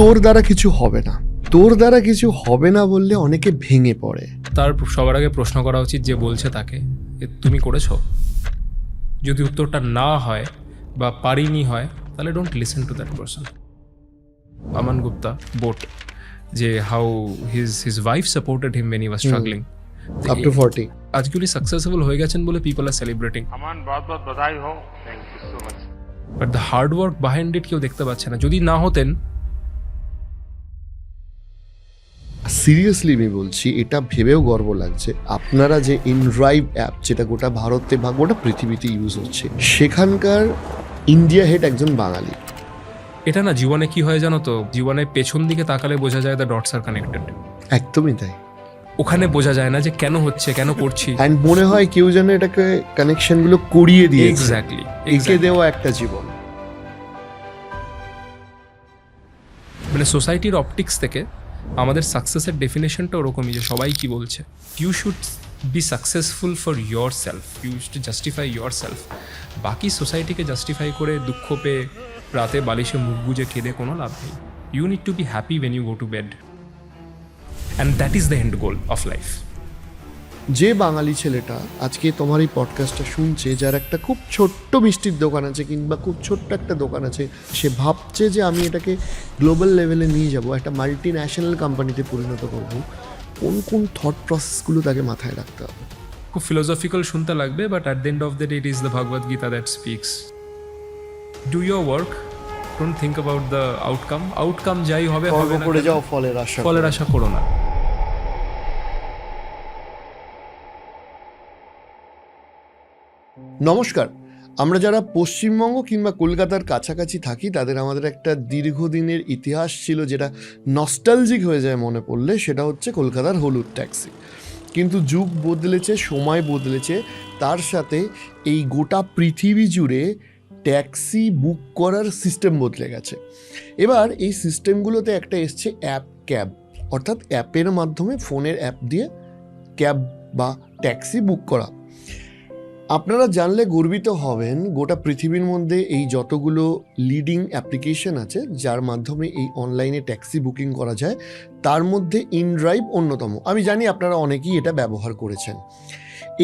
তোর দ্বারা কিছু হবে না, তোর দ্বারা কিছু হবে না বললে অনেকে ভেঙে পড়ে। তার সবার আগে প্রশ্ন করা উচিত যে বলছে তাকে, তুমি করেছো? যদি উত্তরটা না হয় বা পারিনি হয়, তাহলে don't listen to that person. Aman Gupta boAt, যে how his wife supported him when he was struggling. Up to 40 আজকে উনি সাকসেসফুল হয়ে গেছেন বলে পিপল আর সেলিব্রেটিং, अमन बहुत बहुत बधाई हो। Thank you so much. But the hard work behind it কেউ দেখতে পাচ্ছে না। যদি না হতেন, সিরিয়াসলি আমি বলছি, এটা ভেবেও গর্ব লাগছে আপনারা যে ইনড্রাইভ অ্যাপ, যেটা গোটা ভারতে বা গোটা পৃথিবীতে ইউজ হচ্ছে, সেখানকার ইন্ডিয়া হেড একজন বাঙালি। এটা না জীবনে কি হয় জানো তো, জীবনে পেছন দিকে তাকালে বোঝা যায় দ্য ডটস আর কানেক্টেড। একদমই তাই। ওখানে বোঝা যায় না যে কেন হচ্ছে, কেন করছি। অ্যান্ড মনে হয় কেউ যেন এটাকে কানেকশনগুলো করিয়ে দিয়েছে। এক্স্যাক্টলি, এঁকে দেওয়া একটা জীবন। মানে সোসাইটির অপটিক্স থেকে আমাদের সাকসেসের ডেফিনেশনটা ওরকমই, যে সবাই কি বলছে, you should be successful for yourself, you to justify yourself. বাকি সোসাইটিকে জাস্টিফাই করে দুঃখ পেয়ে রাতে বালিশে মুখ গুজে কেঁদে কোনো লাভ নেই। You need to be happy when you go to bed, and that is the end goal of life. যে বাঙালি ছেলেটা আজকে তোমার এই পডকাস্টটা শুনছে, যার একটা খুব ছোট্ট মিষ্টির দোকান আছে কিংবা খুব ছোট্ট একটা দোকান আছে, সে ভাবছে যে আমি এটাকে গ্লোবাল লেভেলে নিয়ে যাব, একটা মাল্টি ন্যাশনাল কোম্পানিতে পরিণত করব, কোন কোন থট প্রসেসগুলো তাকে মাথায় রাখতে হবে? খুব ফিলোসফিক্যাল শুনতে লাগবে, but at the end of the day it is the Bhagavad Gita that speaks. Do your work, don't think about the outcome. Outcome যাই হবে হবে না, করে যাও ফলের আশা করো না। নমস্কার। আমরা যারা পশ্চিমবঙ্গ কিংবা কলকাতার কাছাকাছি থাকি, তাদের আমাদের একটা দীর্ঘদিনের ইতিহাস ছিল যেটা নস্টালজিক হয়ে যায় মনে পড়লে, সেটা হচ্ছে কলকাতার হলুদ ট্যাক্সি। কিন্তু যুগ বদলেছে, সময় বদলেছে, তার সাথে এই গোটা পৃথিবী জুড়ে ট্যাক্সি বুক করার সিস্টেম বদলে গেছে। এবার এই সিস্টেমগুলোতে একটা এসছে অ্যাপ ক্যাব, অর্থাৎ অ্যাপের মাধ্যমে, ফোনের অ্যাপ দিয়ে ক্যাব বা ট্যাক্সি বুক করা। আপনারা জানলে গর্বিত হবেন, গোটা পৃথিবীর মধ্যে এই যতগুলো লিডিং অ্যাপ্লিকেশন আছে যার মাধ্যমে এই অনলাইনে ট্যাক্সি বুকিং করা যায়, তার মধ্যে ইনড্রাইভ অন্যতম। আমি জানি আপনারা অনেকেই এটা ব্যবহার করেছেন।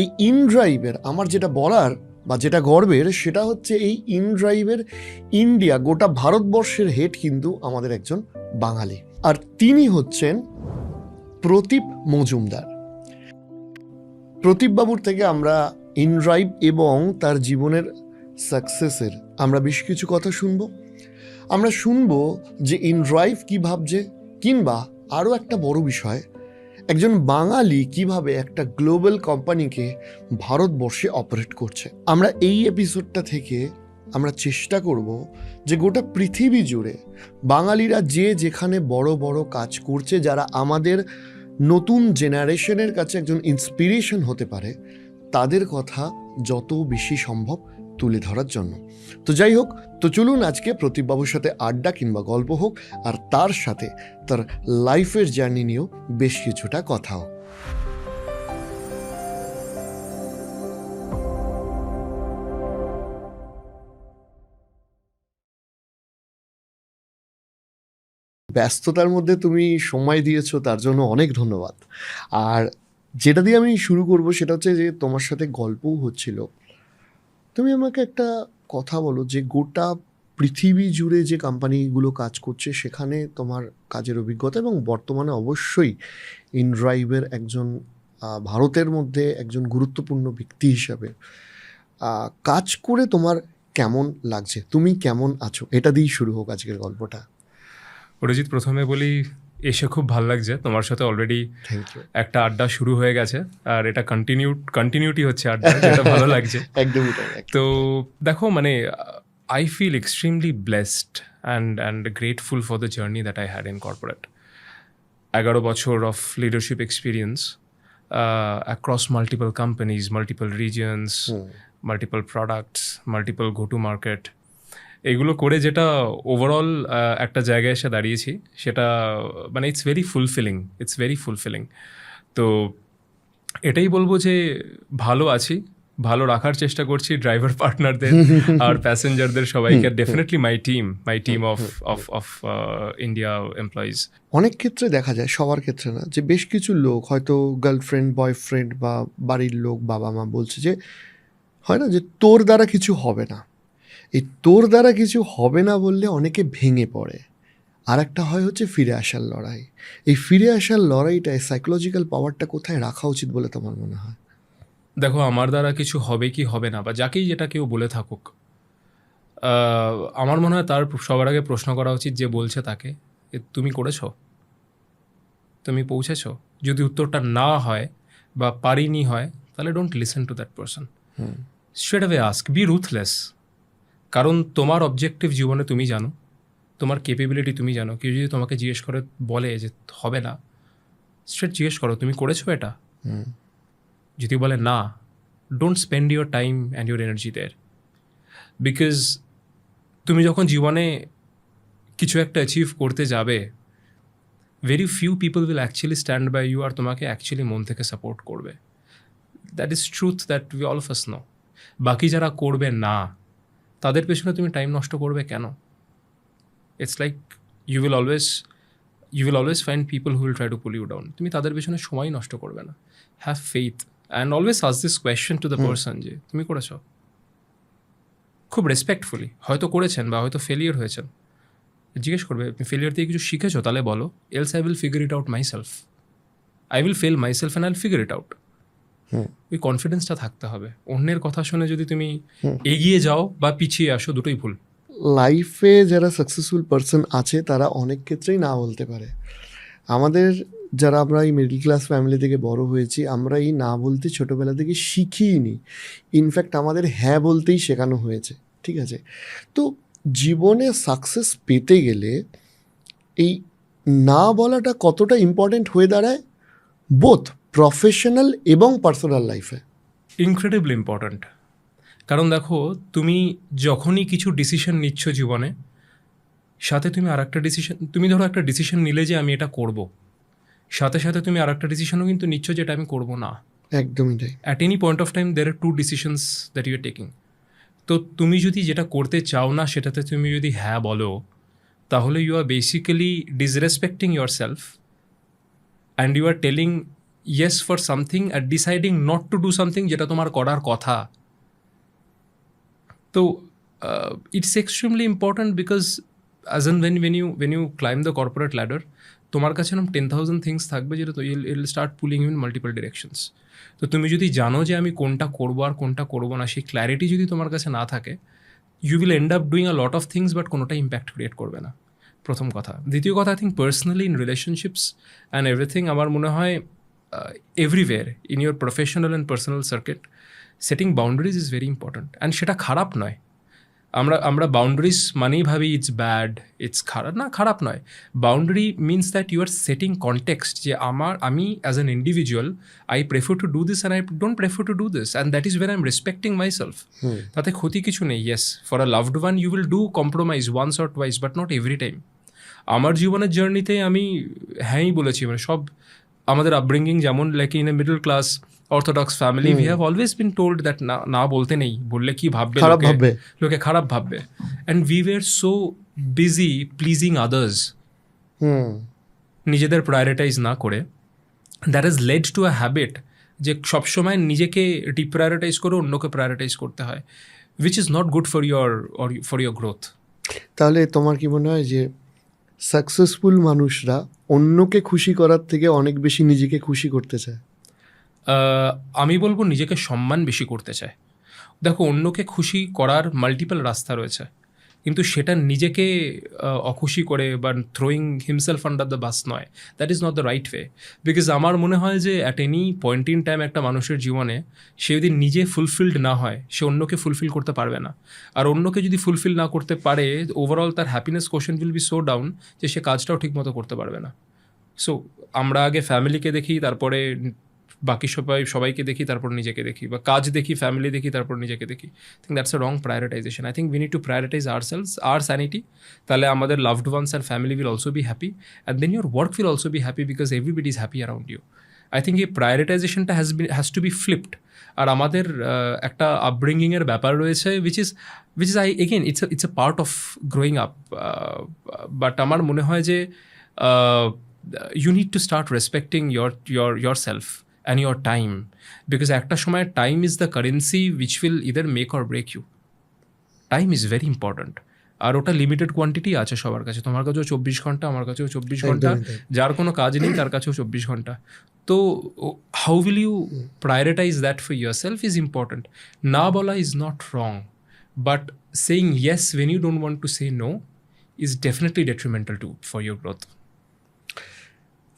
এই ইনড্রাইভের আমার যেটা বলার বা যেটা গর্বের, সেটা হচ্ছে এই ইনড্রাইভের ইন্ডিয়া, গোটা ভারতবর্ষের হেড কিন্তু আমাদের একজন বাঙালি, আর তিনি হচ্ছেন প্রদীপ মজুমদার। প্রদীপবাবুর থেকে আমরা ইনড্রাইভ এবং তার জীবনের সাকসেসের আমরা বেশ কিছু কথা শুনব। আমরা শুনব যে ইনড্রাইভ কী ভাবছে, কিংবা আরও একটা বড় বিষয়, একজন বাঙালি কিভাবে একটা গ্লোবাল কোম্পানিকে ভারতবর্ষে অপারেট করছে। আমরা এই এপিসোডটা থেকে আমরা চেষ্টা করব যে গোটা পৃথিবী জুড়ে বাঙালিরা যে যেখানে বড় বড় কাজ করছে, যারা আমাদের নতুন জেনারেশনের কাছে একজন ইন্সপিরেশন হতে পারে, তাদের কথা যত বেশি সম্ভব তুলে ধরার জন্য। তো যাই হোক, তো চলুন আজকে প্রদীপবাবুর সাথে আড্ডা কিংবা গল্প হোক, আর তার সাথে তার লাইফের জার্নি নিয়েও বেশ কিছুটা কথা হোক। ব্যস্ততার মধ্যে তুমি সময় দিয়েছো, তার জন্য অনেক ধন্যবাদ। আর যেটা দিয়ে আমি শুরু করব সেটা হচ্ছে যে তোমার সাথে গল্পও হচ্ছিল। তুমি আমাকে একটা কথা বলো যে গোটা পৃথিবী জুড়ে যে কোম্পানিগুলো কাজ করছে, সেখানে তোমার কাজের অভিজ্ঞতা, এবং বর্তমানে অবশ্যই ইনড্রাইভের একজন ভারতের মধ্যে একজন গুরুত্বপূর্ণ ব্যক্তি হিসাবে কাজ করে তোমার কেমন লাগছে, তুমি কেমন আছো, এটা দিয়েই শুরু হোক আজকের গল্পটা। অরিজিৎ, প্রথমে বলি এসে খুব ভালো লাগছে। তোমার সাথে অলরেডি থ্যাংক ইউ। একটা আড্ডা শুরু হয়ে গেছে, আর এটা কন্টিনিউটি হচ্ছে আড্ডা, যেটা ভালো লাগছে। একদমই তাই। তো দেখো, মানে I feel extremely blessed and grateful for the journey that I had in corporate. 11 বছর of leadership experience across multiple companies, multiple regions, multiple products, multiple go to market, এগুলো করে যেটা ওভারঅল একটা জায়গায় এসে দাঁড়িয়েছি, সেটা মানে ইটস ভেরি ফুলফিলিং। তো এটাই বলবো যে ভালো আছি, ভালো রাখার চেষ্টা করছি ড্রাইভার পার্টনারদের আর প্যাসেঞ্জারদের সবাইকে। Definitely my team of India employees. অনেক ক্ষেত্রে দেখা যায়, সবার ক্ষেত্রে না, যে বেশ কিছু লোক হয়তো গার্লফ্রেন্ড বয়ফ্রেন্ড বা বাড়ির লোক বাবা মা বলছে যে হয় না যে তোর দ্বারা কিছু হবে না, এই তোর দ্বারা কিছু হবে না বললে অনেকে ভেঙে পড়ে। আর একটা হয় হচ্ছে ফিরে আসার লড়াই। এই ফিরে আসার লড়াইটায় সাইকোলজিক্যাল পাওয়ারটা কোথায় রাখা উচিত বলে তোমার মনে হয়? দেখো, আমার দ্বারা কিছু হবে কি হবে না, বা যাকেই যেটা কেউ বলে থাকুক, আমার মনে হয় তার সবার আগে প্রশ্ন করা উচিত যে বলছে তাকে, তুমি করেছো, তুমি পৌঁছেছো? যদি উত্তরটা না হয় বা পারিনি হয়, তাহলে don't listen to that person. Straight away ask, be ruthless. কারণ তোমার অবজেক্টিভ জীবনে তুমি জানো, তোমার ক্যাপেবিলিটি তুমি জানো। কেউ যদি তোমাকে জিজ্ঞেস করে বলে যে হবে না, স্ট্রেট জিজ্ঞেস করো তুমি করেছো এটা। যদি বলে না, don't spend your time and your energy there. Because তুমি যখন জীবনে কিছু একটা অ্যাচিভ করতে যাবে, very few people will actually stand by you আর তোমাকে অ্যাকচুয়ালি মন থেকে সাপোর্ট করবে। That is truth that we all of us know. বাকি যারা করবে না, তাদের পেছনে তুমি টাইম নষ্ট করবে কেন? It's like you will always find people who will try to pull you down. তুমি তাদের পেছনে সময় নষ্ট করবে না। Have faith and always ask this question to the person যে তুমি করেছো। খুব রেসপেক্টফুলি, হয়তো করেছেন বা হয়তো ফেলিয়ার হয়েছেন, জিজ্ঞেস করবে তুমি ফেলিয়ার দিয়ে কিছু শিখেছো, তাহলে বলো। Else I will figure it out my self. I will fail my self and I will figure it out. ওই কনফিডেন্সটা থাকতে হবে। অন্যের কথা শুনে যদি তুমি এগিয়ে যাও বা পিছিয়ে আসো, দুটোই ভুল। লাইফে যারা সাকসেসফুল পারসন আছে তারা অনেক ক্ষেত্রেই না বলতে পারে। আমাদের যারা আমরা এই মিডল ক্লাস ফ্যামিলি থেকে বড় হয়েছি, আমরা এই না বলতে ছোটোবেলা থেকে শিখিনি। ইনফ্যাক্ট আমাদের হ্যাঁ বলতেই শেখানো হয়েছে, ঠিক আছে? তো জীবনে সাকসেস পেতে গেলে এই না বলাটা কতটা ইম্পর্ট্যান্ট হয়ে দাঁড়ায়, বোথ প্রফেশনাল এবং পার্সোনাল লাইফে? Incredibly important. কারণ দেখো, তুমি যখনই কিছু ডিসিশন নিচ্ছ জীবনে, সাথে তুমি আর একটা ডিসিশন, তুমি ধরো একটা ডিসিশন নিলে যে আমি এটা করব, সাথে সাথে তুমি আর একটা ডিসিশনও কিন্তু নিচ্ছ যেটা আমি করব না। একদমই তাই। At any point of time there are two decisions that you are taking. তো তুমি যদি যেটা করতে চাও না সেটাতে তুমি যদি হ্যাঁ বলো, তাহলে you are basically disrespecting yourself and you are telling yes for something আর deciding not to do something যেটা তোমার করার কথা। তো it's extremely important because as an when you climb the corporate ladder, তোমার কাছে এরকম 10,000 থিংস থাকবে যেটা it'll start pulling in multiple directions. তো তুমি যদি জানো যে আমি কোনটা করবো আর কোনটা করবো না, সেই ক্ল্যারিটি যদি তোমার কাছে না থাকে, you will end up doing a lot of things but কোনোটা ইম্প্যাক্ট ক্রিয়েট করবে না। প্রথম কথা। দ্বিতীয় কথা, I think personally in relationships and everything, আমার মনে হয় everywhere in your professional and personal circuit, setting boundaries is very important. And সেটা খারাপ নয়। আমরা বাউন্ডারিজ মানেই ভাবি ইটস ব্যাড, ইটস খারাপ। না, খারাপ নয়। Boundary means that you are setting context, যে আমি as an individual I prefer to do this and I don't prefer to do this, and that is where I am respecting myself. তাতে ক্ষতি কিছু নেই। Yes, for a loved one you will do compromise once or twice, but not every time. আমার জীবনের জার্নিতে আমি হ্যাঁই বলেছি। মানে সব আমাদের আপব্রিঙ্গিং যেমন, like in a middle class orthodox family, we have always been told that না বলতে নেই, বললে কি ভাববে, লোকে খারাপ ভাববে। And we were so busy pleasing others, নিজেদের প্রায়োরিটাইজ না করে। That is led to a habit যে সবসময় নিজেকে ডিপ্রায়োরিটাইজ করে অন্যকে প্রায়োরিটাইজ করতে হয়, which is not good for your growth. তাহলে তোমার কি মনে হয় যে সাকসেসফুল মানুষরা অন্যকে খুশি করার থেকে অনেক বেশি নিজেকে খুশি করতে চায়? আমি বলবো নিজেকে সম্মান বেশি করতে চায়। দেখো, অন্যকে খুশি করার মাল্টিপল রাস্তা রয়েছে, কিন্তু সেটা নিজেকে অখুশি করে বা throwing himself under the bus নয়। That is not the right way. Because আমার মনে হয় যে at any point in time একটা মানুষের জীবনে সে যদি নিজে ফুলফিলড না হয়, সে অন্যকে ফুলফিল করতে পারবে না। আর অন্যকে যদি ফুলফিল না করতে পারে, ওভারঅল তার happiness question will be so down যে সে কাজটাও ঠিকমতো করতে পারবে না। সো আমরা আগে ফ্যামিলিকে দেখি, তারপরে বাকি সবাইকে দেখি, তারপর নিজেকে দেখি, বা কাজ দেখি, ফ্যামিলি দেখি, তারপর নিজেকে দেখি। I think that's a wrong prioritisation. I think we need to prioritise ourselves, our sanity. তাহলে আমাদের loved ones and family will also be happy, and then your work will also be happy because everybody is happy around you. I think এই প্রায়োরিটাইজেশনটা has to be flipped. আর আমাদের একটা আপব্রিঙ্গিংয়ের ব্যাপার রয়েছে which is I again it's a part of growing up, but আমার মনে হয় যে you need to start respecting yourself self and your time, because একটা সময় time is the currency which will either make or break you. Time is very important, আর ওটা limited quantity আছে সবার কাছে। তোমার কাছেও 24 ঘন্টা, আমার কাছেও 24 ঘন্টা, যার কোনো কাজ নেই তার কাছেও 24 ঘন্টা। তো how will you prioritise that for yourself is important. না বলা is not wrong, but saying yes when you don't want to say no is definitely detrimental to for your growth.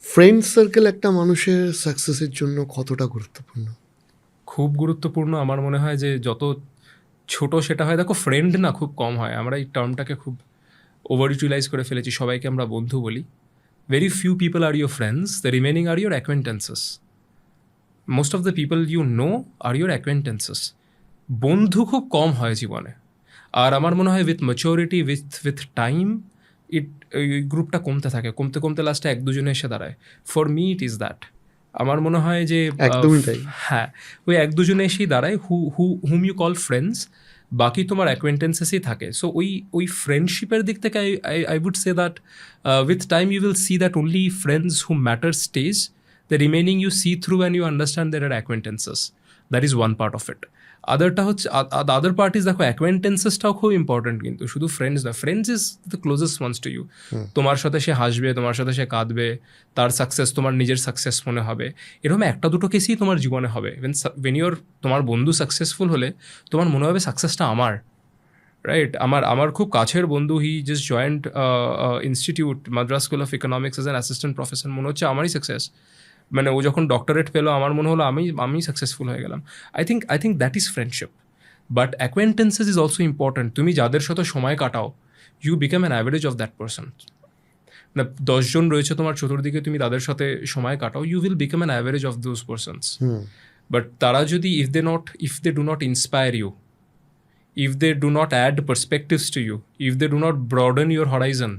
Friend circle একটা মানুষের সাকসেসের জন্য কতটা গুরুত্বপূর্ণ? খুব গুরুত্বপূর্ণ। আমার মনে হয় যে যত ছোট সেটা হয়, দেখো ফ্রেন্ড না খুব কম হয়, আমরা এই টার্মটাকে খুব ওভার ইউটিলাইজ করে ফেলেছি, সবাইকে আমরা বন্ধু বলি। Very few people are your friends, the remaining are your acquaintances. Most of the people you know are your acquaintances. বন্ধু খুব কম হয় জীবনে। আর আমার মনে হয় উইথ ম্যাচিউরিটি, উইথ টাইম, এই গ্রুপটা কমতে থাকে, কমতে কমতে লাস্টে 1-2 এসে দাঁড়ায়। For me it is that. আমার মনে হয় যে একদমই তাই। হ্যাঁ, ওই 1-2 এসেই দাঁড়ায় হুম ইউ কল ফ্রেন্ডস, বাকি তোমার অ্যাকোয়েন্টেন্সেসই থাকে। সো ওই ফ্রেন্ডশিপের দিক থেকে I would say that with time you will see that only friends who matter stage, the remaining you see through and you understand that are acquaintances. That is one part of it. আদারটা হচ্ছে other part is, দেখো অ্যাকোয়েন্টেন্সেসটাও খুব important, কিন্তু শুধু friends না। Friends is the closest ones to you. তোমার সাথে সে হাসবে, তোমার সাথে সে কাঁদবে, তার সাকসেস তোমার নিজের সাকসেস মনে হবে। এরকম 1-2 কেসই তোমার জীবনে হবে। ওয়েন ইউর তোমার বন্ধু সাকসেসফুল হলে তোমার মনে হবে সাকসেসটা আমার, রাইট? আমার খুব কাছের বন্ধু, he just joint institute Madras school of economics as an assistant professor. মনে হচ্ছে আমারই সাকসেস, মানে ও যখন ডক্টরেট পেলো আমার মনে হলো আমি সাকসেসফুল হয়ে গেলাম। I think that is friendship. But acquaintances is also important. তুমি যাদের সাথে সময় কাটাও, you become an average of that person. মানে 10 জন রয়েছে তোমার চতুর্দিকে, তুমি তাদের সাথে সময় কাটাও, you will become an average of those persons. But তারা যদি if they do not inspire you, if they do not add perspectives to you, if they do not broaden your horizon,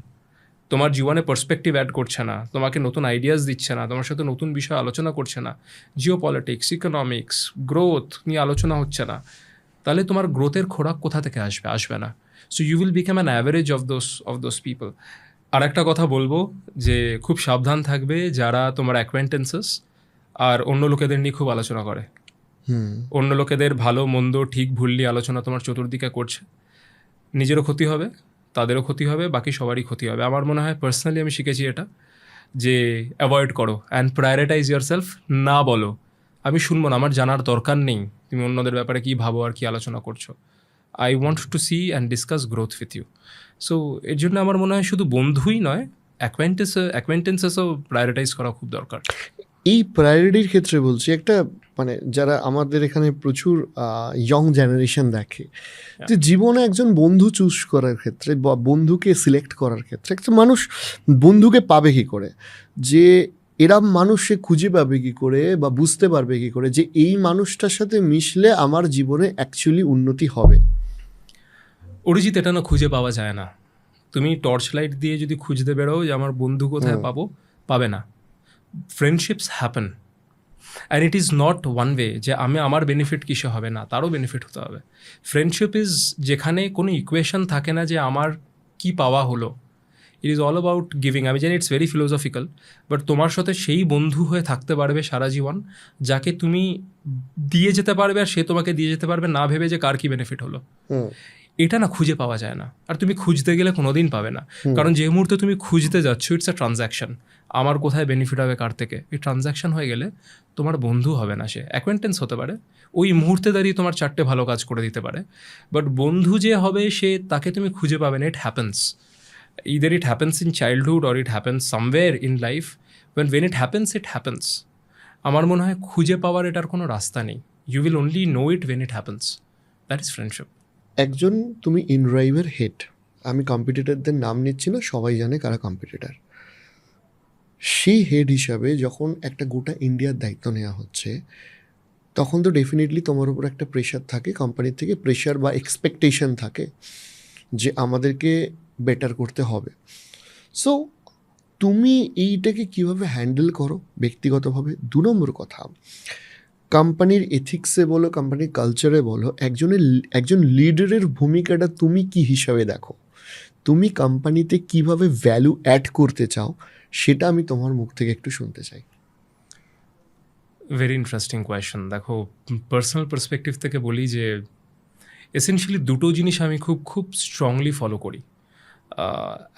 তোমার জীবনে পার্সপেক্টিভ অ্যাড করছে না, তোমাকে নতুন ideas দিচ্ছে না, তোমার সাথে নতুন বিষয় আলোচনা করছে না, জিও পলিটিক্স, ইকোনমিক্স, গ্রোথ নিয়ে আলোচনা হচ্ছে না, তাহলে তোমার গ্রোথের খোরাক কোথা থেকে আসবে না। So you will become an average of those people. আর একটা কথা বলবো যে খুব সাবধান থাকবে যারা তোমার অ্যাকোয়েন্টেন্সেস আর অন্য লোকেদের নিয়ে খুব আলোচনা করে। অন্য লোকেদের ভালো মন্দ ঠিক ভুল নিয়ে আলোচনা তোমার চতুর্দিকে করছে, নিজেরও ক্ষতি হবে, তাদেরও ক্ষতি হবে, বাকি সবারই ক্ষতি হবে। আমার মনে হয় পার্সোনালি আমি শিখেছি এটা, যে অ্যাভয়েড করো অ্যান্ড প্রায়োরিটাইজ ইয়োর সেলফ। না বলো আমি শুনবো না, আমার জানার দরকার নেই তুমি অন্যদের ব্যাপারে কী ভাবো আর কী আলোচনা করছো। I want to see and discuss growth with you. So এর জন্য আমার মনে হয় শুধু বন্ধুই নয়, অ্যাকোয়েন্টেন্সেসও প্রায়োরিটাইজ করা খুব দরকার। এই প্রায়োরিটির ক্ষেত্রে বলছি, একটা মানে যারা আমাদের এখানে প্রচুর ইয়ং জেনারেশন দেখে, যে জীবনে একজন বন্ধু চুজ করার ক্ষেত্রে বা বন্ধুকে সিলেক্ট করার ক্ষেত্রে একটা মানুষ বন্ধুকে পাবে কী করে, যে এরম মানুষ সে খুঁজে পাবে কী করে বা বুঝতে পারবে কী করে যে এই মানুষটার সাথে মিশলে আমার জীবনে অ্যাকচুয়ালি উন্নতি হবে? অরিজিৎ, এটা না খুঁজে পাওয়া যায় না। তুমি টর্চ লাইট দিয়ে যদি খুঁজতে বেরোও যে আমার বন্ধু কোথায় পাবে না। Friendships happen and it is not one way, যে আমার বেনিফিট কিসে হবে না, তারও বেনিফিট হতে হবে। ফ্রেন্ডশিপ ইজ যেখানে কোনো ইকুয়েশন থাকে না যে আমার কি পাওয়া হলো, it is all about giving. আমি জানি ইটস ভেরি ফিলোসফিক্যাল, বাট তোমার সাথে সেই বন্ধু হয়ে থাকতে পারবে সারা জীবন যাকে তুমি দিয়ে যেতে পারবে আর সে তোমাকে দিয়ে যেতে পারবে, না ভেবে যে কার কি বেনিফিট হলো। এটা না খুঁজে পাওয়া যায় না, আর তুমি খুঁজতে গেলে কোনোদিন পাবে না। কারণ যে মুহূর্তে তুমি খুঁজতে যাচ্ছ, ইটস আ ট্রানজ্যাকশন। আমার কোথায় বেনিফিট হবে কার থেকে, এই ট্রানজ্যাকশন হয়ে গেলে তোমার বন্ধু হবে না, সে অ্যাকোয়েন্টেন্স হতে পারে, ওই মুহূর্তে দাঁড়িয়ে তোমার 4টে ভালো কাজ করে দিতে পারে, বাট বন্ধু যে হবে সে তাকে তুমি খুঁজে পাবে না। It happens, either it happens in childhood or it happens somewhere in life. when it happens, it happens. আমার মনে হয় খুঁজে পাওয়ার এটার কোনো রাস্তা নেই। You will only know it when it happens. That is friendship. একজন, তুমি ইনড্রাইভের হেড, আমি কম্পিটিটরদের নাম নিচ্ছি না, সবাই জানে কারা কম্পিটিটর। সেই হেড হিসাবে যখন একটা গোটা ইন্ডিয়ার দায়িত্ব নেওয়া হচ্ছে, তখন তো ডেফিনেটলি তোমার উপর একটা প্রেশার থাকে, কোম্পানির থেকে প্রেশার বা এক্সপেকটেশন থাকে যে আমাদেরকে বেটার করতে হবে। সো তুমি এইটাকে কিভাবে হ্যান্ডেল করো ব্যক্তিগতভাবে? 2 নম্বর কথা, কোম্পানির এথিক্সে বলো, কোম্পানির কালচারে বলো, একজন লিডারের ভূমিকাটা তুমি কি হিসাবে দেখো? তুমি কোম্পানিতে কিভাবে ভ্যালু অ্যাড করতে চাও, সেটা আমি তোমার মুখ থেকে একটু শুনতে চাই। Very interesting question. দেখো, পার্সোনাল পার্সপেক্টিভ থেকে বলি যে এসেনশিয়ালি দুটো জিনিস আমি খুব খুব স্ট্রংলি ফলো করি।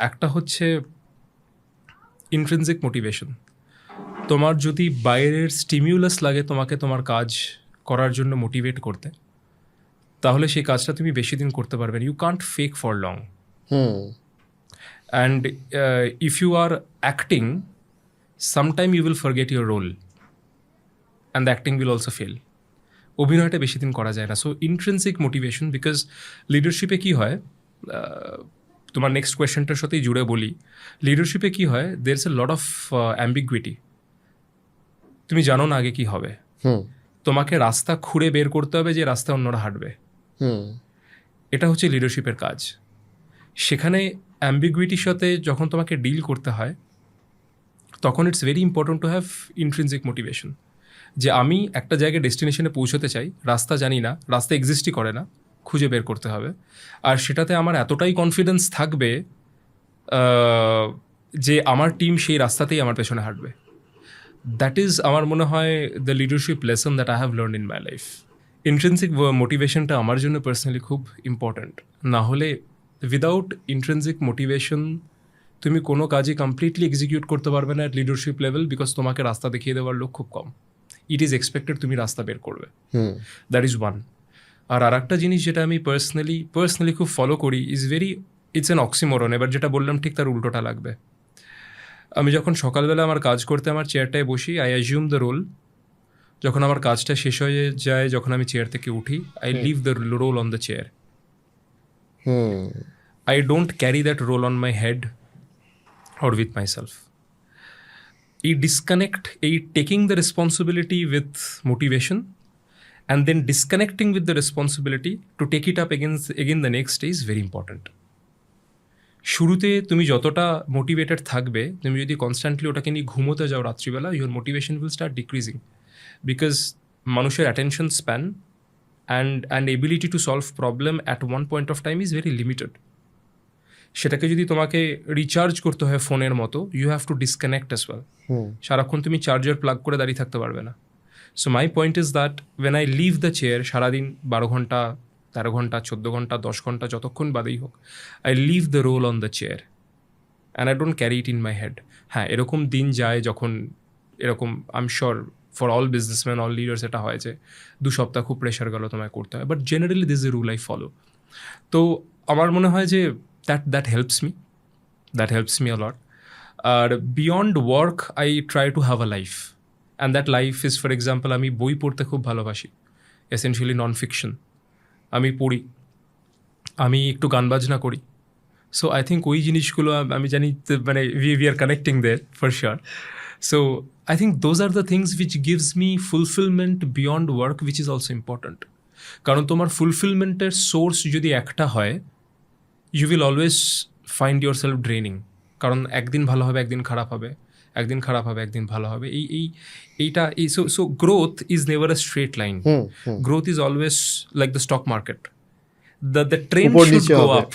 একটা হচ্ছে ইন্ট্রিনসিক মোটিভেশন। তোমার যদি বাইরের স্টিমিউলাস লাগে তোমাকে তোমার কাজ করার জন্য মোটিভেট করতে, তাহলে সেই কাজটা তুমি বেশি দিন করতে পারবে না। You can't fake for long. And if you are acting, sometime you will forget your role and the acting will also fail. অভিনয়টা বেশি দিন করা যায় না। সো ইন্ট্রিনসিক মোটিভেশন, বিকজ লিডারশিপে কী হয়, তোমার নেক্সট কোয়েশ্চেনটার সাথেই জুড়ে বলি, লিডারশিপে কী হয়, there is a lot of ambiguity. তুমি জানো না আগে কী হবে, তোমাকে রাস্তা খুঁড়ে বের করতে হবে যে রাস্তায় অন্যরা হাঁটবে। এটা হচ্ছে লিডারশিপের কাজ। সেখানে অ্যাম্বিগুইটির সাথে যখন তোমাকে ডিল করতে হয়, তখন it's very important to have intrinsic motivation, যে আমি একটা জায়গায় ডেস্টিনেশনে পৌঁছতে চাই, রাস্তা জানি না, রাস্তা এক্সিস্টই করে না, খুঁজে বের করতে হবে। আর সেটাতে আমার এতটাই কনফিডেন্স থাকবে যে আমার টিম সেই রাস্তাতেই আমার পেছনে হাঁটবে। দ্যাট ইজ আমার মনে হয় the leadership lesson that I have learn in my life. Intrinsic মোটিভেশনটা আমার জন্য পার্সোনালি খুব ইম্পর্ট্যান্ট। না হলে উইদাউট ইন্ট্রিনসিক মোটিভেশন তুমি কোনো কাজই কমপ্লিটলি এক্সিকিউট করতে পারবে না অ্যাট লিডারশিপ লেভেল, বিকজ তোমাকে রাস্তা দেখিয়ে দেওয়ার লোক খুব কম। ইট ইজ এক্সপেক্টেড তুমি রাস্তা বের করবে। That is one. আর একটা জিনিস যেটা আমি পার্সোনালি খুব ফলো করি ইটস অ্যান অক্সিমোরন। এবার যেটা বললাম ঠিক তার উল্টোটা লাগবে। আমি যখন সকালবেলা আমার কাজ করতে আমার চেয়ারটায় বসি, আই অ্যাজিউম দ্য রোল। যখন আমার কাজটা শেষ হয়ে যায়, যখন আমি চেয়ার থেকে উঠি, I leave the role on the chair. I don't carry that role on my head or with myself. এই ডিসকানেক্ট, এই taking the responsibility with motivation and then disconnecting with the responsibility to take it up again the next day is very important. শুরুতে তুমি যতটা motivated থাকবে, তুমি যদি constantly ওটাকে নিয়ে ঘুমোতে যাও রাত্রিবেলা, your motivation will start decreasing, because মানুষের attention span and ability to solve problem at one point of time is very limited. সেটাকে যদি তোমাকে রিচার্জ করতে হয় ফোনের মতো, you have to disconnect as well. সারাক্ষণ তুমি চার্জার প্লাগ করে দাঁড়িয়ে থাকতে পারবে না। So my point is that when I leave the chair, সারাদিন 12 ঘন্টা, 13 ঘন্টা, 14 ঘন্টা, 10 ঘন্টা, যতক্ষণ বাদেই হোক, I leave the role on the chair and I don't carry it in my head. হ্যাঁ, এরকম দিন যায় যখন এরকম, I am sure for all businessman, all leaders এটা হয় যে 2 সপ্তাহ খুব প্রেশার গেল তোমায় করতে হয়, but generally this is a rule I follow. তো আমার মনে হয় যে that helps me a lot. আর beyond work I try to have a life. And that life is, for example, আমি বই পড়তে খুব ভালোবাসি, এসেনশিয়ালি নন ফিকশন আমি পড়ি, আমি একটু গান বাজনা করি। সো আই থিঙ্ক ওই জিনিসগুলো আমি জানি, মানে we are connecting there for sure. So I think those are the things which gives me fulfilment beyond work, which is also important. কারণ তোমার ফুলফিলমেন্টের সোর্স যদি একটা হয়, you will always find yourself draining. কারণ একদিন ভালো হবে, একদিন খারাপ হবে, একদিন খারাপ হবে, একদিন ভালো হবে। এইটা so growth is never a straight line. Growth is always like the stock market, the trend should go up,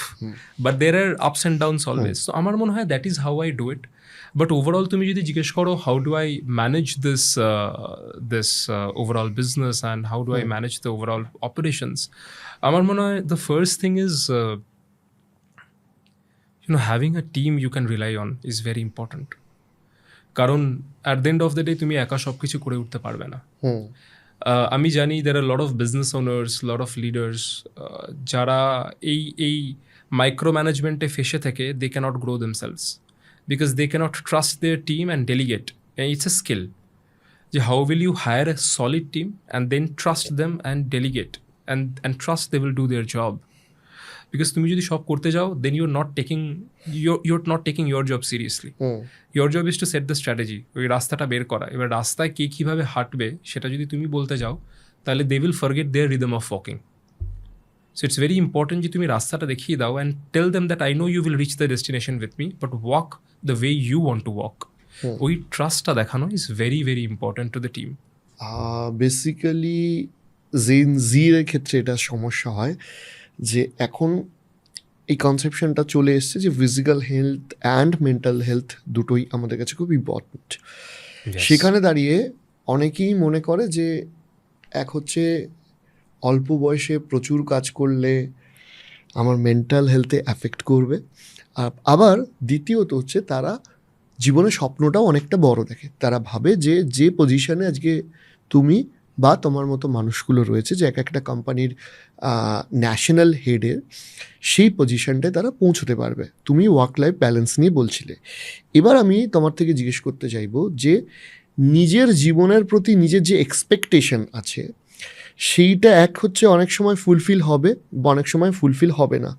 but there are ups and downs always. So আমার মনে হয় that is how I do it. But overall তুমি যদি জিজ্ঞেস করো how do I manage this overall business and how do I manage the overall operations, আমার মনে হয় the first thing is having a team you can rely on is very important. কারণ at the end of the day তুমি একা সব কিছু করে উঠতে পারবে না। আমি জানি there are lot of business owners, lot of leaders যারা এই মাইক্রো ম্যানেজমেন্টে ফেসে থেকে they can't grow themselves, because they can't trust their team and delegate. It's a skill যে how will you hire a solid team and then trust them and delegate and trust they will do their job. Because তুমি যদি সব করতে যাও, then you're not taking your job seriously. Your job is to set the strategy, ওই রাস্তাটা বের করা। এবার রাস্তায় কে কীভাবে হাঁটবে সেটা যদি তুমি বলতে যাও, তাহলে they will forget their rhythm of walking. So it's very important যে তুমি রাস্তাটা দেখিয়ে দাও and tell them that I know you will reach the destination with me but walk the way you want to walk. ওই ট্রাস্টটা দেখানো is very very important to the team. Basically Gen জির ক্ষেত্রে এটা সমস্যা হয় যে এখন এই কনসেপশনটা চলে এসছে যে physical health and mental health দুটোই আমাদের কাছে খুব ইম্পর্টেন্ট। সেখানে দাঁড়িয়ে অনেকেই মনে করে যে এক হচ্ছে অল্প বয়সে প্রচুর কাজ করলে আমার মেন্টাল হেলথে অ্যাফেক্ট করবে, আবার দ্বিতীয়ত হচ্ছে তারা জীবনের স্বপ্নটাও অনেকটা বড় দেখে। তারা ভাবে যে যে পজিশনে আজকে তুমি বা তোমার মতো মানুষগুলো রয়েছে যে এক একটা কোম্পানির ন্যাশনাল হেডের, সেই পজিশনটায় তারা পৌঁছতে পারবে। তুমি ওয়ার্ক লাইফ ব্যালেন্স নিয়ে বলছিলে, এবার আমি তোমার থেকে জিজ্ঞেস করতে চাইবো যে নিজের জীবনের প্রতি নিজের যে এক্সপেকটেশন আছে সেইটা এক হচ্ছে অনেক সময় ফুলফিল হবে বা অনেক সময় ফুলফিল হবে না,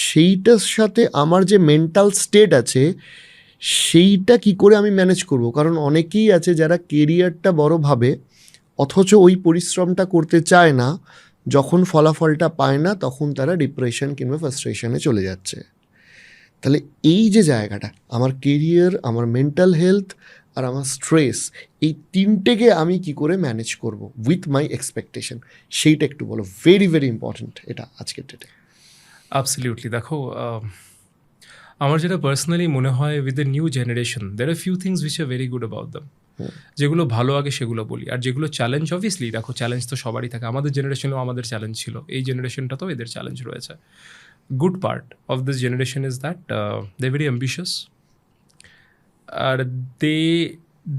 সেইটার সাথে আমার যে মেন্টাল স্টেট আছে সেইটা কি করে আমি ম্যানেজ করব। কারণ অনেকেই আছে যারা কেরিয়ারটা বড় ভাবে অথচ ওই পরিশ্রমটা করতে চায় না, যখন ফলাফলটা পায় না তখন তারা ডিপ্রেশন কিংবা ফ্রাস্ট্রেশনে চলে যাচ্ছে। তাহলে এই যে জায়গাটা আমার কেরিয়ার, আমার মেন্টাল হেলথ আর আমার স্ট্রেস, এই তিনটেকে আমি কি করে ম্যানেজ করব উইথ মাই এক্সপেকটেশন, সেইটা একটু বলো। ভেরি ভেরি ইম্পর্ট্যান্ট এটা আজকের ডেটে। অ্যাবসলিউটলি। দেখো, আমার যেটা পার্সোনালি মনে হয় with the new generation there are few things which are very good about them. যেগুলো ভালো আগে সেগুলো বলি, আর যেগুলো চ্যালেঞ্জ অবভিয়াসলি দেখো চ্যালেঞ্জ তো সবারই থাকে, আমাদের জেনারেশনেও আমাদের চ্যালেঞ্জ ছিল, এই জেনারেশনটাতেও এদের চ্যালেঞ্জ রয়েছে। Good part of this generation is that they very ambitious আর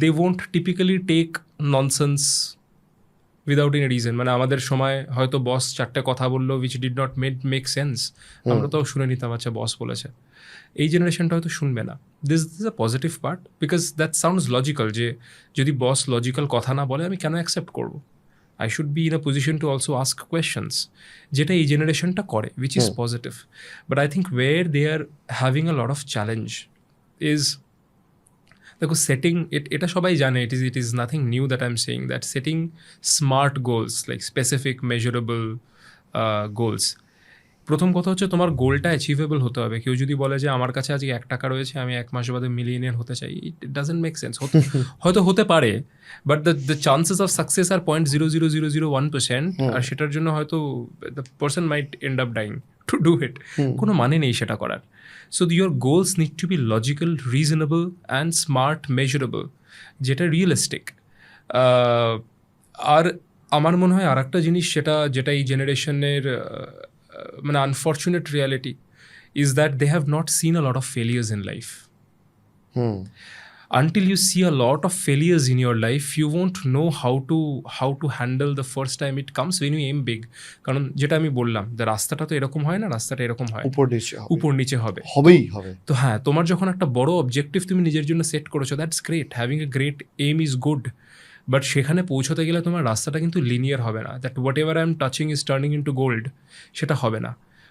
they won't typically take nonsense without any reason. মানে আমাদের সময় হয়তো বস চারটে কথা বললো which did not make sense, আমরা তো শুনে নিতাম আচ্ছা বস বলেছে। এই জেনারেশনটা হয়তো শুনবে না। This is a positive part because that sounds logical, যে যদি বস লজিক্যাল কথা না বলে আমি কেন অ্যাকসেপ্ট করবো। I should be in a position to also ask questions, যেটা এই জেনারেশনটা করে, which is positive. But I think where they are having a lot of challenge is, দেখো সেটিং, এটা সবাই জানে, it is nothing new that I am saying that setting smart goals like specific measurable goals. প্রথম কথা হচ্ছে তোমার গোলটা achievable হতে হবে। কেউ যদি বলে যে আমার কাছে আজকে 1 টাকা রয়েছে, আমি 1 মাস বাদে মিলিয়নিয়ার হতে চাই, ইট ডাজন্ট মেক সেন্স। হয়তো হতে পারে, but the chances of success are 0.00001%, আর সেটার জন্য হয়তো the person might end up dying to do it. কোনো মানে নেই সেটা করার। So your goals need to be logical, reasonable and smart, measurable, যেটা রিয়েলিস্টিক। আর আমার মনে হয় আর একটা জিনিস যেটা এই জেনারেশনের মানে unfortunate reality is that they have not seen a lot of failures in life. Until you see a lot of failures in your life, you won't know how to handle the first time it comes when you aim big. কারণ যেটা আমি বললাম, রাস্তাটা তো এরকম হয় না, রাস্তাটা এরকম হয়, উপর নিচে হবেই হবে। তো হ্যাঁ, তোমার যখন একটা বড় অবজেক্টিভ তুমি নিজের জন্য সেট করেছো, that's great, having a great aim is good, but সেখানে পৌঁছতে গেলে তোমার রাস্তাটা কিন্তু লিনিয়ার হবে না। That whatever I am touching is turning into gold, সেটা হবে না।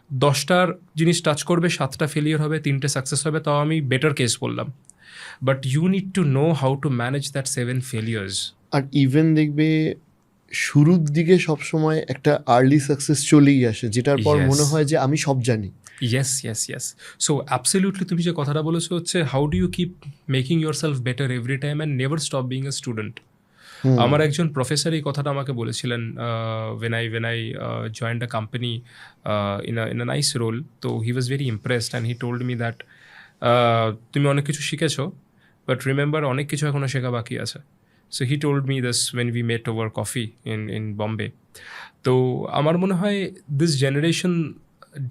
10টার জিনিস টাচ করবে, 7টা ফেলিয়ার হবে, 3টে সাকসেস হবে, তাও আমি বেটার কেস বললাম। But you need to know how to manage that 7 failures. আর ইভেন দেখবে শুরুর দিকে সবসময় একটা আর্লি সাকসেস চলেই আসে, যেটার পর মনে হয় যে আমি সব জানি। Yes. So absolutely, তুমি যে কথাটা বলেছো হচ্ছে how do you keep making yourself better every time and never stop being a student. আমার একজন প্রফেসর এই কথাটা আমাকে বলেছিলেন when I joined a company in a nice role. So he was very impressed and he told me that তুমি অনেক কিছু শিখেছো, বাট রিমেম্বার অনেক কিছু এখনো শেখা বাকি আছে। So he told me this when we met over coffee in Bombay. তো আমার মনে হয় this generation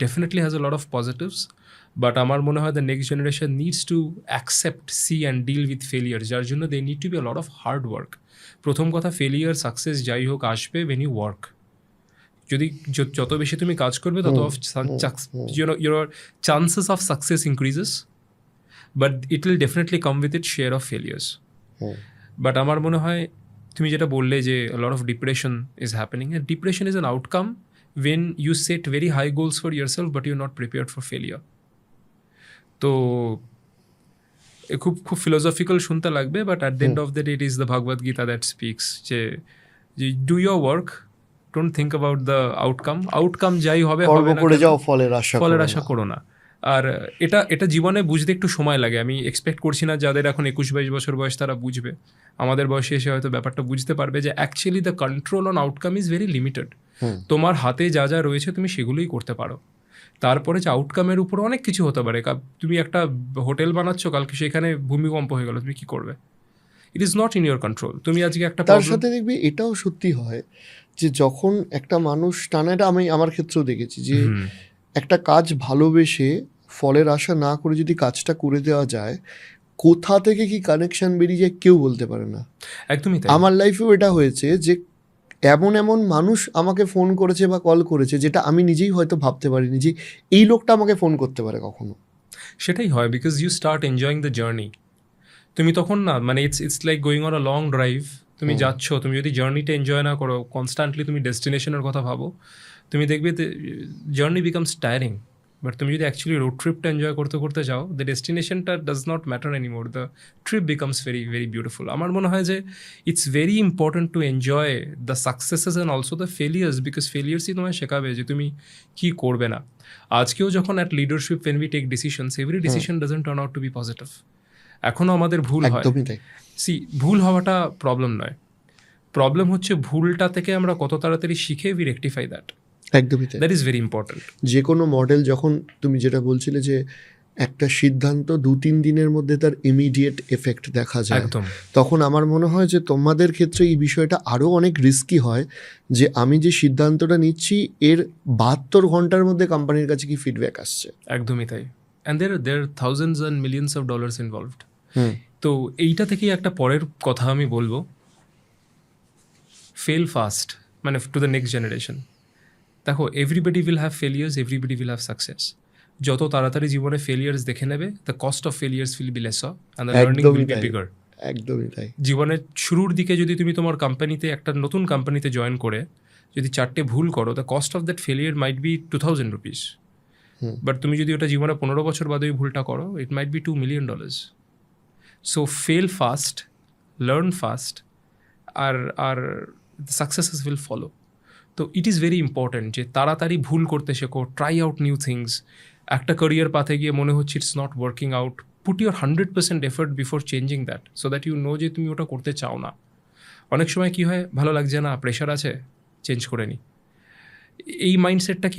definitely has a lot of positives, but আমার মনে হয় the next generation needs to accept, see and deal with failure, যার জন্য they need to be a lot of hard work. প্রথম কথা, ফেলিয়ার সাকসেস যাই হোক আসবে ওয়েন ইউ ওয়ার্ক। যদি যত বেশি তুমি কাজ করবে তত your chances of success increases, but it will definitely come with its share of failures. But আমার মনে হয় তুমি যেটা বললে যে a lot of depression is happening, and depression is an outcome when you set very high goals for yourself but you're not prepared for failure. তো খুব philosophical শুনতে লাগবে, but at the end of the day it is the Bhagavad Gita that speaks যে do your work don't think about the outcome যাই হবে কর্ম হবে না করে কেন, যাও, ফলের আশা ফলের করো আশা না। করো না। আর এটা জীবনে বুঝতে একটু সময় লাগে। আমি এক্সপেক্ট করছি না যাদের এখন 21-22 বছর বয়স তারা বুঝবে। আমাদের বয়সে এসে হয়তো ব্যাপারটা বুঝতে পারবে যে actually the control on outcome is very limited. তোমার হাতে যা যা রয়েছে তুমি সেগুলোই করতে পারো। তারপরে যে আউটকামের উপর অনেক কিছু হতে পারে। তুমি একটা হোটেল বানাচ্ছ, কালকে সেখানে ভূমিকম্প হয়ে গেল, তুমি কি করবে? ইট is not in your control. তুমি আজকে একটা তার সাথে দেখবি এটাও সত্যি হয় যে যখন একটা মানুষ টানাটা, আমি আমার ক্ষেত্রেও দেখেছি যে একটা কাজ ভালোবেসে ফলের আশা না করে যদি কাজটা করে দেওয়া যায়, কোথা থেকে কি কানেকশন বেরিয়ে যায় কেউ বলতে পারে না। একদমই তাই। আমার লাইফেও এটা হয়েছে যে এমন এমন মানুষ আমাকে ফোন করেছে বা কল করেছে যেটা আমি নিজেই হয়তো ভাবতে পারিনি যে এই লোকটা আমাকে ফোন করতে পারে কখনো। সেটাই হয়, because you start enjoying the journey. তুমি তখন না, মানে it's like going on a long drive. তুমি যাচ্ছ, তুমি যদি জার্নিটা এনজয় না করো, কনস্ট্যান্টলি তুমি ডেস্টিনেশনের কথা ভাবো, তুমি দেখবে জার্নি বিকামস টায়ারিং। বাট তুমি যদি অ্যাকচুয়ালি রোড ট্রিপটা এনজয় করতে করতে যাও, দ্য ডেস্টিনেশনটা does not matter anymore, the trip becomes very very beautiful. আমার মনে হয় যে it's very important to enjoy the successes and also the failures, because ফেলিয়ার্সই তোমায় শেখাবে যে তুমি কী করবে না। আজকেও যখন at leadership when we take decisions, every decision doesn't turn out to be positive. এখনও আমাদের ভুল হয়। একদমই তাই। ভুল হওয়াটা প্রবলেম নয়, প্রবলেম হচ্ছে ভুলটা থেকে আমরা কত তাড়াতাড়ি শিখে উই রেকটিফাই দ্যাট। একদমই তাই। That is very important. যে কোনো মডেল, যখন তুমি যেটা বলছিলে যে একটা সিদ্ধান্ত 2-3 দিনের মধ্যে তার ইমিডিয়েট এফেক্ট দেখা যায়, একদম। তখন আমার মনে হয় যে তোমাদের ক্ষেত্রে এই বিষয়টা আরও অনেক রিস্কি হয় যে আমি যে সিদ্ধান্তটা নিচ্ছি এর 72 ঘন্টার মধ্যে কোম্পানির কাছে কি ফিডব্যাক আসছে। একদমই তাই। And there thousands and millions of dollars involved. তো এইটা থেকেই একটা পরের কথা আমি বলবো, ফেল ফাস্ট, মানে টু দ্য নেক্সট জেনারেশন। দেখো, everybody will have failures, everybody will have success. যত তাড়াতাড়ি জীবনে ফেলিয়ার্স দেখে নেবে, the cost of failures will be lesser and the learning will be bigger. একদমই তাই। জীবনের শুরুর দিকে যদি তুমি তোমার কোম্পানিতে, একটা নতুন কোম্পানিতে জয়েন করে যদি 4টে ভুল করো, the cost of that failure might be 2000 rupees. But তুমি যদি ওটা জীবনে 15 বছর বাদে ওই ভুলটা করো, it might be $2 million. So fail fast, learn fast, আর সাকসেসেস উইল ফলো। তো ইট ইজ ভেরি ইম্পর্ট্যান্ট যে তাড়াতাড়ি ভুল করতে শেখো, ট্রাই আউট নিউ থিংস। একটা ক্যারিয়ার পাথে গিয়ে মনে হচ্ছে it's not working out, put your 100% effort before changing that, so that you know যে তুমি ওটা করতে চাও না। অনেক সময় কী হয়, ভালো লাগছে না, প্রেশার আছে, চেঞ্জ করে নিই। এই মাইন্ডসেটটা কি,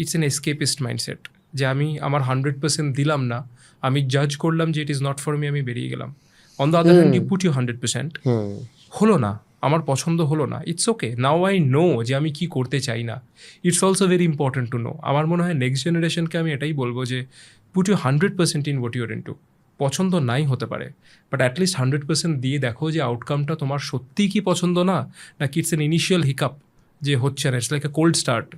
ইটস এন এসকেপিস্ট মাইন্ডসেট, যে আমি আমার 100% দিলাম না, আমি জাজ করলাম যে it is not for me, আমি বেরিয়ে গেলাম। On the other hand, you put you 100%, হলো না, আমার পছন্দ হলো না, it's okay, now I know যে আমি কি করতে চাই না। It's also very important to know. আমার মনে হয় নেক্সট জেনারেশনকে আমি এটাই বলবো যে put you 100% in what your into. পছন্দ নাই হতে পারে, বাট অ্যাটলিস্ট 100% দিয়ে দেখো যে আউটকামটা তোমার সত্যিই কি পছন্দ না, নাকি ইটস এন ইনিশিয়াল হিকআপ যে হচ্ছে না। It's like a cold start,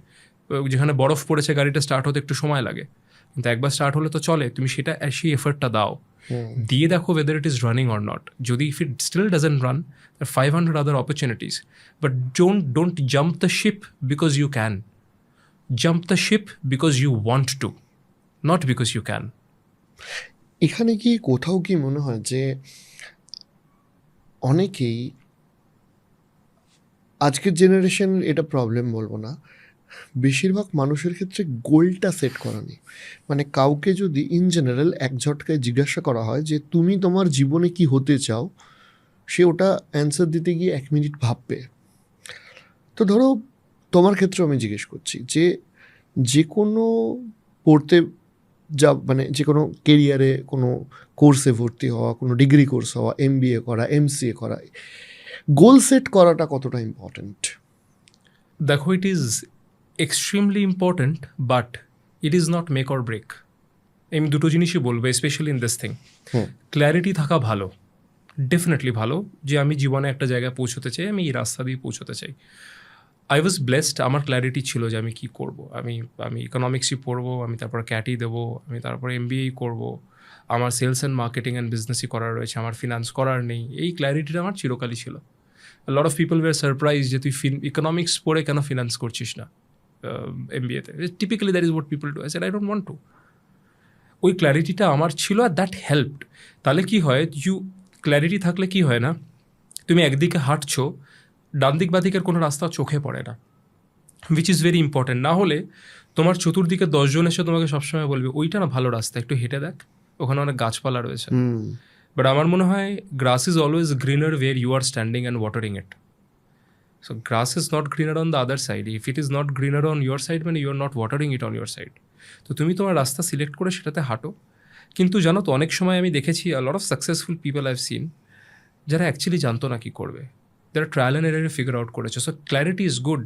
যেখানে বরফ পড়েছে, গাড়িটা স্টার্ট হতে একটু সময় লাগে, কিন্তু একবার স্টার্ট হলে তো চলে। তুমি সেটা সেই এফর্টটা দাও, দিয়ে দেখো whether it is running or not. যদি if it still doesn't run, there are 500 other opportunities. But don't jump the ship because you can. Jump the ship because you want to, not because you can. এখানে কি কোথাও কি মনে হয় যে অনেকেই, আজকের জেনারেশন এটা প্রবলেম বলবো না, বেশিরভাগ মানুষের ক্ষেত্রে গোলটা সেট করা নেই। মানে কাউকে যদি ইন জেনারেল এক ঝটকায় জিজ্ঞাসা করা হয় যে তুমি তোমার জীবনে কি হতে চাও, সে ওটা অ্যান্সার দিতে গিয়ে 1 মিনিট ভাববে। তো ধরো তোমার ক্ষেত্রে আমি জিজ্ঞেস করছি যে কোনো পড়তে মানে যে কোনো কেরিয়ারে কোনো কোর্সে ভর্তি হওয়া, কোনো ডিগ্রি কোর্স হওয়া, MBA করা, MCA করা, গোল সেট করাটা কতটা ইম্পর্ট্যান্ট? দেখো, it is extremely important, but it is not make or break. আমি দুটো জিনিসই বলবো, specially in this thing. Clarity থাকা ভালো, ডেফিনেটলি ভালো, যে আমি জীবনে একটা জায়গায় পৌঁছতে চাই, আমি এই রাস্তা দিয়ে পৌঁছতে চাই। আই ওয়াজ ব্লেসড, আমার ক্ল্যারিটি ছিল যে আমি কী করবো। আমি ইকোনমিক্সই পড়বো, আমি তারপর ক্যাটি দেবো, আমি তারপর MBA করবো, আমার সেলস অ্যান্ড মার্কেটিং অ্যান্ড বিজনেসই করার রয়েছে, আমার ফিনান্স করার নেই। এই ক্ল্যারিটিটা আমার চিরকালই ছিল। Lot of people were surprised যে তুই ইকোনমিক্স পড়ে কেন ফিনান্স করছিস না MBA-তে। Typically that is what people do. I said I don't want to. ওই ক্ল্যারিটিটা আমার ছিল, আর দ্যাট হেল্পড। তাহলে কি হয়, ক্ল্যারিটি থাকলে কি হয় না, তুমি একদিকে হাঁটছো, ডান দিক বা দিকের কোনো রাস্তা চোখে পড়ে না, উইচ ইজ ভেরি ইম্পর্টেন্ট। না হলে তোমার চতুর্দিকে 10 জন এসে তোমাকে সবসময় বলবে ওইটা না ভালো রাস্তা, একটু হেঁটে দেখ, ওখানে অনেক গাছপালা রয়েছে। বাট আমার মনে হয় grass is always greener where you are standing and watering it. So grass is not greener on the other side. If it is not greener on your side, মানে you are not watering it on your side. তো তুমি তোমার রাস্তা select করে সেটাতে হাঁটো। কিন্তু জানো তো অনেক সময় আমি দেখেছি a lot of successful people I've seen যারা অ্যাকচুয়ালি জানতো না কি করবে, যারা ট্রায়াল অ্যান্ড এরারে ফিগার আউট করেছে। So clarity is good,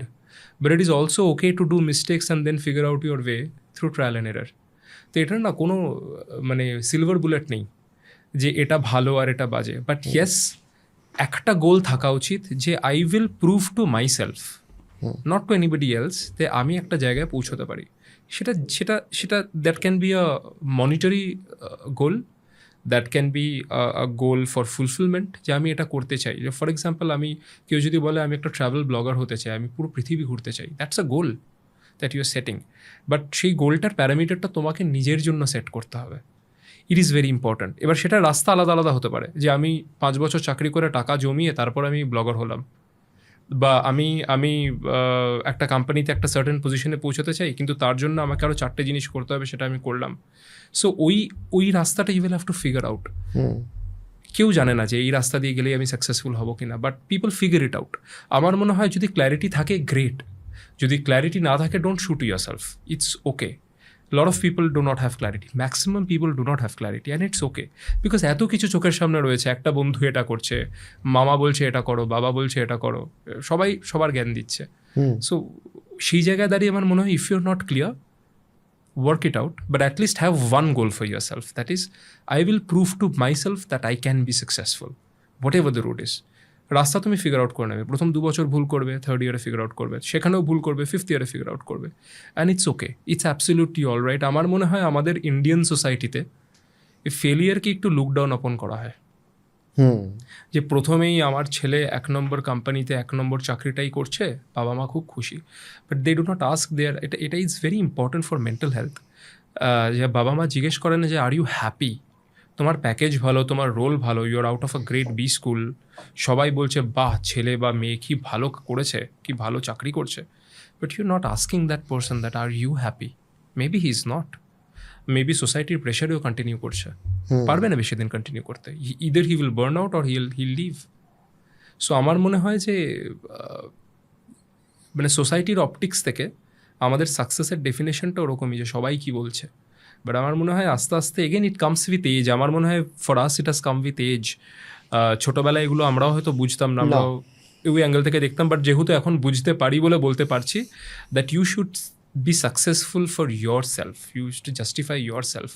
but it is also okay to do mistakes and then figure out your way through trial and error. তো এটার না কোনো মানে সিলভার বুলেট নেই যে এটা ভালো আর এটা বাজে। বাট ইয়েস, একটা গোল থাকা উচিত যে I will prove to my self, not to anybody else, যে আমি একটা জায়গায় পৌঁছতে পারি। সেটা সেটা সেটা that can be a monetary goal, that can be a goal for fulfilment, যে আমি এটা করতে চাই। ফর এক্সাম্পল, আমি কেউ যদি বলে আমি একটা ট্রাভেল ব্লগার হতে চাই, আমি পুরো পৃথিবী ঘুরতে চাই, that's a goal that you are setting. But সেই গোলটার প্যারামিটারটা তোমাকে নিজের জন্য সেট করতে হবে। It is very important. এবার সেটা রাস্তা আলাদা আলাদা হতে পারে, যে আমি 5 বছর চাকরি করে টাকা জমিয়ে তারপর আমি ব্লগার হলাম, বা আমি একটা কোম্পানিতে একটা সার্টেন পজিশনে পৌঁছতে চাই, কিন্তু তার জন্য আমাকে আরও 4টে জিনিস করতে হবে, সেটা আমি করলাম। সো ওই রাস্তাটা you will have to figure out. কেউ জানে না যে এই রাস্তা দিয়ে গেলেই আমি সাকসেসফুল হব কিনা, but people figure it out. আমার মনে হয় যদি ক্ল্যারিটি থাকে গ্রেট, যদি ক্ল্যারিটি না থাকে don't shoot your self, it's okay. lot of people do not have clarity, maximum people do not have clarity, and it's okay, because এত কিছু চোখের সামনে রয়েছে, একটা বন্ধু এটা করছে, মামা বলছে এটা করো, বাবা বলছে এটা করো, সবাই সবার জ্ঞান দিচ্ছে। সো সেই জায়গায় দাঁড়িয়ে আমার মনে হয় if you are not clear, work it out, but at least have one goal for yourself, that is I will prove to myself that I can be successful whatever the road is. রাস্তা তুমি figure out করে নেবে, প্রথম 2 বছর ভুল করবে, 3rd ইয়ারে figure out করবে, সেখানেও ভুল করবে, 5th ইয়ারে ফিগার আউট করবে, and it's okay, it's absolutely all right. আমার মনে হয় আমাদের ইন্ডিয়ান সোসাইটিতে এই ফেলিয়ারকে একটু লুক ডাউন অপন করা হয়, যে প্রথমেই আমার ছেলে 1 নম্বর কোম্পানিতে 1 নম্বর চাকরিটাই করছে, বাবা মা খুব খুশি, but they do not ask their, এটা is very important for mental health. যে বাবা মা জিজ্ঞেস করেন যে আর ইউ হ্যাপি, তোমার প্যাকেজ ভালো, তোমার রোল ভালো, you are out of a great B school, সবাই বলছে বাহ ছেলে বা মেয়ে কি ভালো করেছে, কি ভালো চাকরি করছে, but you not asking that person that are you happy. Maybe he is not, maybe সোসাইটির প্রেশারেও কন্টিনিউ করছে, পারবে না বেশি দিন কন্টিনিউ করতে, either he will burn out or he'll leave. So আমার মনে হয় যে মানে সোসাইটির অপটিক্স থেকে আমাদের সাকসেসের ডেফিনেশনটা ওরকমই, যে সবাই কি বলছে। বাট আমার মনে হয় আস্তে আস্তে again it comes with age. আমার মনে হয় ফর আস ইট হাজ কাম উইথ এজ। ছোটোবেলায় এগুলো আমরাও হয়তো বুঝতাম না, আমরাও ওই অ্যাঙ্গেল থেকে দেখতাম, বাট যেহেতু এখন বুঝতে পারি বলে বলতে পারছি that you should be successful for yourself, you to justify yourself.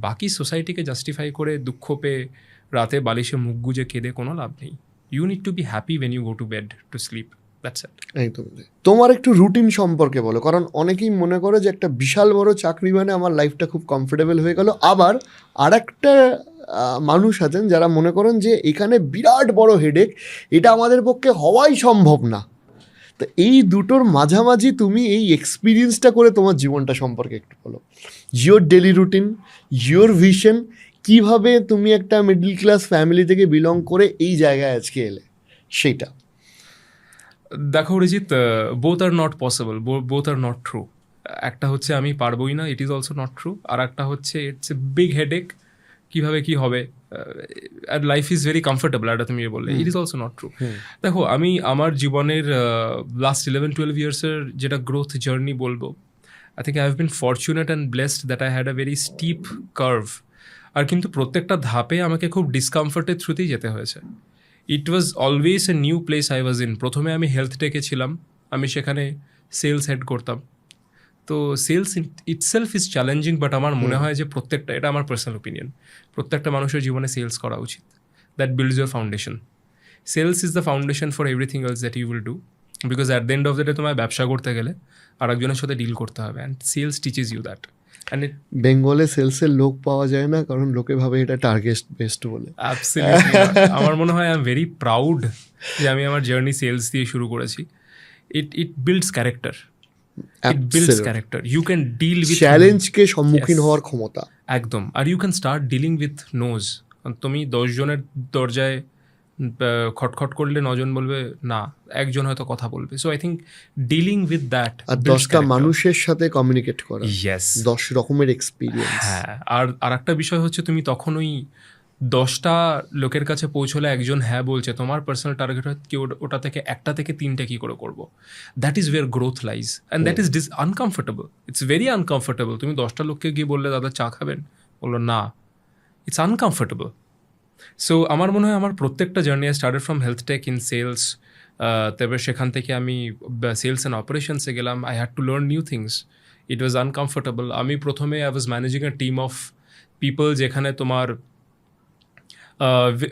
বাকি সোসাইটিকে জাস্টিফাই করে দুঃখ পেয়ে রাতে বালিশে মুখ গুজে কেঁদে কোনো লাভ নেই। You need to be happy when you go to bed to sleep, that's it. একদম। তোমার একটু রুটিন সম্পর্কে বলো, কারণ অনেকেই মনে করে যে একটা বিশাল বড় চাকরি মানে আমার লাইফটা খুব কমফোর্টেবল হয়ে গেল, আবার আর একটা মানুষ আছেন যারা মনে করেন যে এখানে বিরাট বড় হেডেক, এটা আমাদের পক্ষে হওয়াই সম্ভব না। তো এই দুটোর মাঝামাঝি তুমি এই এক্সপিরিয়েন্সটা করে তোমার জীবনটা সম্পর্কে একটু বলো, your daily routine, your vision, কীভাবে তুমি একটা মিডল ক্লাস ফ্যামিলি থেকে বিলং করে এই জায়গায় আজকে এলে সেইটা। দেখো Arijit, both are not possible, both are not true. একটা হচ্ছে আমি পারবোই না, it is also not true. আর একটা হচ্ছে ইটস এ বিগ হেডেক, কীভাবে কী হবে, আর লাইফ ইজ ভেরি কমফোর্টেবল, এটা তুমি বললে, it is also not true. দেখো আমি আমার জীবনের লাস্ট 11-12 ইয়ার্সের যেটা গ্রোথ জার্নি বলবো, I think I have been fortunate and blessed that I had a very steep curve. আর কিন্তু প্রত্যেকটা ধাপে আমাকে খুব ডিসকমফর্টের থ্রুতেই যেতে হয়েছে। It was always a new place I was in. প্রথমে আমি হেলথ টেকে ছিলাম, আমি সেখানে সেলস হেড করতাম। তো sales itself is challenging, but আমার মনে হয় যে প্রত্যেকটা, এটা আমার পার্সোনাল ওপিনিয়ন, প্রত্যেকটা মানুষের জীবনে সেলস করা উচিত। That builds your foundation. Sales is the foundation for everything else that you will do, because at the end of the day তোমায় ব্যবসা করতে গেলে আর একজনের সাথে ডিল করতে হবে, and sales teaches you that. বেঙ্গলে সেলসের লোক পাওয়া যায় না, কারণ লোকে ভাবে এটা টার্গেট বেসড বলে। অ্যাবসলিউটলি আমার মনে হয় আই এম ভেরি প্রাউড যে আমি আমার জার্নি সেলস দিয়ে শুরু করেছি। It builds character, it builds character. You can deal with চ্যালেঞ্জকে সম্মুখীন হওয়ার ক্ষমতা, একদম। আর you can start dealing with noes. তুমি 10 জনের দরজায় খটখট করলে 9 জন বলবে না, একজন হয়তো কথা বলবে। So I think dealing with that, আর 10টা মানুষের সাথে কমিউনিকেট করা, ইয়েস 10 রকমের এক্সপিরিয়েন্স। হ্যাঁ, আর একটা বিষয় হচ্ছে তুমি তখন ওই 10টা লোকের কাছে পৌঁছলে একজন হ্যাঁ বলছে, তোমার পার্সোনাল টার্গেট হয় কি ওটা থেকে 1টা থেকে 3টে কী করে করবো। That is where growth lies and that is uncomfortable, it's very uncomfortable. তুমি 10টা লোককে গিয়ে বললে দাদা চা খাবেন, বললো না, ইটস আনকমফোর্টেবল। সো আমার মনে হয় আমার প্রত্যেকটা journey I started from health tech in sales, তারপরে সেখান থেকে আমি সেলস অ্যান্ড অপারেশনসে গেলাম। I had to learn new things, it was uncomfortable. আমি প্রথমে I was managing a team of people, যেখানে তোমার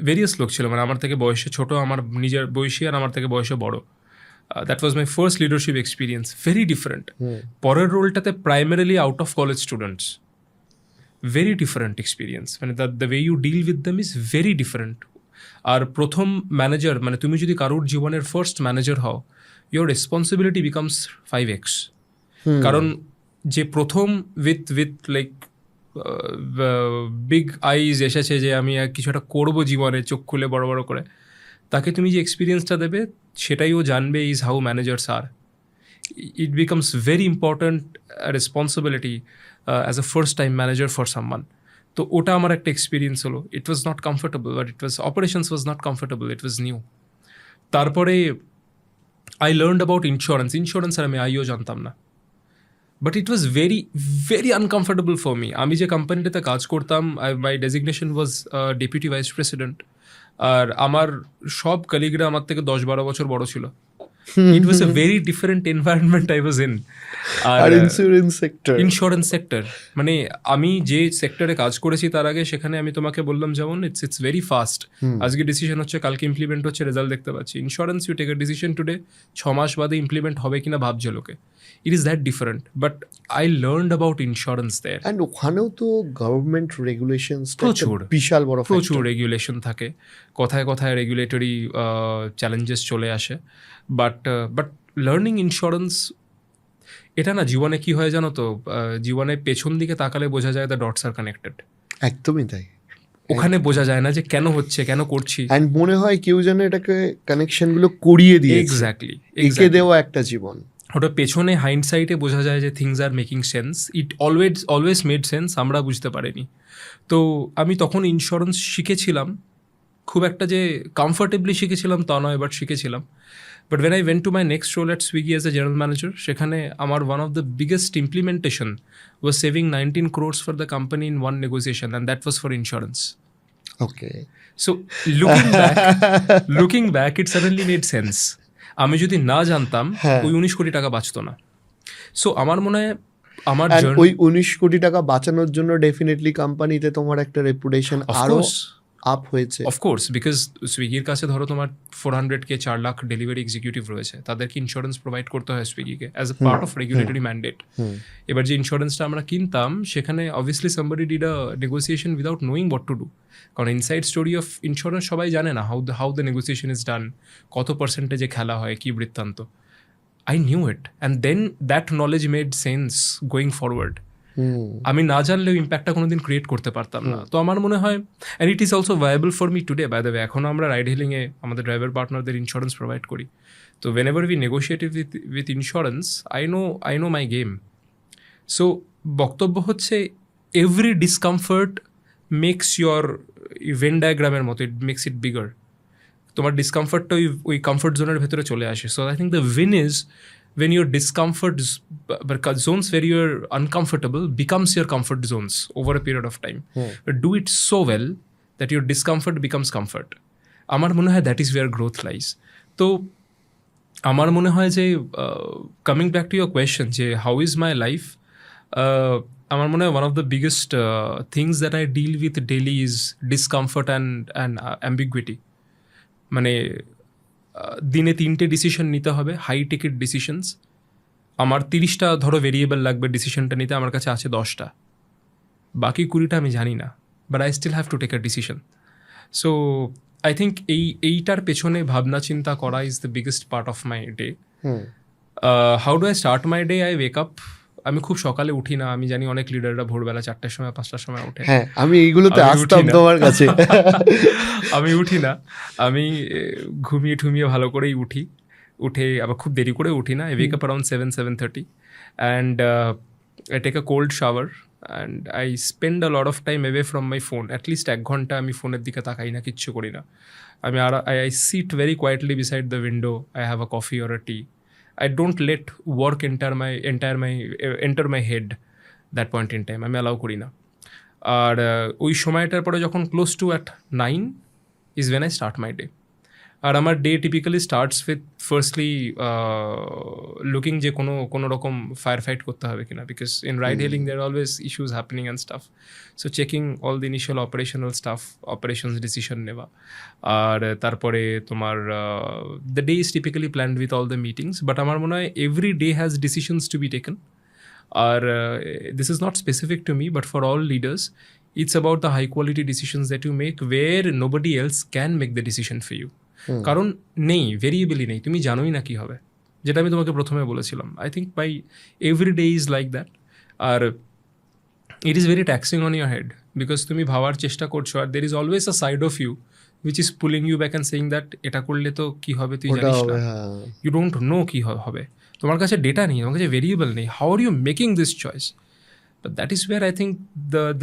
ভেরিয়াস লোক ছিল, মানে আমার থেকে বয়সে ছোট, আমার নিজের বয়সী, আর আমার থেকে বয়সে বড়। That was my first leadership experience, very different. পরের রোলটাতে primarily out of college students, very different experience, মানে the way you deal with them is very different. আর প্রথম ম্যানেজার, মানে তুমি যদি কারোর জীবনের ফার্স্ট ম্যানেজার হও, ইয়োর রেসপন্সিবিলিটি বিকামস 5x। কারণ যে প্রথম উইথ লাইক বিগ আইজ এসেছে যে আমি কিছু একটা করবো জীবনে, চোখ খুলে বড় বড় করে, তাকে তুমি যে এক্সপিরিয়েন্সটা দেবে সেটাই ও জানবে is how managers are. It becomes very important responsibility as a first time manager for someone. তো ওটা আমার একটা এক্সপিরিয়েন্স হলো। It was not comfortable, but it was operations was not comfortable, it was new. তারপরে I learned about insurance আর আমি আইও জানতাম না, but it was very very uncomfortable for me. আমি যে কোম্পানিটাতে কাজ করতাম, my designation was deputy vice president, আর আমার সব কলিগরা আমার থেকে 10-12 বছর বড় ছিল। It was a very different environment I was in. আর ইন্স্যুরেন্স সেক্টর, মানে আমি যে সেক্টরে কাজ করেছি তার আগে সেখানে আমি তোমাকে বললাম যেমন ইটস ভেরি ফাস্ট। আজকে ডিসিশন হচ্ছে, কালকে ইমপ্লিমেন্ট হচ্ছে, রেজাল্ট দেখতে পাচ্ছি। Insurance you take a decision today, 6 মাস বাদে ইমপ্লিমেন্ট হবে কিনা ভাবছে লোকে। It is that different, but I learned about insurance there. And ওখানেও তো গভর্নমেন্ট রেগুলেশনস প্রচুর, বিশাল বড়, প্রচুর রেগুলেশন থাকে, কথায় কথায় রেগুলেটরি চ্যালেঞ্জেস চলে আসে। বাট লার্নিং ইন্স্যুরেন্স, এটা না জীবনে কি হয় জানো তো, জীবনে পেছন দিকে তাকালে বোঝা যায় দ্য ডটস আর কানেক্টেড। একদমই তাই। ওখানে বোঝা যায় না যে কেন হচ্ছে, কেন করছি, অ্যান্ড মনে হয় কেউ যেন এটাকে কানেকশনগুলো করিয়ে দিয়ে এক্স্যাক্টলি এঁকে দেওয়া একটা জীবন। ওটা পেছনে হাইন্ডসাইটে বোঝা যায় যে things are making sense, it always made sense, আমরা বুঝতে পারিনি। তো আমি তখন ইন্স্যুরেন্স শিখেছিলাম, খুব একটা যে কমফর্টেবলি শিখেছিলাম তা নয়, বাট শিখেছিলাম। But when I went to my next role at Swiggy as a general manager, সেখানে আমার one of the biggest implementation was saving 19 crores for the company in one negotiation, and that was for insurance. Okay. So looking back, it suddenly made sense. আমি যদি না জানতাম ওই 19 কোটি টাকা বাঁচতো না। সো আমার মনে হয় আমার ওই 19 কোটি টাকা বাঁচানোর জন্য ডেফিনেটলি কোম্পানিতে তোমার একটা রেপুটেশন আরো আপ হয়েছে। অফকোর্স, বিকজ সুইগির কাছে ধরো তোমার 400K 4 লাখ ডেলিভারি এক্সিকিউটিভ রয়েছে, তাদেরকে ইন্স্যুরেন্স প্রোভাইড করতে হয় সুইগিকে as a part of regulatory mandate. এবার যে ইন্স্যুরেন্সটা আমরা কিনতাম সেখানে obviously somebody did a negotiation without knowing what to do, কারণ ইনসাইড স্টোরি অফ ইন্স্যুরেন্স সবাই জানে না how the negotiation is done, কত পার্সেন্টেজে খেলা হয়, কী বৃত্তান্ত। I knew it, and then that knowledge made sense going forward. আমি না জানলেও ইম্প্যাক্টটা কোনোদিন ক্রিয়েট করতে পারতাম না। তো আমার মনে হয়, and it is also viable for me today by the way, এখনও আমরা রাইড হেলিংয়ে আমাদের ড্রাইভার পার্টনারদের ইন্স্যুরেন্স প্রোভাইড করি। তো whenever we negotiate with insurance, I know my game. So বক্তব্য হচ্ছে every discomfort makes your Venn ডায়াগ্রামের মতো, it makes it bigger. তোমার ডিসকমফর্টটা ওই কমফর্ট জোনের ভেতরে চলে আসে। So I think the win is when your discomfort zones where you're uncomfortable becomes your comfort zones over a period of time. But do it so well that your discomfort becomes comfort. আমার মনে হয় that is where growth lies. তো আমার মনে হয় যে coming back to your question যে how is my life, আমার মনে হয় one of the biggest things that I deal with daily is discomfort and ambiguity. মানে দিনে 3টে ডিসিশন নিতে হবে, হাই টিকেট ডিসিশনস। আমার 30টা ধরো ভেরিয়েবল লাগবে ডিসিশনটা নিতে, আমার কাছে আছে 10টা, বাকি 20টা আমি জানি না, but I still have to take a decision. So I think এইটার পেছনে ভাবনা চিন্তা করা is the biggest part of my day. How do I start my day? I wake up আমি খুব সকালে উঠি না, আমি জানি অনেক লিডাররা ভোরবেলা 4টার সময় 5টার সময় ওঠে। হ্যাঁ, আমি এইগুলোতে আমি আসতাম উঠি না। তোমার কাছে। আমি উঠি না, আমি ঘুমিয়ে ঠুমিয়ে ভালো করেই উঠে আবার খুব দেরি করে উঠি না। I wake up around 7:30 and I take a cold shower and I spend a lot of time away from my phone. At least 1 ঘন্টা আমি ফোনের দিকে তাকাই না, কিচ্ছু করি না। আমি I sit very quietly beside the window, I have a coffee or a T. I don't let work enter my head that point in time. আমি অ্যালাউ করি না। আর ওই সময়টার পরে যখন close to at 9 is when I start my day. আর আমার day typically starts with firstly looking যে কোনো রকম ফায়ার ফাইট করতে হবে কিনা, because in ride hailing there always issues happening and stuff. So checking all the initial operational stuff, operations decision নেওয়া। আর তারপরে তোমার the day is typically planned with all the meetings, but আমার মনে হয় every day has decisions to be taken. আর this is not specific to me, but for all leaders it's about the high quality decisions that you make where nobody else can make the decision for you. কারণ নেই, ভেরিয়েবলই নেই, তুমি জানোই না কী হবে, যেটা আমি তোমাকে প্রথমে বলেছিলাম। I think by every day is like that. আর it is very taxing on your head, because তুমি ভাবার চেষ্টা করছো আর there is always a side of you which is pulling you back and saying that এটা করলে তো কী হবে তুই জানিস না, ইউ ডোন্ট নো কী হবে, তোমার কাছে ডেটা নেই, তোমার কাছে ভেরিয়েবল নেই, how are you making this choice? But that is where I think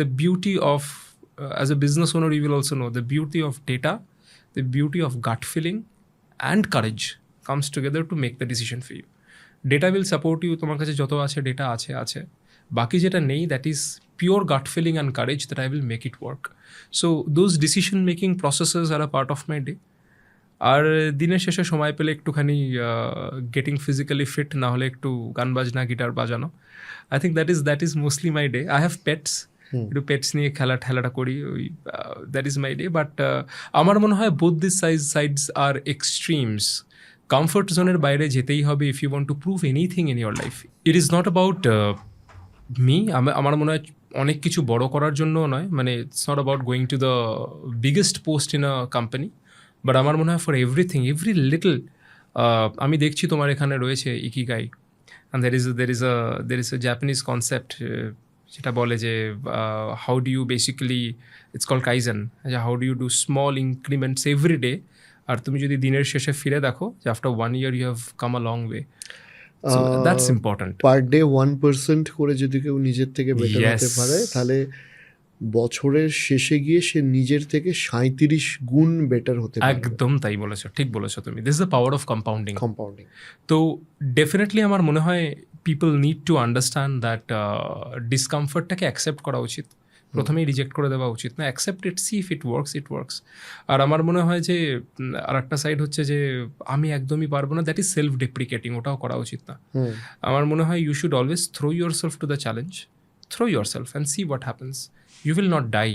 the beauty of, as a business owner, you will also know, the beauty of data, the beauty of gut feeling and courage comes together to make the decision for you. Data will support you, তোমার কাছে যত আছে data আছে, বাকি যেটা নেই, that is pure gut feeling and courage that I will make it work. So those decision making processes are a part of my day. আর দিনের শেষে সময় পেলে একটুখানি গেটিং ফিজিক্যালি ফিট, না হলে একটু গান বাজনা, গিটার বাজানো। I think that is mostly my day. I have pets, একটু পেটস নিয়ে ঠেলাটা করি, ওই that is my day. But আমার মনে হয় both this sides are extremes. Comfort জোনের বাইরে যেতেই হবে if you want to prove anything in your life. It is not about me, আমার মনে হয় অনেক কিছু বড় করার জন্যও নয়, মানে it's not about going to the biggest post in a company, but আমার মনে হয় ফর এভরিথিং, এভরি লিটল। আমি দেখছি তোমার এখানে রয়েছে ikigai, and there is a Japanese concept যেটা বলে যে how do you basically, it's call kaizen, how do you do small increments every day. আর তুমি যদি দিনের শেষে ফিরে দেখো যে after 1 year you have come a long way. That's important. Per day 1% করে যদি কেউ নিজের থেকে বেটার হতে পারে, তাহলে বছরের শেষে গিয়ে সে নিজের থেকে 37 গুণ বেটার হতে পারে। একদম তাই বলেছো, ঠিক বলেছো তুমি। This is the power of compounding. তো ডেফিনেটলি আমার মনে হয় people need to understand that ডিসকমফর্টটাকে অ্যাকসেপ্ট করা উচিত, প্রথমেই রিজেক্ট করে দেওয়া উচিত না। Accept it, see if it works. আর আমার মনে হয় যে আর একটা সাইড হচ্ছে যে আমি একদমই পারবো না, দ্যাট ইজ সেলফ ডেপ্রিকেটিং, ওটাও করা উচিত না। আমার মনে হয় you should always throw yourself to the challenge, throw yourself and see what happens, you will not die.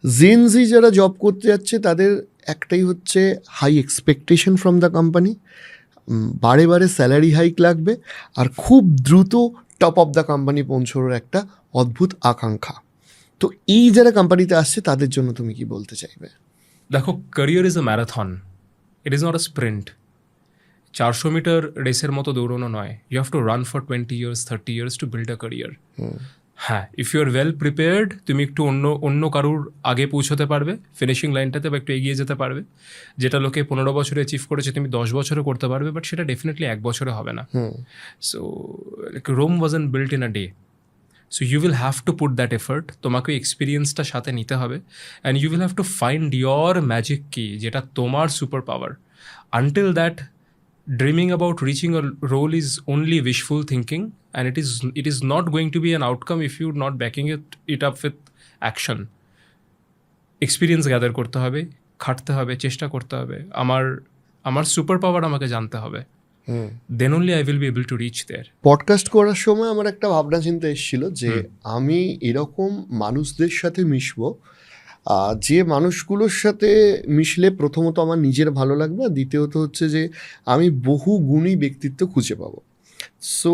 Gen Z যারা জব করতে যাচ্ছে তাদের একটাই হচ্ছে high expectation from the company, বারে বারে স্যালারি হাইক লাগবে, আর খুব দ্রুত টপ অফ দ্য কোম্পানি পৌঁছানোর একটা অদ্ভুত আকাঙ্ক্ষা। তো এই যারা কোম্পানিতে আসছে তাদের জন্য তুমি কি বলতে চাইবে? দেখো, career is a marathon, it is not a sprint. 400 metre রেসের মতো দৌড়ানো নয়। You have to run for 20 years 30 years to build a career. হ্যাঁ, if you are well prepared, তুমি একটু অন্য কারুর আগে পৌঁছতে পারবে, ফিনিশিং লাইনটাতে বা একটু এগিয়ে যেতে পারবে। যেটা লোকে 15 বছরে অ্যাচিভ করেছে তুমি 10 বছরে করতে পারবে, বাট সেটা ডেফিনেটলি 1 বছরে হবে না। So Rome wasn't built in a day. So you will have to put that effort, তোমাকে এক্সপিরিয়েন্সটা সাথে নিতে হবে, and you will have to find your magic key, যেটা তোমার super power. Until that, dreaming about reaching a role is only wishful thinking, and it is not going to be an outcome if you're not backing it up with action. Experience gather করতে হবে, খাটতে হবে, চেষ্টা করতে হবে, আমার super power আমাকে জানতে হবে, then only I will be able to reach there. Podcast করার সময় আমার একটা ভাবনা চিন্তা এসেছিল যে আমি এরকম মানুষদের সাথে মিশবো যে মানুষগুলোর সাথে মিশলে প্রথমত আমার নিজের ভালো লাগবে, আর দ্বিতীয়ত হচ্ছে যে আমি বহু গুণী ব্যক্তিত্ব খুঁজে পাবো। সো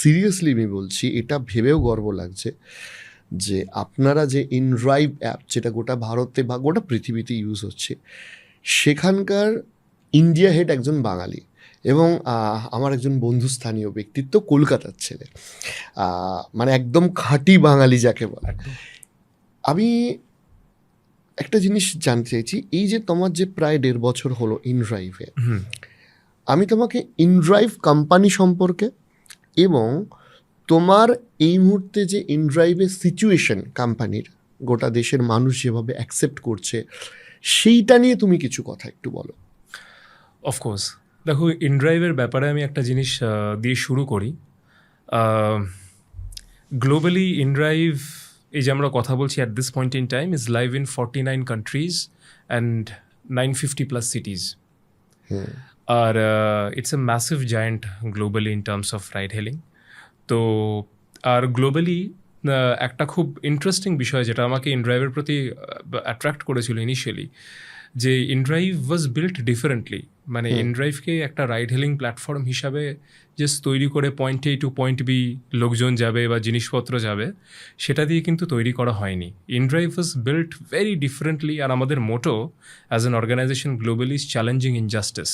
সিরিয়াসলি আমি বলছি, এটা ভেবেও গর্ব লাগছে যে আপনারা যে ইনড্রাইভ অ্যাপ, যেটা গোটা ভারতে বা গোটা পৃথিবীতে ইউজ হচ্ছে, সেখানকার ইন্ডিয়া হেড একজন বাঙালি, এবং আমার একজন বন্ধুস্থানীয় ব্যক্তিত্ব, কলকাতার ছেলে, মানে একদম খাঁটি বাঙালি যাকে বলে। আমি একটা জিনিস জানতে চাইছি, এই যে তোমার যে প্রায় 1.5 বছর হলো ইনড্রাইভে, আমি তোমাকে ইনড্রাইভ কোম্পানি সম্পর্কে এবং তোমার এই মুহূর্তে যে ইনড্রাইভের সিচুয়েশন কোম্পানির, গোটা দেশের মানুষ যেভাবে অ্যাকসেপ্ট করছে, সেইটা নিয়ে তুমি কিছু কথা একটু বলো। অফকোর্স, দেখো ইনড্রাইভের ব্যাপারে আমি একটা জিনিস দিয়ে শুরু করি। গ্লোবালি ইনড্রাইভ, এই যে আমরা কথা বলছি at this point in time, is live in 49 countries and 950+ cities. আর it's a massive giant globally in terms of ride hailing. তো আর গ্লোবালি একটা খুব ইন্টারেস্টিং বিষয় যেটা আমাকে ইনড্রাইভের প্রতি অ্যাট্রাক্ট করেছিল ইনিশিয়ালি, যে ইনড্রাইভ ওয়াজ বিল্ট ডিফারেন্টলি। মানে ইনড্রাইভকে একটা রাইড হেলিং প্ল্যাটফর্ম হিসাবে জাস্ট তৈরি করে পয়েন্ট এ টু পয়েন্ট বি লোকজন যাবে বা জিনিসপত্র যাবে, সেটা দিয়ে কিন্তু তৈরি করা হয়নি। InDrive was built very differently. আর আমাদের motto as an organisation globally is challenging injustice.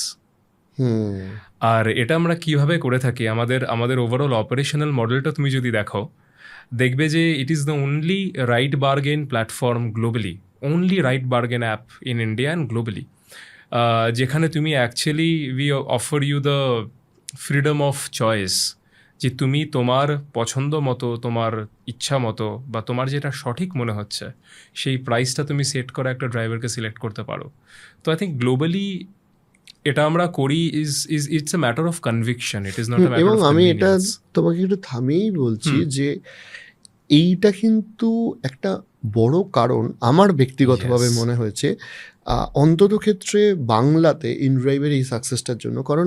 আর এটা আমরা কিভাবে করে থাকি, আমাদের ওভারঅল অপারেশনাল মডেলটা তুমি যদি দেখো, দেখবে যে it is the only right bargain platform globally, only right bargain app in India and globally, যেখানে তুমি actually we offer you the freedom of choice, যে তুমি তোমার পছন্দ মতো, তোমার ইচ্ছা মতো বা তোমার যেটা সঠিক মনে হচ্ছে সেই প্রাইসটা তুমি সেট করে একটা ড্রাইভারকে সিলেক্ট করতে পারো। তো আই থিঙ্ক গ্লোবালি এটা আমরা করি it's a matter of conviction, it is not a matter এবং অফ আমি এটা কনভিনিয়েন্স। তোমাকে একটু থামিয়েই বলছি যে এইটা কিন্তু একটা বড় কারণ আমার ব্যক্তিগতভাবে Yes. মনে হয়েছে, অন্তত ক্ষেত্রে বাংলাতে ইনড্রাইভের এই সাকসেসটার জন্য। কারণ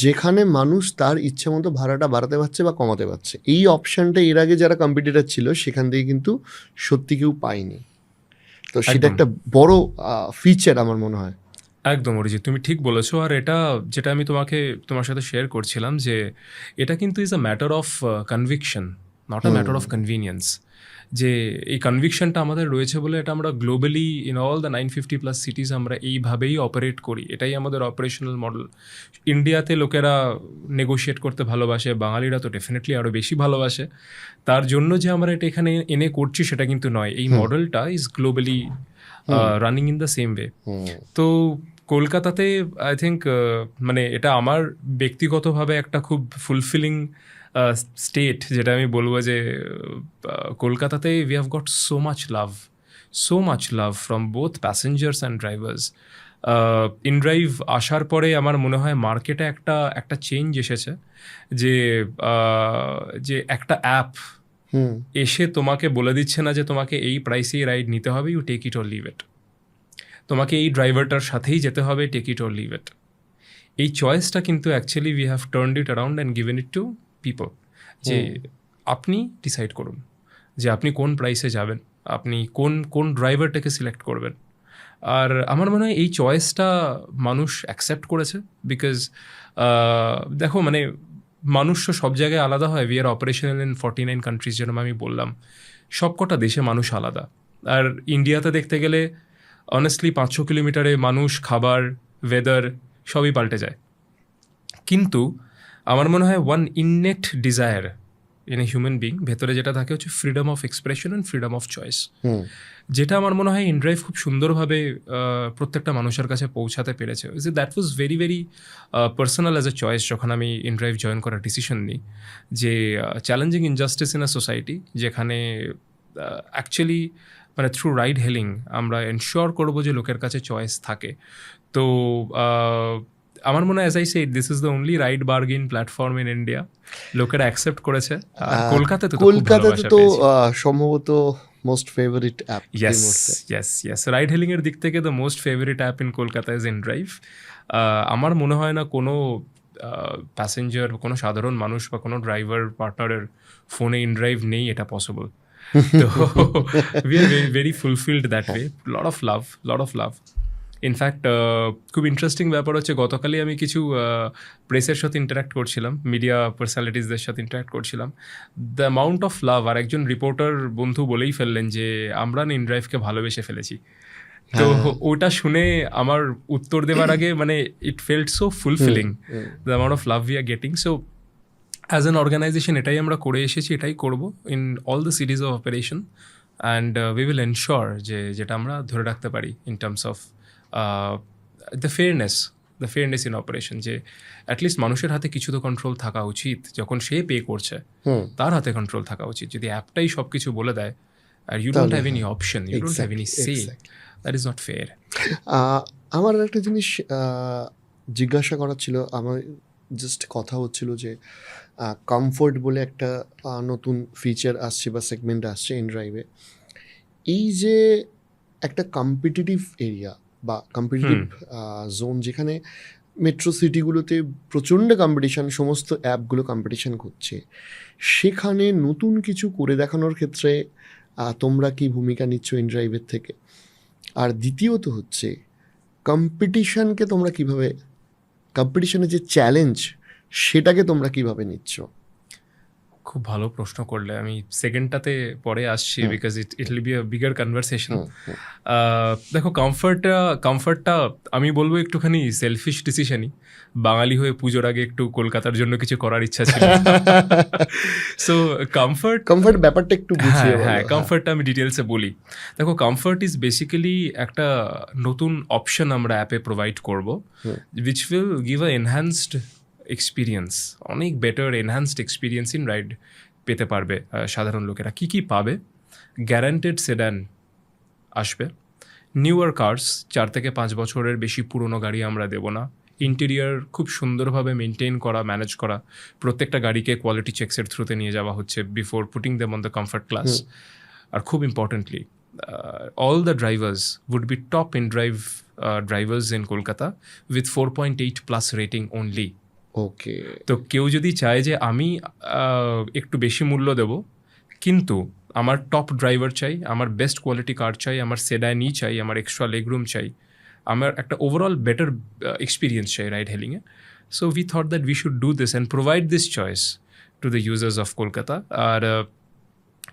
যেখানে মানুষ তার ইচ্ছে মতো ভাড়াটা বাড়াতে পারছে বা কমাতে পারছে, এই অপশানটা এর আগে যারা কম্পিটিটর ছিল সেখান থেকে কিন্তু সত্যি কেউ পায়নি। তো সেটা একদম। একটা বড় ফিচার আমার মনে হয়। একদম অরিজিৎ, তুমি ঠিক বলেছো। আর এটা যেটা আমি তোমার সাথে শেয়ার করছিলাম, যে এটা কিন্তু is a matter of conviction, not a matter of convenience. যে এই কনভিকশনটা আমাদের রয়েছে বলে এটা আমরা গ্লোবালি ইন অল দ্য 950+ সিটিজ আমরা এইভাবেই অপারেট করি, এটাই আমাদের অপারেশনাল মডেল। ইন্ডিয়াতে লোকেরা নেগোশিয়েট করতে ভালোবাসে, বাঙালিরা তো ডেফিনেটলি আরও বেশি ভালোবাসে। তার জন্য যে আমরা এটা এখানে এনে করছি সেটা কিন্তু নয়, এই মডেলটা is globally running in the same way. তো কলকাতাতে আই থিঙ্ক মানে এটা আমার ব্যক্তিগতভাবে একটা খুব ফুলফিলিং স্টেট, যেটা আমি বলবো যে কলকাতাতে we have got so much love from both passengers and drivers. InDrive আসার পরে আমার মনে হয় মার্কেটে একটা চেঞ্জ এসেছে, যে একটা অ্যাপ এসে তোমাকে বলে দিচ্ছে না যে তোমাকে এই প্রাইসেই রাইড নিতে হবে, you take it or leave it, তোমাকে এই ড্রাইভারটার সাথেই যেতে হবে, take it or leave it. এই চয়েসটা কিন্তু actually we have turned it around and given it to people, যে আপনি ডিসাইড করুন যে আপনি কোন প্রাইসে যাবেন, আপনি কোন ড্রাইভারটাকে সিলেক্ট করবেন। আর আমার মনে হয় এই চয়েসটা মানুষ অ্যাকসেপ্ট করেছে, বিকজ দেখো মানে মানুষ তো সব জায়গায় আলাদা হয়। We are operational in 49 countries, যেরকম আমি বললাম, সবকটা দেশে মানুষ আলাদা। আর ইন্ডিয়াতে দেখতে গেলে অনেস্টলি 500 কিলোমিটারে মানুষ, খাবার, ওয়েদার সবই পাল্টে যায়। কিন্তু আমার মনে হয় one innate desire in a human being, ভেতরে যেটা থাকে হচ্ছে freedom of expression and freedom of choice, যেটা আমার মনে হয় ইনড্রাইভ খুব সুন্দরভাবে প্রত্যেকটা মানুষের কাছে পৌঁছাতে পেরেছে। That was very very personal as a choice. যখন আমি ইনড্রাইভ জয়েন করার ডিসিশন নিই, যে challenging injustice in a society, যেখানে অ্যাকচুয়ালি মানে থ্রু রাইড হেলিং আমরা এনশিওর করবো যে লোকের কাছে চয়েস থাকে। তো আমার মনে হয়, as I said, this is the only ride bargain platform in India. লোকেরা অ্যাকসেপ্ট করেছে। আর কলকাতাতে তো সম্ভবত most favourite app. Yes, ride healing এর দিক থেকে the most favourite app in Kolkata is inDrive. আমার মনে হয় না কোনো প্যাসেঞ্জার, কোনো সাধারণ মানুষ বা কোনো ড্রাইভার পার্টনারের ফোনে ইনড্রাইভ নেই, এটা পসিবল। তো we are very fulfilled that way, lot of love. In fact খুব ইন্টারেস্টিং ব্যাপার হচ্ছে, গতকালই আমি কিছু প্রেসের সাথে ইন্টারাক্ট করছিলাম, মিডিয়া পার্সোনালিটিসদের সাথে ইন্টারাক্ট করছিলাম। দ্য অ্যামাউন্ট অফ লাভ, আর একজন রিপোর্টার বন্ধু বলেই ফেললেন যে আমরা ইনড্রাইভকে ভালোবেসে ফেলেছি। তো ওটা শুনে আমার উত্তর দেওয়ার আগে মানে it felt so fulfilling the amount of love we are getting. So as an organization এটাই আমরা করে এসেছি, এটাই করবো in all the series of operation, and we will ensure যে যেটা আমরা ধরে রাখতে পারি in terms of the fairness in operation, যে অ্যাটলিস্ট মানুষের হাতে কিছু তো কন্ট্রোল থাকা উচিত। যখন সে পে করছে তার হাতে কন্ট্রোল থাকা উচিত। যদি অ্যাপটাই সব কিছু বলে দেয় আর you don't have any option, you don't have any say, that is not fair. আমার একটা জিনিস জিজ্ঞাসা করার ছিল, আমার জাস্ট কথা হচ্ছিল যে কমফোর্ট বলে একটা নতুন ফিচার আসছে বা সেগমেন্ট আসছে ইনড্রাইভে। এই যে একটা কম্পিটিটিভ এরিয়া বা কম্পিটিটিভ জোন, যেখানে মেট্রো সিটিগুলোতে প্রচণ্ড কম্পিটিশান, সমস্ত অ্যাপগুলো কম্পিটিশান করছে, সেখানে নতুন কিছু করে দেখানোর ক্ষেত্রে তোমরা কি ভূমিকা নিচ্ছ ইনড্রাইভের থেকে? আর দ্বিতীয়ত হচ্ছে কম্পিটিশানকে তোমরা কীভাবে, কম্পিটিশানের যে চ্যালেঞ্জ সেটাকে তোমরা কীভাবে নিচ্ছ? খুব ভালো প্রশ্ন করলে। আমি সেকেন্ডটাতে পরে আসছি, because it will be a bigger conversation. দেখো, কমফর্টটা আমি বলবো একটুখানি সেলফিশ ডিসিশনই। বাঙালি হয়ে পুজোর আগে একটু কলকাতার জন্য কিছু করার ইচ্ছা ছিল। সো কমফর্ট ব্যাপারটা একটু বুঝিয়ে বলো। হ্যাঁ, কমফর্টটা আমি ডিটেলসে বলি। দেখো, কমফর্ট ইজ বেসিক্যালি একটা নতুন অপশন আমরা অ্যাপে প্রোভাইড করব, which will give a enhanced experience, অনেক better enhanced experience in ride পেতে পারবে সাধারণ লোকেরা। কী কী পাবে? গ্যারান্টেড সেডান আসবে, নিউয়ার কার্স, 4 থেকে 5 বছরের বেশি পুরনো গাড়ি আমরা দেবো না, ইন্টেরিয়ার খুব সুন্দরভাবে মেনটেন করা, ম্যানেজ করা, প্রত্যেকটা গাড়িকে কোয়ালিটি চেকসের থ্রুতে নিয়ে যাওয়া হচ্ছে before putting them on the comfort class. আর খুব importantly, all the drivers would be top InDrive drivers in Kolkata with 4.8 plus rating only. ওকে, তো কেউ যদি চায় যে আমি একটু বেশি মূল্য দেব কিন্তু আমার টপ ড্রাইভার চাই, আমার বেস্ট কোয়ালিটি কার চাই, আমার সেডানই চাই, আমার এক্সট্রা লেগ রুম চাই, আমার একটা ওভারঅল বেটার এক্সপিরিয়েন্স চাই রাইড হেলিংয়ে, so we thought that we should do this and provide this choice to the users of Kolkata. আর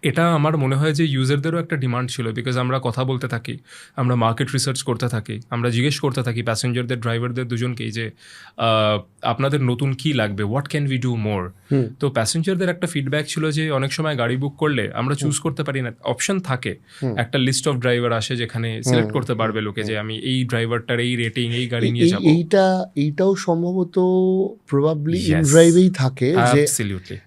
এটা আমার মনে হয় যে ইউজারদেরও একটা ডিমান্ড ছিল, বিকজ আমরা কথা বলতে থাকি, আমরা মার্কেট রিসার্চ করতে থাকি, আমরা জিজ্ঞেস করতে থাকি প্যাসেঞ্জারদের, ড্রাইভারদের দুজনকেই যে আপনাদের নতুন কী লাগবে, what can we do more. তো প্যাসেঞ্জারদের একটা ফিডব্যাক ছিল যে অনেক সময় গাড়ি বুক করলে আমরা চুজ করতে পারি না, অপশন থাকে, একটা লিস্ট অফ ড্রাইভার আসে যেখানে সিলেক্ট করতে পারবে লোকে যে আমি এই ড্রাইভারটার এই রেটিং, এই গাড়ি নিয়ে যাব। এইটাও সম্ভবত প্রবাবলি ইনড্রাইভেই থাকে, যে অ্যাবসলিউটলি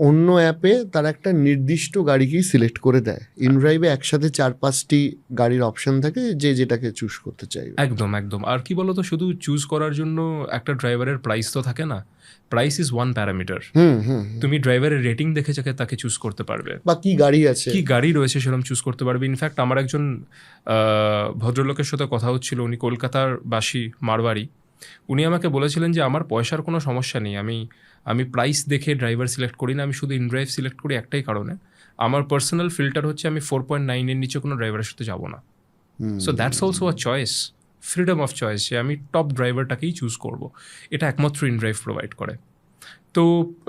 অন্য অ্যাপে তারা একটা নির্দিষ্ট গাড়িকেই সিলেক্ট করে দেয়, ইনড্রাইভে একসাথে 4-5টি গাড়ির অপশন থাকে, যে যেটাকে চুজ করতে চাইবে। একদম একদম। আর কি বলতো, শুধু চুজ করার জন্য একটা ড্রাইভারের প্রাইস তো থাকে না, প্রাইস ইজ ওয়ান প্যারামিটার। তুমি ড্রাইভারের রেটিং দেখে তাকে চুজ করতে পারবে, বা কি গাড়ি আছে, কি গাড়ি রয়েছে সেরকম চুজ করতে পারবে। ইনফ্যাক্ট আমার একজন ভদ্রলোকের সাথে কথা হচ্ছিল, উনি কলকাতার বাসী, মারবাড়ি। উনি আমাকে বলেছিলেন যে আমার পয়সার কোনো সমস্যা নেই, আমি প্রাইস দেখে ড্রাইভার সিলেক্ট করি না, আমি শুধু ইনড্রাইভ সিলেক্ট করি একটাই কারণে, আমার পার্সোনাল ফিল্টার হচ্ছে আমি 4.9 এর নিচে কোনো ড্রাইভারের সাথে যাব না। So that's also a choice, freedom of choice, যে আমি টপ ড্রাইভারটাকেই চুজ করব, এটা একমাত্র ইনড্রাইভ প্রোভাইড করে। তো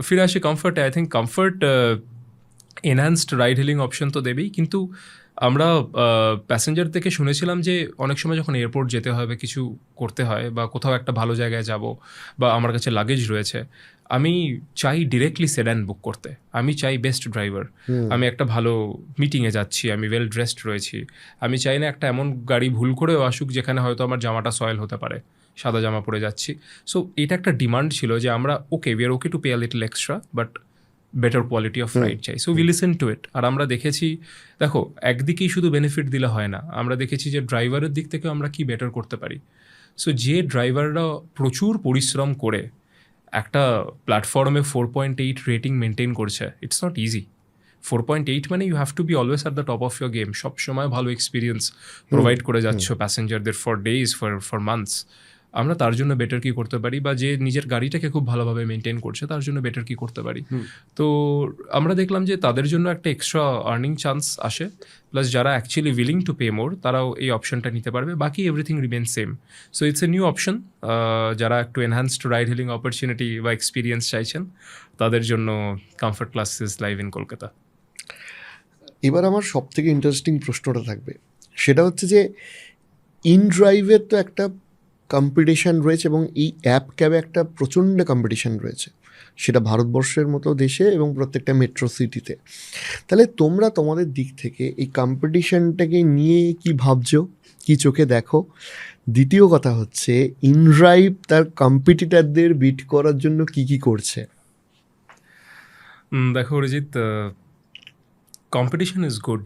ফিরে আসি কমফর্টে। I think comfort enhanced ride hailing option তো দেবেই, কিন্তু আমরা প্যাসেঞ্জার থেকে শুনেছিলাম যে অনেক সময় যখন এয়ারপোর্ট যেতে হবে, কিছু করতে হয়, বা কোথাও একটা ভালো জায়গায় যাব, বা আমার কাছে লাগেজ রয়েছে, আমি চাই ডিরেক্টলি সেডান বুক করতে, আমি চাই বেস্ট ড্রাইভার, আমি একটা ভালো মিটিংয়ে যাচ্ছি, আমি ওয়েল ড্রেসড রয়েছি, আমি চাই না একটা এমন গাড়ি ভুল করেও আসুক যেখানে হয়তো আমার জামাটা সয়েল হতে পারে, সাদা জামা পরে যাচ্ছি। সো এটা একটা ডিমান্ড ছিল যে আমরা we are okay to pay a little extra, but better quality of ride চাই। সো উই লিসেন টু ইট। আর আমরা দেখেছি, দেখো, একদিকেই শুধু বেনিফিট দিলে হয় না, আমরা দেখেছি যে ড্রাইভারের দিক থেকেও আমরা কি বেটার করতে পারি। সো যে ড্রাইভাররা প্রচুর পরিশ্রম করে একটা প্ল্যাটফর্মে 4.8 রেটিং মেনটেন করছে, ইটস নট ইজি। 4.8 মানে you have to be always at the top of your game, সবসময় ভালো এক্সপিরিয়েন্স প্রোভাইড করে যাচ্ছ প্যাসেঞ্জারদের ফর ডেজ, ফর মান্থস। আমরা তার জন্য বেটার কী করতে পারি, বা যে নিজের গাড়িটাকে খুব ভালোভাবে মেনটেন করছে তার জন্য বেটার কী করতে পারি। তো আমরা দেখলাম যে তাদের জন্য একটা এক্সট্রা আর্নিং চান্স আসে, প্লাস যারা অ্যাকচুয়ালি উইলিং টু পে মোর তারাও এই অপশনটা নিতে পারবে, বাকি everything remain same. So it's a new option. যারা একটু এনহ্যান্সড রাইড হিলিং অপরচুনিটি বা এক্সপিরিয়েন্স চাইছেন তাদের জন্য comfort class is live in Kolkata. এবার আমার সব থেকে ইন্টারেস্টিং প্রশ্নটা থাকবে, সেটা হচ্ছে যে ইনড্রাইভের তো একটা কম্পিটিশান রয়েছে এবং এই অ্যাপ ক্যাবে একটা প্রচণ্ড কম্পিটিশান রয়েছে, সেটা ভারতবর্ষের মতো দেশে এবং প্রত্যেকটা মেট্রো সিটিতে। তাহলে তোমরা তোমাদের দিক থেকে এই কম্পিটিশানটাকে নিয়ে কি ভাবছো, কি চোখে দেখো? দ্বিতীয় কথা হচ্ছে ইনড্রাইভ তার কম্পিটিটারদের বিট করার জন্য কি কি করছে? দেখো অরিজিৎ, কম্পিটিশন ইজ গুড।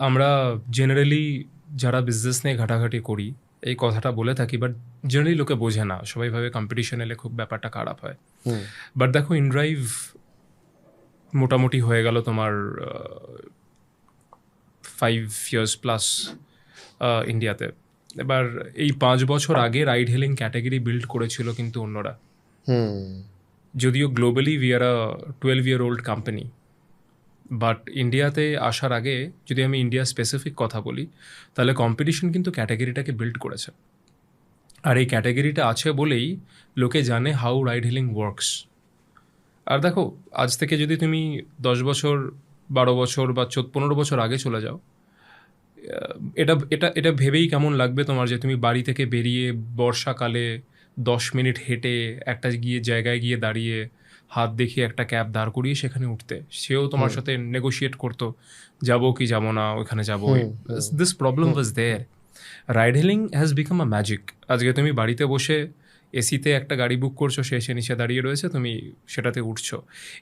আমরা জেনারেলি যারা বিজনেস নিয়ে ঘাটাঘাটি করি এই কথাটা বলে থাকি, বাট জেনারেলি লোকে বোঝে না, সবাই ভাবে কম্পিটিশন এলে খুব ব্যাপারটা খারাপ হয়। বাট দেখো ইনড্রাইভ মোটামুটি হয়ে গেল তোমার 5 years প্লাস ইন্ডিয়াতে। এবার এই 5 বছর আগে রাইড হেলিং ক্যাটাগরি বিল্ড করেছিল কিন্তু অন্যরা। যদিও globally we are a 12-year-old company, but ইন্ডিয়াতে আসার আগে যদি আমি ইন্ডিয়া স্পেসিফিক কথা বলি তাহলে কম্পিটিশন কিন্তু ক্যাটাগরিটাকে বিল্ড করেছে। আর এই ক্যাটাগরিটা আছে বলেই লোকে জানে হাউ রাইড হেলিং ওয়ার্কস। আর দেখো আজ থেকে যদি তুমি 10 বছর 12 বছর বা 15 বছর আগে চলে যাও, এটা এটা এটা ভেবেই কেমন লাগবে তোমার যে তুমি বাড়ি থেকে বেরিয়ে বর্ষাকালে 10 মিনিট হেঁটে একটা জায়গায় গিয়ে দাঁড়িয়ে হাত দেখিয়ে একটা ক্যাব দাঁড় করিয়ে সেখানে উঠতে, সেও তোমার সাথে নেগোশিয়েট করতো যাবো কি যাবো না, ওইখানে যাবো। This problem was there. Ride hailing has become a magic. আজকে তুমি বাড়িতে বসে এসিতে একটা গাড়ি বুক করছো, সে এসে নিচে দাঁড়িয়ে রয়েছে, তুমি সেটাতে উঠছো।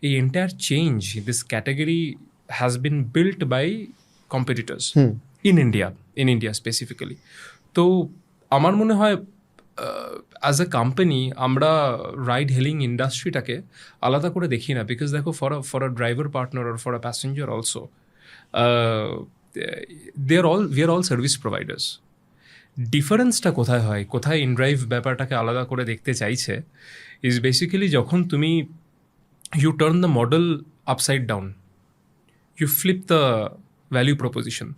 এই entire change, this category has been built by competitors in India specifically. তো আমার মনে হয় অ্যাজ এ কোম্পানি আমরা রাইড হেলিং ইন্ডাস্ট্রিটাকে আলাদা করে দেখি না। বিকজ দেখো for a driver partner or for a passenger also we are all service providers. ডিফারেন্সটা কোথায় হয়, কোথায় ইনড্রাইভ ব্যাপারটাকে আলাদা করে দেখতে চাইছে ইজ বেসিক্যালি যখন তুমি you turn the model upside down, you flip the value proposition.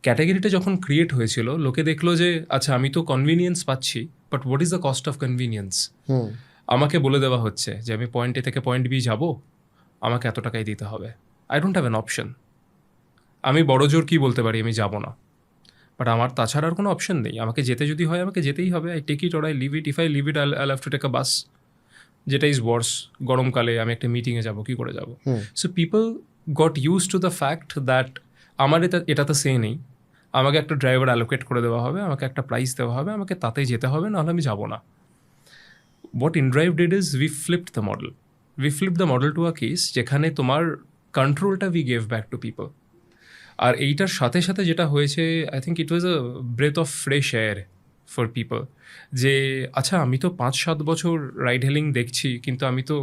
ক্যাটাগরিটা যখন ক্রিয়েট হয়েছিল লোকে দেখলো যে আচ্ছা আমি তো কনভিনিয়েন্স পাচ্ছি, but what is the cost of convenience? আমাকে বলে দেওয়া হচ্ছে যে আমি পয়েন্ট এ থেকে পয়েন্ট বি যাবো, আমাকে এত টাকাই দিতে হবে। I don't have an option. আমি বড় জোর কি বলতে পারি আমি যাব না, বাট আমার তাছাড়া আর কোনো অপশন নেই। আমাকে যেতে যদি হয় আমাকে যেতেই হবে। I take it or I leave it. If I leave it I have to take a bus, যেটা ইজ ওয়ার্স। গরমকালে আমি একটা মিটিংয়ে যাব, কী করে যাব? So people goat use to the fact that আমার এটা তো সে নেই, আমাকে একটা ড্রাইভার অ্যালোকেট করে দেওয়া হবে, আমাকে একটা প্রাইস দেওয়া হবে, আমাকে তাতেই যেতে হবে, নাহলে আমি যাব না। What inDrive did is we flipped the model. We flip the model to a case যেখানে তোমার কন্ট্রোলটা we gave back to people. আর এইটার সাথে সাথে যেটা হয়েছে, I think it was a breath of fresh air for people. যে আচ্ছা আমি তো 5-7 বছর রাইড হেলিং দেখছি, কিন্তু আমি তো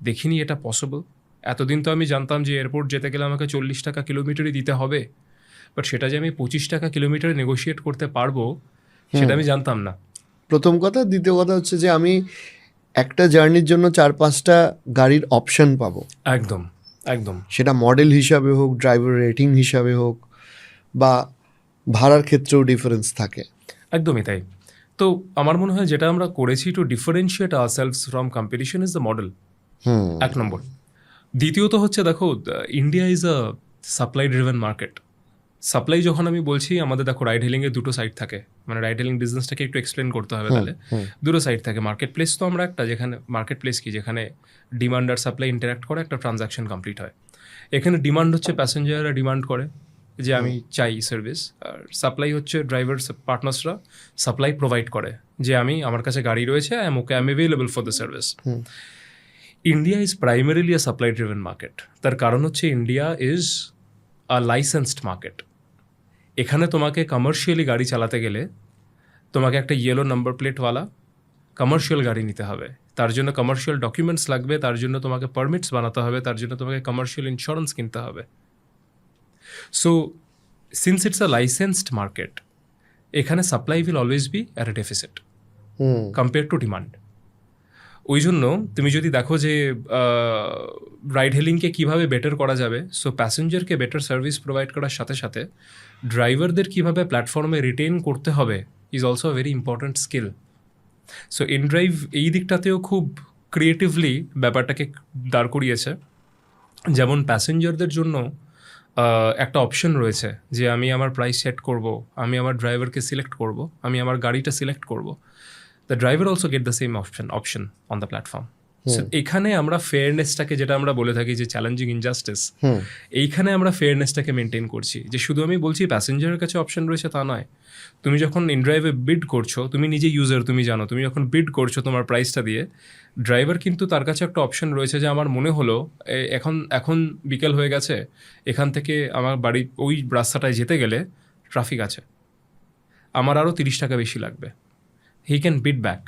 দেখিনি এটা পসিবল। এতদিন তো আমি জানতাম যে এয়ারপোর্ট যেতে গেলে আমাকে 40 টাকা কিলোমিটারই দিতে হবে, বাট সেটা যে আমি 25 টাকা কিলোমিটারে নেগোশিয়েট করতে পারবো সেটা আমি জানতাম না। প্রথম কথা। দ্বিতীয় কথা হচ্ছে যে আমি একটা জার্নির জন্য 4-5টা গাড়ির অপশন পাবো। একদম একদম। সেটা মডেল হিসাবে হোক, ড্রাইভার রেটিং হিসাবে হোক, বা ভাড়ার ক্ষেত্রেও ডিফারেন্স থাকে। একদমই তাই। তো আমার মনে হয় যেটা আমরা করেছি two differentiate ourselves from competition is the model, 1 নম্বর। দ্বিতীয়ত হচ্ছে দেখো India is a supply driven market. Supply যখন আমি বলছি, আমাদের দেখো রাইড হেলিংয়ের দুটো সাইড থাকে, মানে রাইড হেলিং বিজনেসটাকে একটু এক্সপ্লেন করতে হবে তাহলে। দুটো সাইড থাকে। মার্কেট প্লেস তো আমরা একটা, যেখানে মার্কেট প্লেস কি, যেখানে ডিমান্ড আর সাপ্লাই ইন্টারাক্ট করে একটা ট্রানজাকশন কমপ্লিট হয়। এখানে ডিমান্ড হচ্ছে প্যাসেঞ্জাররা ডিমান্ড করে যে আমি চাই সার্ভিস, আর সাপ্লাই হচ্ছে ড্রাইভার পার্টনার্সরা সাপ্লাই প্রোভাইড করে যে আমার কাছে গাড়ি রয়েছে, I am available for the service. India is primarily a supply driven market. তার কারণ হচ্ছে India is a licensed market. এখানে তোমাকে কমার্শিয়ালি গাড়ি চালাতে গেলে তোমাকে একটা ইয়েলো নাম্বার প্লেটওয়ালা কমার্শিয়াল গাড়ি নিতে হবে। তার জন্য কমার্শিয়াল ডকুমেন্টস লাগবে, তার জন্য তোমাকে পারমিটস বানাতে হবে, তার জন্য তোমাকে কমার্শিয়াল ইন্স্যুরেন্স কিনতে হবে। So since it's a licensed market, এখানে supply will always be at a deficit compare to demand. ওই জন্য তুমি যদি দেখো যে রাইড হেলিংকে কীভাবে বেটার করা যাবে, সো প্যাসেঞ্জারকে বেটার সার্ভিস প্রোভাইড করার সাথে সাথে ড্রাইভারদের কীভাবে প্ল্যাটফর্মে রিটেন করতে হবে is also a very important skill. So inDrive এই দিকটাতেও খুব ক্রিয়েটিভলি ব্যাপারটাকে দাঁড় করিয়েছে। যেমন প্যাসেঞ্জারদের জন্য একটা অপশন রয়েছে যে আমি আমার প্রাইস সেট করব, আমি আমার ড্রাইভারকে সিলেক্ট করব, আমি আমার গাড়িটা সিলেক্ট করব, the driver also get the same option on the platform. So এখানে আমরা ফেয়ারনেসটাকে, যেটা আমরা বলে থাকি যে চ্যালেঞ্জিং ইনজাস্টিস, এইখানে আমরা ফেয়ারনেসটাকে মেনটেন করছি। যে শুধু আমি বলছি প্যাসেঞ্জারের কাছে অপশন রয়েছে তা নয়, তুমি যখন ইনড্রাইভে বিড করছো, তুমি নিজে ইউজার, তুমি জানো, তুমি যখন বিড করছো তোমার প্রাইসটা দিয়ে, ড্রাইভার কিন্তু তার কাছে একটা অপশন রয়েছে যে আমার মনে হলো এখন বিকেল হয়ে গেছে, এখান থেকে আমার বাড়ি ওই রাস্তাটায় যেতে গেলে ট্রাফিক আছে, আমার আরও 30 টাকা বেশি লাগবে, হি ক্যান বিড ব্যাক।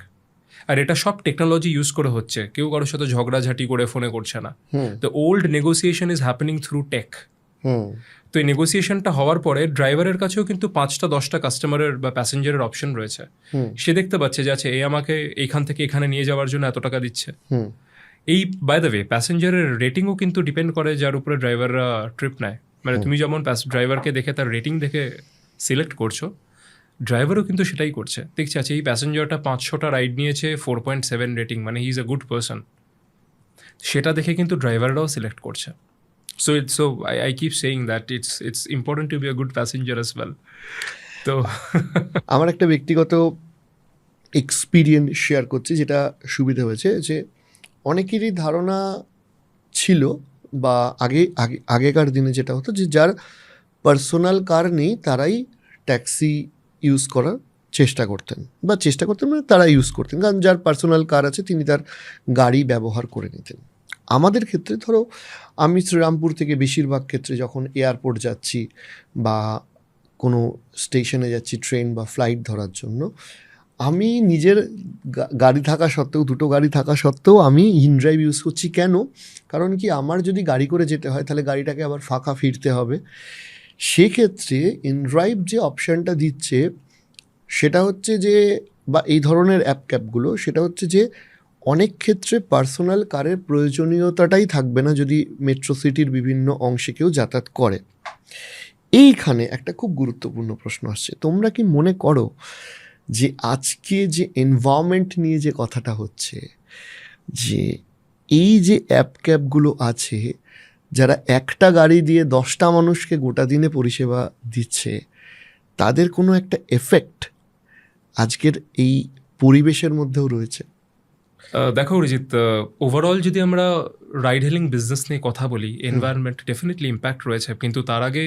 আর এটা সব টেকনোলজি ইউজ করে হচ্ছে, কেউ কারোর সাথে ঝগড়াঝাটি করে ফোনে করছে না। The old negotiation is happening through tech. তো এই নেগোসিয়েশনটা হওয়ার পরে ড্রাইভারের কাছেও কিন্তু 5টা-10টা কাস্টমারের বা প্যাসেঞ্জারের অপশন রয়েছে। সে দেখতে পাচ্ছে যে আচ্ছা এই আমাকে এইখান থেকে এখানে নিয়ে যাওয়ার জন্য এত টাকা দিচ্ছে। এই বাই দ্য ওয়ে প্যাসেঞ্জারের রেটিংও কিন্তু ডিপেন্ড করে যার উপরে ড্রাইভাররা ট্রিপ নেয়। মানে তুমি যেমন ড্রাইভারকে দেখে তার রেটিং দেখে সিলেক্ট করছো, ড্রাইভারও কিন্তু সেটাই করছে। দেখছি আচ্ছা এই প্যাসেঞ্জারটা 500টা রাইড নিয়েছে, 4.7 রেটিং, মানে he is a good person, সেটা দেখে কিন্তু ড্রাইভাররাও সিলেক্ট করছে। So I keep saying that it's important to be a good passenger as well. তো আমার একটা ব্যক্তিগত এক্সপিরিয়েন্স শেয়ার করছি, যেটা সুবিধা হয়েছে। যে অনেকেরই ধারণা ছিল বা আগেকার দিনে যেটা হতো যে যার পার্সোনাল কার নেই তারাই ট্যাক্সি ইউজ করার চেষ্টা করতেন মানে তারা ইউজ করতেন, কারণ যার পার্সোনাল কার আছে তিনি তার গাড়ি ব্যবহার করে নিতেন। আমাদের ক্ষেত্রে ধরো আমি শ্রীরামপুর থেকে বেশিরভাগ ক্ষেত্রে যখন এয়ারপোর্ট যাচ্ছি বা কোনো স্টেশনে যাচ্ছি ট্রেন বা ফ্লাইট ধরার জন্য, আমি নিজের গাড়ি থাকা সত্ত্বেও, 2টো গাড়ি থাকা সত্ত্বেও আমি ইনড্রাইভ ইউজ করছি। কেন? কারণ কি আমার যদি গাড়ি করে যেতে হয় তাহলে গাড়িটাকে আবার ফাঁকা ফিরতে হবে। সেক্ষেত্রে ইনড্রাইভ যে অপশানটা দিচ্ছে সেটা হচ্ছে যে, বা এই ধরনের অ্যাপ ক্যাবগুলো, সেটা হচ্ছে যে অনেক ক্ষেত্রে পার্সোনাল কারের প্রয়োজনীয়তাটাই থাকবে না যদি মেট্রো সিটির বিভিন্ন অংশে কেউ যাতায়াত করে। এইখানে একটা খুব গুরুত্বপূর্ণ প্রশ্ন আসছে, তোমরা কি মনে করো যে আজকে যে এনভায়রনমেন্ট নিয়ে যে কথাটা হচ্ছে, যে এই যে অ্যাপ ক্যাবগুলো আছে যারা একটা গাড়ি দিয়ে 10টা মানুষকে গোটা দিনে পরিষেবা দিচ্ছে, তাদের কোনো একটা এফেক্ট আজকের এই পরিবেশের মধ্যেও রয়েছে? দেখো অরিজিৎ, ওভারঅল যদি আমরা রাইড হেলিং বিজনেস নিয়ে কথা বলি, এনভায়রনমেন্ট ডেফিনেটলি ইম্প্যাক্ট রয়েছে। কিন্তু তার আগে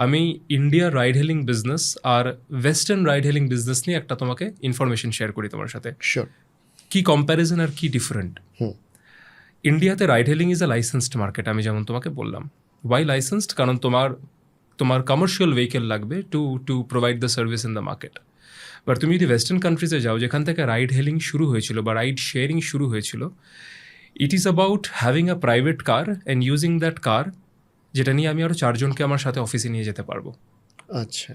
আমি ইন্ডিয়া রাইড হেলিং বিজনেস আর ওয়েস্টার্ন রাইড হেলিং বিজনেস নিয়ে একটা তোমাকে ইনফরমেশন শেয়ার করি তোমার সাথে। শিওর। কি কম্প্যারিজন আর কি ডিফারেন্ট। ইন্ডিয়াতে ride hailing is a licensed market, আমি যেমন তোমাকে বললাম। Why licensed? কারণ তোমার কমার্শিয়াল ভেহিকেল লাগবে to provide the service in the market. But তুমি যদি ওয়েস্টার্ন কান্ট্রিজে যাও, যেখান থেকে রাইড হেলিং শুরু হয়েছিল বা রাইড শেয়ারিং শুরু হয়েছিল, it is about having a private car and using that কার, যেটা নিয়ে আমি আরও 4 জনকে আমার সাথে অফিসে নিয়ে যেতে পারবো। আচ্ছা।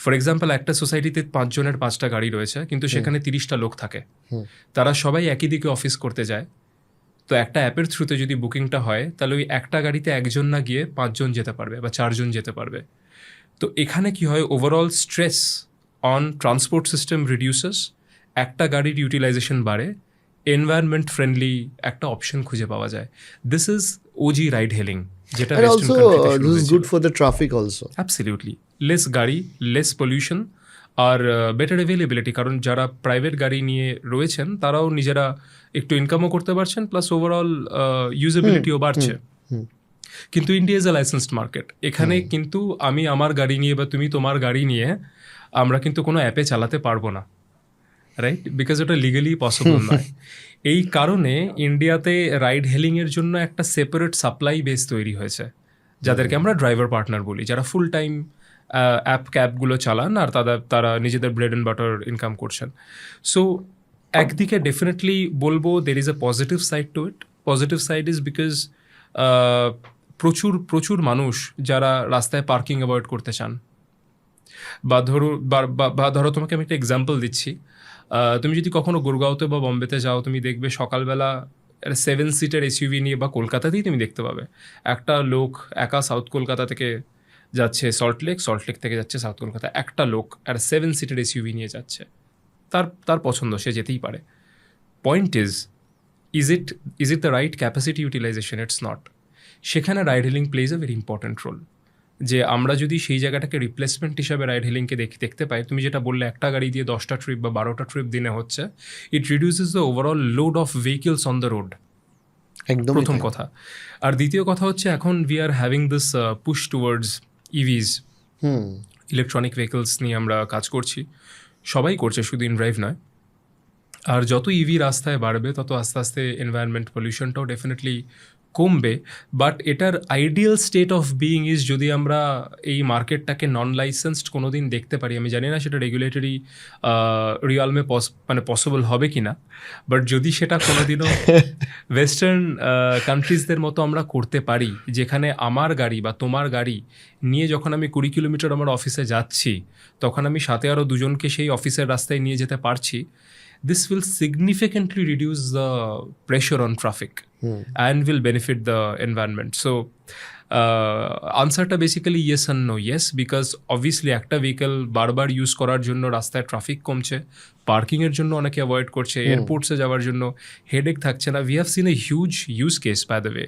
ফর এক্সাম্পল, একটা সোসাইটিতে 5 জনের 5টা গাড়ি রয়েছে, কিন্তু সেখানে 30টা লোক থাকে, তারা সবাই একই দিকে অফিস করতে যায়। তো একটা অ্যাপের থ্রুতে যদি বুকিংটা হয়, তাহলে ওই একটা গাড়িতে 1 জন না গিয়ে 5 জন যেতে পারবে বা 4 জন যেতে পারবে। তো এখানে কি হয়, overall stress on transport system reduces, একটা গাড়ির ইউটিলাইজেশন বাড়ে, এনভায়রনমেন্ট ফ্রেন্ডলি একটা অপশন খুঁজে পাওয়া যায়। This is OG ride hailing, যেটা also this is good for the traffic also. Absolutely. Less গাড়ি, লেস পলিউশন, আর বেটার অ্যাভেলেবিলিটি। কারণ যারা প্রাইভেট গাড়ি নিয়ে রয়েছেন তারাও নিজেরা একটু ইনকামও করতে পারছেন, প্লাস ওভারঅল ইউজেবিলিটিও বাড়ছে। কিন্তু India is a licensed market. এখানে কিন্তু আমি আমার গাড়ি নিয়ে বা তুমি তোমার গাড়ি নিয়ে আমরা কিন্তু কোনো অ্যাপে চালাতে পারবো না, রাইট? বিকজ ওটা লিগালি পসিবল নয়। এই কারণে ইন্ডিয়াতে রাইড হেলিংয়ের জন্য একটা সেপারেট সাপ্লাই বেস তৈরি হয়েছে, যাদেরকে আমরা ড্রাইভার পার্টনার বলি, যারা ফুল টাইম অ্যাপ ক্যাবগুলো চালান আর তারা নিজেদের ব্রেড অ্যান্ড বাটার ইনকাম করছেন। সো একদিকে ডেফিনেটলি বলবো there is a positive side to it. Positive side is because প্রচুর মানুষ যারা রাস্তায় পার্কিং অ্যাভয়েড করতে চান, বা ধরো তোমাকে আমি একটা এক্সাম্পল দিচ্ছি। তুমি যদি কখনো গুরগাঁওতে বা বম্বেতে যাও, তুমি দেখবে সকালবেলা 7 সিটের এসইউভি নিয়ে, বা কলকাতাতেই তুমি দেখতে পাবে একটা লোক একা সাউথ কলকাতা থেকে যাচ্ছে সল্টলেক থেকে যাচ্ছে সাউথ কলকাতা, একটা লোক আর 7 সিটের এসইউভি নিয়ে যাচ্ছে। তার পছন্দ, সে যেতেই পারে। Point is it the right capacity utilisation? It's not. সেখানে ride hailing plays a very important role. যে আমরা যদি সেই জায়গাটাকে রিপ্লেসমেন্ট হিসাবে রাইড হিলিংকে দেখতে পাই, তুমি যেটা বললে একটা গাড়ি দিয়ে 10টা ট্রিপ বা 12টা ট্রিপ দিনে হচ্ছে, it reduces the overall load of vehicles on the road, একদম প্রথম কথা। আর দ্বিতীয় কথা হচ্ছে এখন we are having this push towards EVs, electronic vehicles নিয়ে আমরা কাজ করছি, সবাই করছে, শুধু ইনড্রাইভ নয়। আর যত ইভি রাস্তায় বাড়বে তত আস্তে আস্তে এনভায়রনমেন্ট পলিউশনটাও ডেফিনেটলি কমবে। বাট এটার ideal state of being is যদি আমরা এই মার্কেটটাকে নন লাইসেন্সড কোনো দিন দেখতে পারি, আমি জানি না সেটা রেগুলেটরি রিয়ালমে মানে পসিবল হবে কি না, বাট যদি সেটা কোনোদিনও ওয়েস্টার্ন কান্ট্রিজদের মতো আমরা করতে পারি, যেখানে আমার গাড়ি বা তোমার গাড়ি নিয়ে যখন আমি 20 কিলোমিটার আমার অফিসে যাচ্ছি, তখন আমি সাথে আরও দুজনকে সেই অফিসের রাস্তায় নিয়ে যেতে পারছি, this will significantly reduce the pressure on traffic and will benefit the environment. So answer ta basically yes and no. Yes, because obviously একটা vehicle বারবার ইউজ করার জন্য রাস্তায় ট্রাফিক কমছে, পার্কিংয়ের জন্য অনেকে অ্যাভয়েড করছে, এয়ারপোর্টসে যাওয়ার জন্য হেডেক থাকছে না। We have seen a huge use case by the way.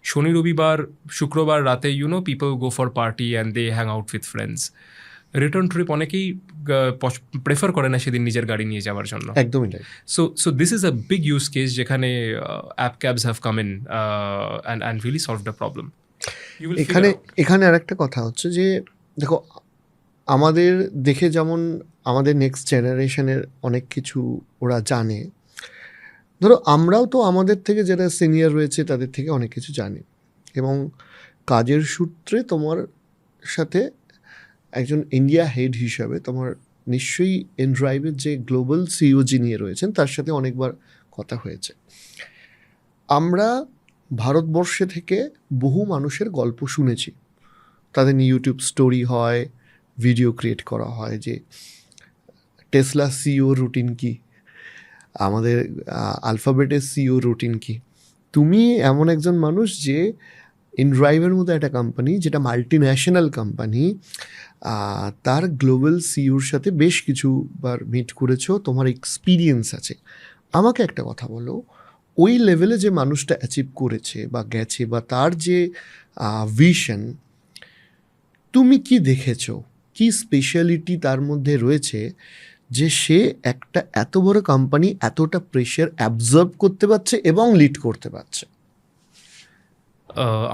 শনি রবিবার শুক্রবার রাতে people go for party and they hang out with friends. Return trip অনেকেই প্রেফার করে না সেদিন নিজের গাড়ি নিয়ে যাওয়ার জন্য। একদমই তাই। So this is a big use case যেখানে app cabs have come in and really solve the problem. এখানে আরেকটা কথা হচ্ছে যে দেখো, আমাদের দেখে যেমন আমাদের নেক্সট জেনারেশনের অনেক কিছু ওরা জানে, ধরো আমরাও তো আমাদের থেকে যারা সিনিয়র রয়েছে তাদের থেকে অনেক কিছু জানি, এবং কাজের সূত্রে তোমার সাথে একজন ইন্ডিয়া হেড হিসাবে তোমার নিশ্চয়ই ইনড্রাইভের যে গ্লোবাল সিইও যিনি রয়েছেন তার সাথে অনেকবার কথা হয়েছে। আমরা ভারতবর্ষে থেকে বহু মানুষের গল্প শুনেছি, তাদের নিয়ে ইউটিউব স্টোরি হয়, ভিডিও ক্রিয়েট করা হয় যে টেসলা সিইও রুটিন কি, আমাদের আলফাবেটের সিইও রুটিন কি। তুমি এমন একজন মানুষ যে ইনড্রাইভের মতো একটা কোম্পানি, যেটা মাল্টি ন্যাশনাল কোম্পানি, তার গ্লোবাল সিইওর সাথে বেশ কিছুবার মিট করেছো, তোমার এক্সপিরিয়েন্স আছে। আমাকে একটা কথা বলো, ওই লেভেলে যে মানুষটা অ্যাচিভ করেছে বা গেছে, বা তার যে ভিশন, তুমি কি দেখেছো, কি স্পেশালিটি তার মধ্যে রয়েছে যে সে একটা এত বড় কোম্পানি এতটা প্রেশার অ্যাবজর্ব করতে পারছে এবং লিড করতে পারছে?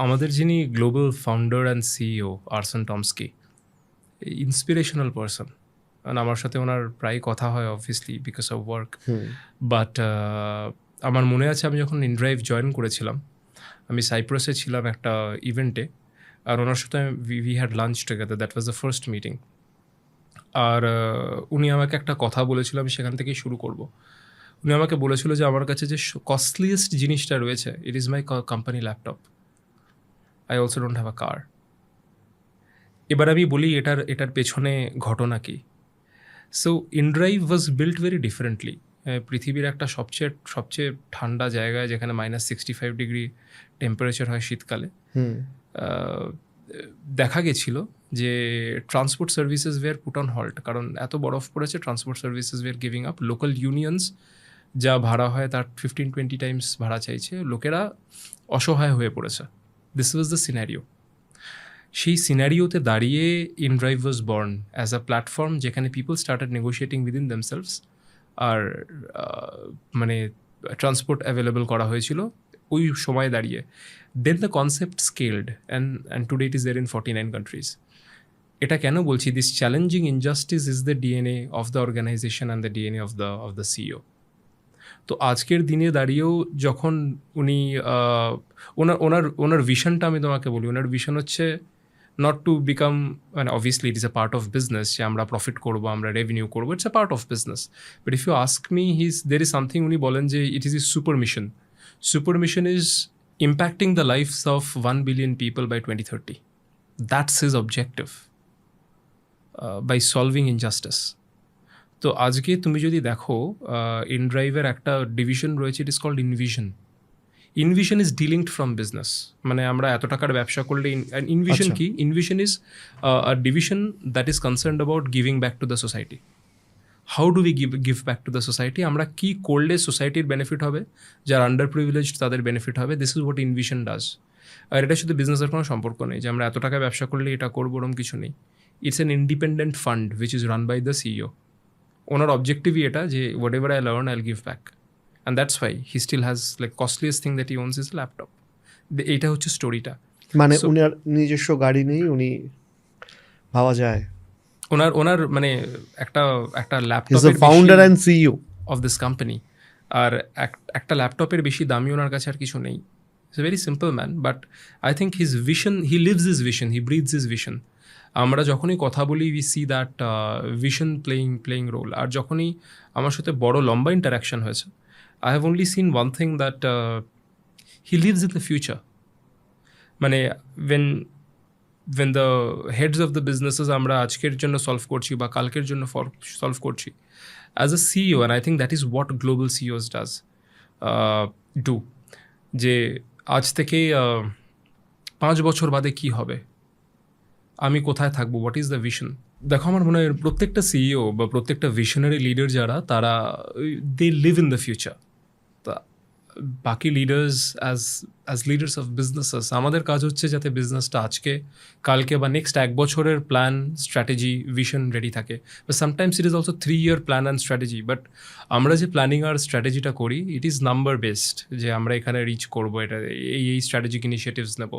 আমাদের যিনি global founder and CEO Arsen Tomsky, inspirational person, কারণ আমার সাথে ওনার প্রায় কথা হয় obviously because of work. But আমার মনে আছে আমি যখন ইনড্রাইভ জয়েন করেছিলাম, আমি সাইপ্রাসে ছিলাম একটা ইভেন্টে, আর ওনার সাথে we had lunch together, that was the first meeting. আর উনি আমাকে একটা কথা বলেছিল, আমি সেখান থেকেই শুরু করব। উনি আমাকে বলেছিল যে আমার কাছে যে কস্টলিয়েস্ট জিনিসটা রয়েছে, it is my company laptop. I also don't have a car. এবার আমি বলি এটার পেছনে ঘটনা কি। So inDrive was built very differently. পৃথিবীর একটা সবচেয়ে ঠান্ডা জায়গায়, যেখানে -65 ডিগ্রি টেম্পারেচার হয় শীতকালে, দেখা গেছিল যে transport services were put on halt, কারণ এত বরফ পড়েছে, transport services were giving up. Local unions যা ভাড়া হয় তার 15-20 টাইমস ভাড়া চাইছে, লোকেরা অসহায় হয়ে পড়েছে। This was the scenario. সেই সিনারিওতে দাঁড়িয়ে inDrive was born as a platform, যেখানে people started negotiating within themselves, আর মানে ট্রান্সপোর্ট অ্যাভেলেবল করা হয়েছিল ওই সময় দাঁড়িয়ে। Then the concept scaled and today it is there in 49 countries. এটা কেন বলছি? This challenging injustice is the DNA of the organisation and the DNA of the CEO. তো আজকের দিনে দাঁড়িয়েও যখন উনি ওনার ভিশনটা আমি তোমাকে বলি, ওনার ভিশন হচ্ছে নট টু বিকাম, মানে obviously it is a part of business, যে আমরা প্রফিট করবো, আমরা রেভিনিউ করবো, it's a part of business. But if you ask me, there is something, উনি বলেন যে it is is super mission. Super mission is impacting the lives of 1 billion people by 2030. That's his objective by solving injustice. তো আজকে তুমি যদি দেখো, ইনড্রাইভের একটা division রয়েছে, it is called inVision. InVision is delinked from business, মানে আমরা এত টাকার ব্যবসা করলে ইনভিশন কি? InVision is a division that is concerned about giving back to the society. How do we give back to the society? আমরা কী করলে সোসাইটির বেনিফিট হবে, যারা আন্ডার প্রিভিলেজড তাদের বেনিফিট হবে। This is what inVision does. আর এটা শুধু বিজনেসের কোনো সম্পর্ক নেই যে আমরা এত টাকা ব্যবসা করলে এটা করবো, ওরকম কিছু নেই। It's an independent fund which is run by the CEO. ওনার অবজেক্টিভই এটা যে whatever I learn I will give back, and that's why he still has like costliest thing that he owns is laptop. এইটা হচ্ছে স্টোরিটা। মানে উনার নিজস্ব গাড়ি নেই, উনি ভাবা যায় ওনার মানে একটা is the founder and CEO of this company, আর একটা ল্যাপটপের বেশি দামি ওনার কাছে আর কিছু নেই। It's a very simple man, but I think his vision, he lives his vision, he breathes his vision. আমরা যখনই কথা বলি we see that vision playing role. আর যখনই আমার সাথে বড় লম্বা ইন্টারাকশন হয়েছে, I have only seen one thing that he lives in the future. মানে when the heads of the businesses আমরা আজকের জন্য সলভ করছি বা কালকের জন্য সলভ করছি, as a CEO, and I think that is what global CEOs do, যে আজ থেকে 5 বছর বাদে কি হবে, আমি কোথায় থাকবো, হোয়াট ইজ দ্য ভিশন। দেখো আমার মনে হয় প্রত্যেকটা সিইও বা প্রত্যেকটা ভিশনারি লিডার যারা, তারা they live in the future. বাকি leaders as leaders of businesses, আমাদের কাজ হচ্ছে যাতে বিজনেসটা আজকে কালকে বা নেক্সট 1 বছরের প্ল্যান, স্ট্র্যাটেজি, ভিশন রেডি থাকে। But sometimes it is also 3-year plan and strategy. But আমরা যে প্ল্যানিং আর স্ট্র্যাটেজিটা করি, ইট ইজ নাম্বার বেসড, যে আমরা এখানে রিচ করবো, এটা এই স্ট্র্যাটেজিক ইনিশিয়েটিভস নেব।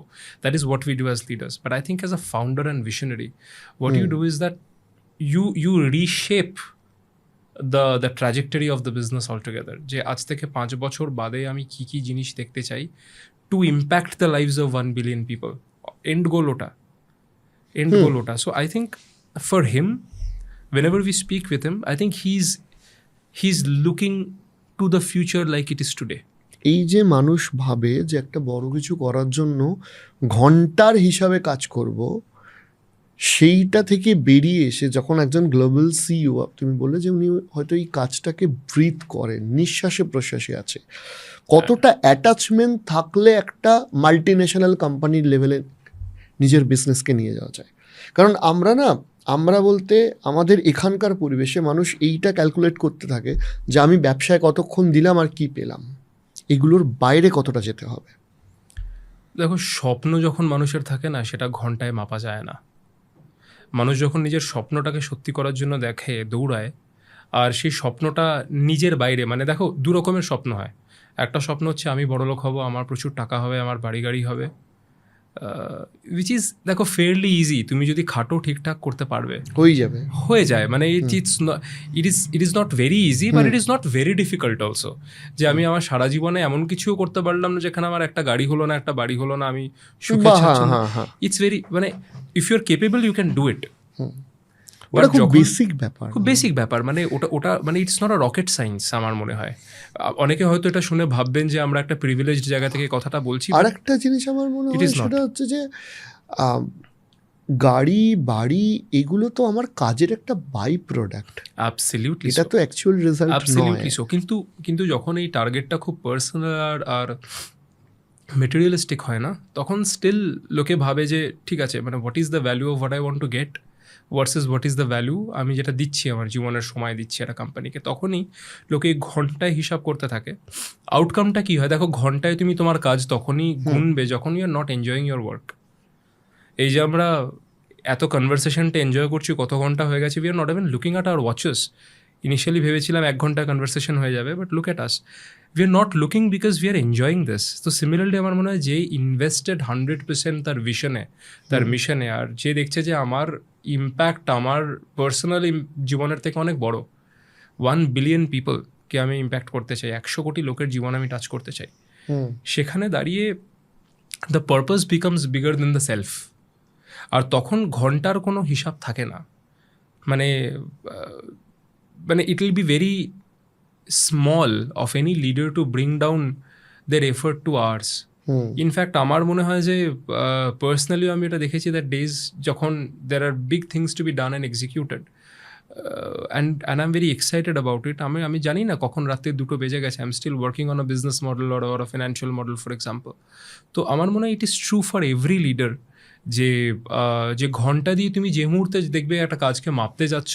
That is what we do as leaders. But I think as a founder and visionary, what you do is that you reshape the trajectory of the business altogether, যে আজ থেকে 5 বছর বাদে আমি কি জিনিস দেখতে চাই to impact the lives of 1 billion people. End goal ওটা। So I think for him, whenever we speak with him, I think he's looking to the future like it is today. এই যে মানুষ ভাবে যে একটা বড় কিছু করার জন্য ঘন্টার হিসাবে কাজ করব, সেইটা থেকে বেরিয়ে এসে যখন একজন গ্লোবাল সিইও, তুমি বললে যে উনি হয়তো এই কাজটাকে ব্রিথ করেন, নিঃশ্বাসে প্রশ্বাসে আছে, কতটা অ্যাটাচমেন্ট থাকলে একটা মাল্টিন্যাশনাল কোম্পানির লেভেলে নিজের বিজনেসকে নিয়ে যাওয়া যায়। কারণ আমরা বলতে আমাদের এখানকার পরিবেশে মানুষ এইটা ক্যালকুলেট করতে থাকে যে আমি ব্যবসায় কতক্ষণ দিলাম আর কি পেলাম, এগুলোর বাইরে কতটা যেতে হবে। দেখো, স্বপ্ন যখন মানুষের থাকে না, সেটা ঘন্টায় মাপা যায় না। মানুষ যখন নিজের স্বপ্নটাকে সত্যি করার জন্য দেখে, দৌড়ায়, আর সেই স্বপ্নটা নিজের বাইরে, মানে দেখো 2 রকমের স্বপ্ন হয়। একটা স্বপ্ন হচ্ছে আমি বড়লোক হব, আমার প্রচুর টাকা হবে, আমার বাড়ি গাড়ি হবে, উইচ ইজ দেখো ফেয়ারলি ইজি। তুমি যদি খাটো ঠিকঠাক করতে পারবে, হয়ে যায়। মানে ইট is not very easy, but it is not very difficult also. যে আমি আমার সারা জীবনে এমন কিছুও করতে পারলাম না যেখানে আমার একটা গাড়ি হলো না, একটা বাড়ি হলো না, আমি সুখে স্বাচ্ছন্দ্য। ইটস ভেরি, মানে if you are capable you can do it. ওটা খুব বেসিক ব্যাপার, মানে ওটা মানে it's not a rocket science আমার মনে হয়। অনেকে হয়তো এটা শুনে ভাববেন যে আমরা একটা প্রিভিলেজড জায়গা থেকে কথাটা বলছি। আর একটা জিনিস আমার মনে হয় সেটা হচ্ছে যে গাড়ি বাড়ি এগুলো তো আমার কাজের একটা বাই প্রোডাক্ট। অ্যাবসলিউটলি, এটা তো অ্যাকচুয়াল রেজাল্ট নয়। Absolutely so. কিন্তু যখন এই টার্গেটটা খুব পার্সোনাল আর মেটেরিয়ালিস্টিক হয় না, তখন স্টিল লোকে ভাবে যে ঠিক আছে, মানে what is the value of what I want to get versus what is the value আমি যেটা দিচ্ছি, আমার জীবনের সময় দিচ্ছি একটা কোম্পানিকে। তখনই লোকে ঘন্টায় হিসাব করতে থাকে। আউটকামটা কী হয় দেখো, ঘন্টায় তুমি তোমার কাজ তখনই গুনবে যখন you are not enjoying your work. এই যে আমরা এত কনভারসেশনটা এনজয় করছি, কত ঘন্টা হয়ে গেছে, we are not even looking at our watches. Initially ভেবেছিলাম 1 ঘন্টা কনভারসেশন হয়ে যাবে, but look at us, we are not looking because we are enjoying this. তো সিমিলারলি আমার মনে হয় যে ইনভেস্টেড 100% তার ভিশনে, তার মিশনে, আর যে দেখছে যে আমার ইম্প্যাক্ট আমার পার্সোনাল জীবনের থেকে অনেক বড়, 1 বিলিয়ন পিপলকে আমি ইম্প্যাক্ট করতে চাই, 100 কোটি লোকের জীবন আমি টাচ করতে চাই, সেখানে দাঁড়িয়ে the purpose becomes bigger than the self. আর তখন ঘন্টার কোনো হিসাব থাকে না। মানে it will be very small of any leader to bring down their effort to hours. In fact আমার মনে হয় যে পার্সোনালি আমি এটা দেখেছি দ্যাট ডেজ যখন there are big things to be done and executed, and I am very excited about it. আমি জানি না কখন রাতে 2টো বেজে গেছে, I am still working on a business model or a financial model for example. তো আমার মনে হয় it is true for every leader যে ঘন্টা দিয়ে তুমি যে মুহূর্তে দেখবে একটা কাজকে মাপতে যাচ্ছ,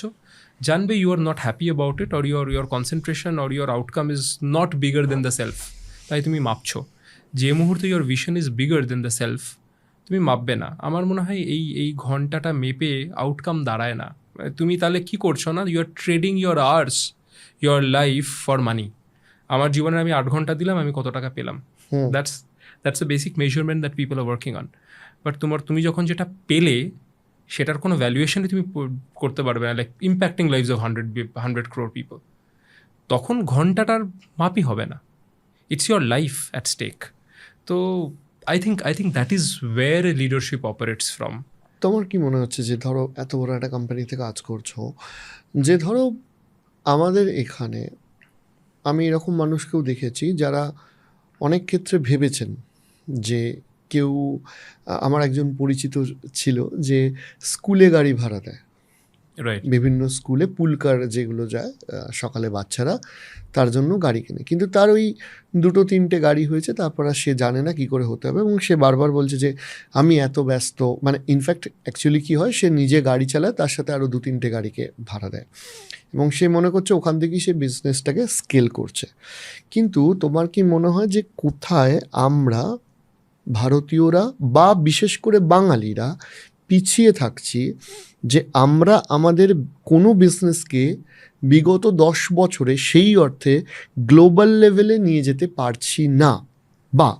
জানবে you are not happy about it, or your concentration or your outcome is not bigger than the self, তাই তুমি মাপছো। যে মুহূর্তে your vision is bigger than the self, তুমি মাপবে না। আমার মনে হয় এই ঘন্টাটা মেপে আউটকাম দাঁড়ায় না। তুমি তাহলে কি করছো না, you are trading your hours, your life for money. আমার জীবনে আমি 8 ঘন্টা দিলাম, আমি কত টাকা পেলাম, that's a basic measurement that people are working on. But তুমি যখন যেটা পেলে সেটার কোনো ভ্যালুয়েশনই তুমি করতে পারবে না, like impacting lives of 100 crore people, তখন ঘন্টাটার মাপই হবে না। It's your life at stake. তো I think that is where a leadership operates from. তোমার কি মনে হচ্ছে যে ধরো এত বড় একটা কোম্পানিতে কাজ করছো, যে ধরো আমাদের এখানে আমি এরকম মানুষকেও দেখেছি যারা অনেক ক্ষেত্রে ভেবেছেন যে কেউ, আমার একজন পরিচিত ছিল যে স্কুলে গাড়ি ভাড়া দেয়, রাইট, বিভিন্ন স্কুলে পুলকার যেগুলো যায় সকালে বাচ্চারা, তার জন্য গাড়ি কেনে, কিন্তু তার ওই 2-3টে গাড়ি হয়েছে, তারপর আর সে জানে না কী করে হতে হবে, এবং সে বারবার বলছে যে আমি এত ব্যস্ত, মানে ইনফ্যাক্ট অ্যাকচুয়ালি কী হয়, সে নিজে গাড়ি চালায়, তার সাথে আরও 2-3টে গাড়িকে ভাড়া দেয়, এবং সে মনে করছে ওখান থেকেই সে বিজনেসটাকে স্কেল করছে। কিন্তু তোমার কি মনে হয় যে কোথায় আমরা ভারতীয়রা বা বিশেষ করে বাঙালিরা পিছিয়ে থাকছি, যে আমরা আমাদের কোনো বিজনেসকে বিগত 10 বছরে সেই অর্থে গ্লোবাল লেভেলে নিয়ে যেতে পারছি না? বা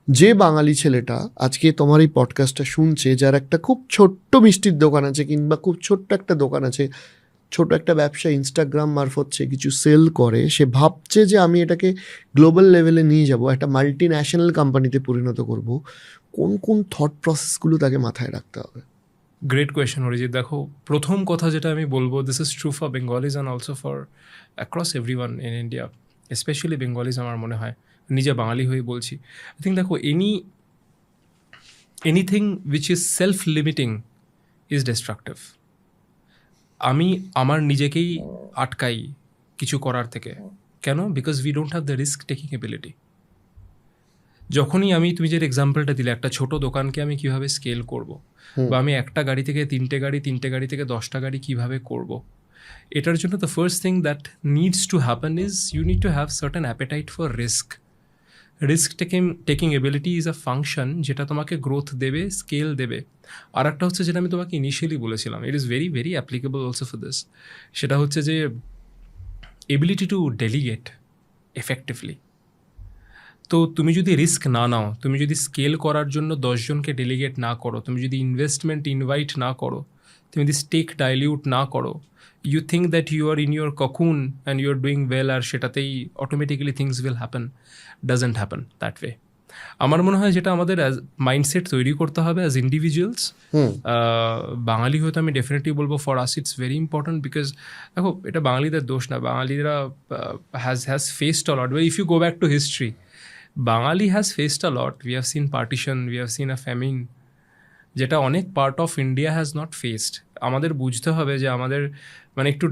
যে বাঙালি ছেলেটা আজকে তোমার এই পডকাস্টটা শুনছে, যার একটা খুব ছোট্ট মিষ্টির দোকান আছে কিংবা খুব ছোট্ট একটা দোকান আছে, ছোট একটা ব্যবসা ইনস্টাগ্রাম মারফত সে কিছু সেল করে, সে ভাবছে যে আমি এটাকে গ্লোবাল লেভেলে নিয়ে যাব, একটা মাল্টি ন্যাশনাল কোম্পানিতে পরিণত করব, কোন কোন থট প্রসেসগুলো তাকে মাথায় রাখতে হবে? Great question Arijit. দেখো, প্রথম কথা যেটা আমি বলবো, this is true for Bengalis and also for across everyone in India, specially Bengalis. আমার মনে হয়, নিজে বাঙালি হয়ে বলছি, আই থিঙ্ক দেখো, anything which is self limiting is destructive. আমি আমার নিজেকেই আটকাই কিছু করার থেকে। কেন? Because we don't have the risk taking ability. যখনই তুমি যে এক্সাম্পলটা দিলে, একটা ছোট দোকানকে আমি কিভাবে স্কেল করব, বা আমি একটা গাড়ি থেকে 3টে গাড়ি, 3টে গাড়ি থেকে 10টা গাড়ি কিভাবে করব, এটার জন্য the first thing that needs to happen is you need to have certain appetite for risk. Risk taking ability is a function যেটা তোমাকে গ্রোথ দেবে, স্কেল দেবে। আর একটা হচ্ছে যেটা আমি তোমাকে ইনিশিয়ালি বলেছিলাম, ইট is very very applicable also for this, সেটা হচ্ছে যে এবিলিটি টু ডেলিগেট এফেক্টিভলি। তো তুমি যদি রিস্ক না নাও, তুমি যদি স্কেল করার জন্য 10 জনকে ডেলিগেট না করো, তুমি যদি ইনভেস্টমেন্ট ইনভাইট না করো, তুমি যদি স্টেক ডাইলিউট না করো, you think that you are in your cocoon and you are doing well, আর সেটাতেই automatically things will happen, doesn't happen that way. আমার মনে হয় যেটা আমাদের মাইন্ডসেট তৈরি করতে হবে অ্যাজ ইন্ডিভিজুয়ালস। বাঙালি হয়তো আমি ডেফিনেটলি বলবো for us it's very important, because দেখো, এটা বাঙালিদের দোষ না, বাঙালিরা has faced a lot. If you go back to history, Bangali has faced a lot. We have seen partition, we have seen a famine, যেটা অনেক part of India has not faced. আমাদের বুঝতে হবে যে আমাদের, মানে একটু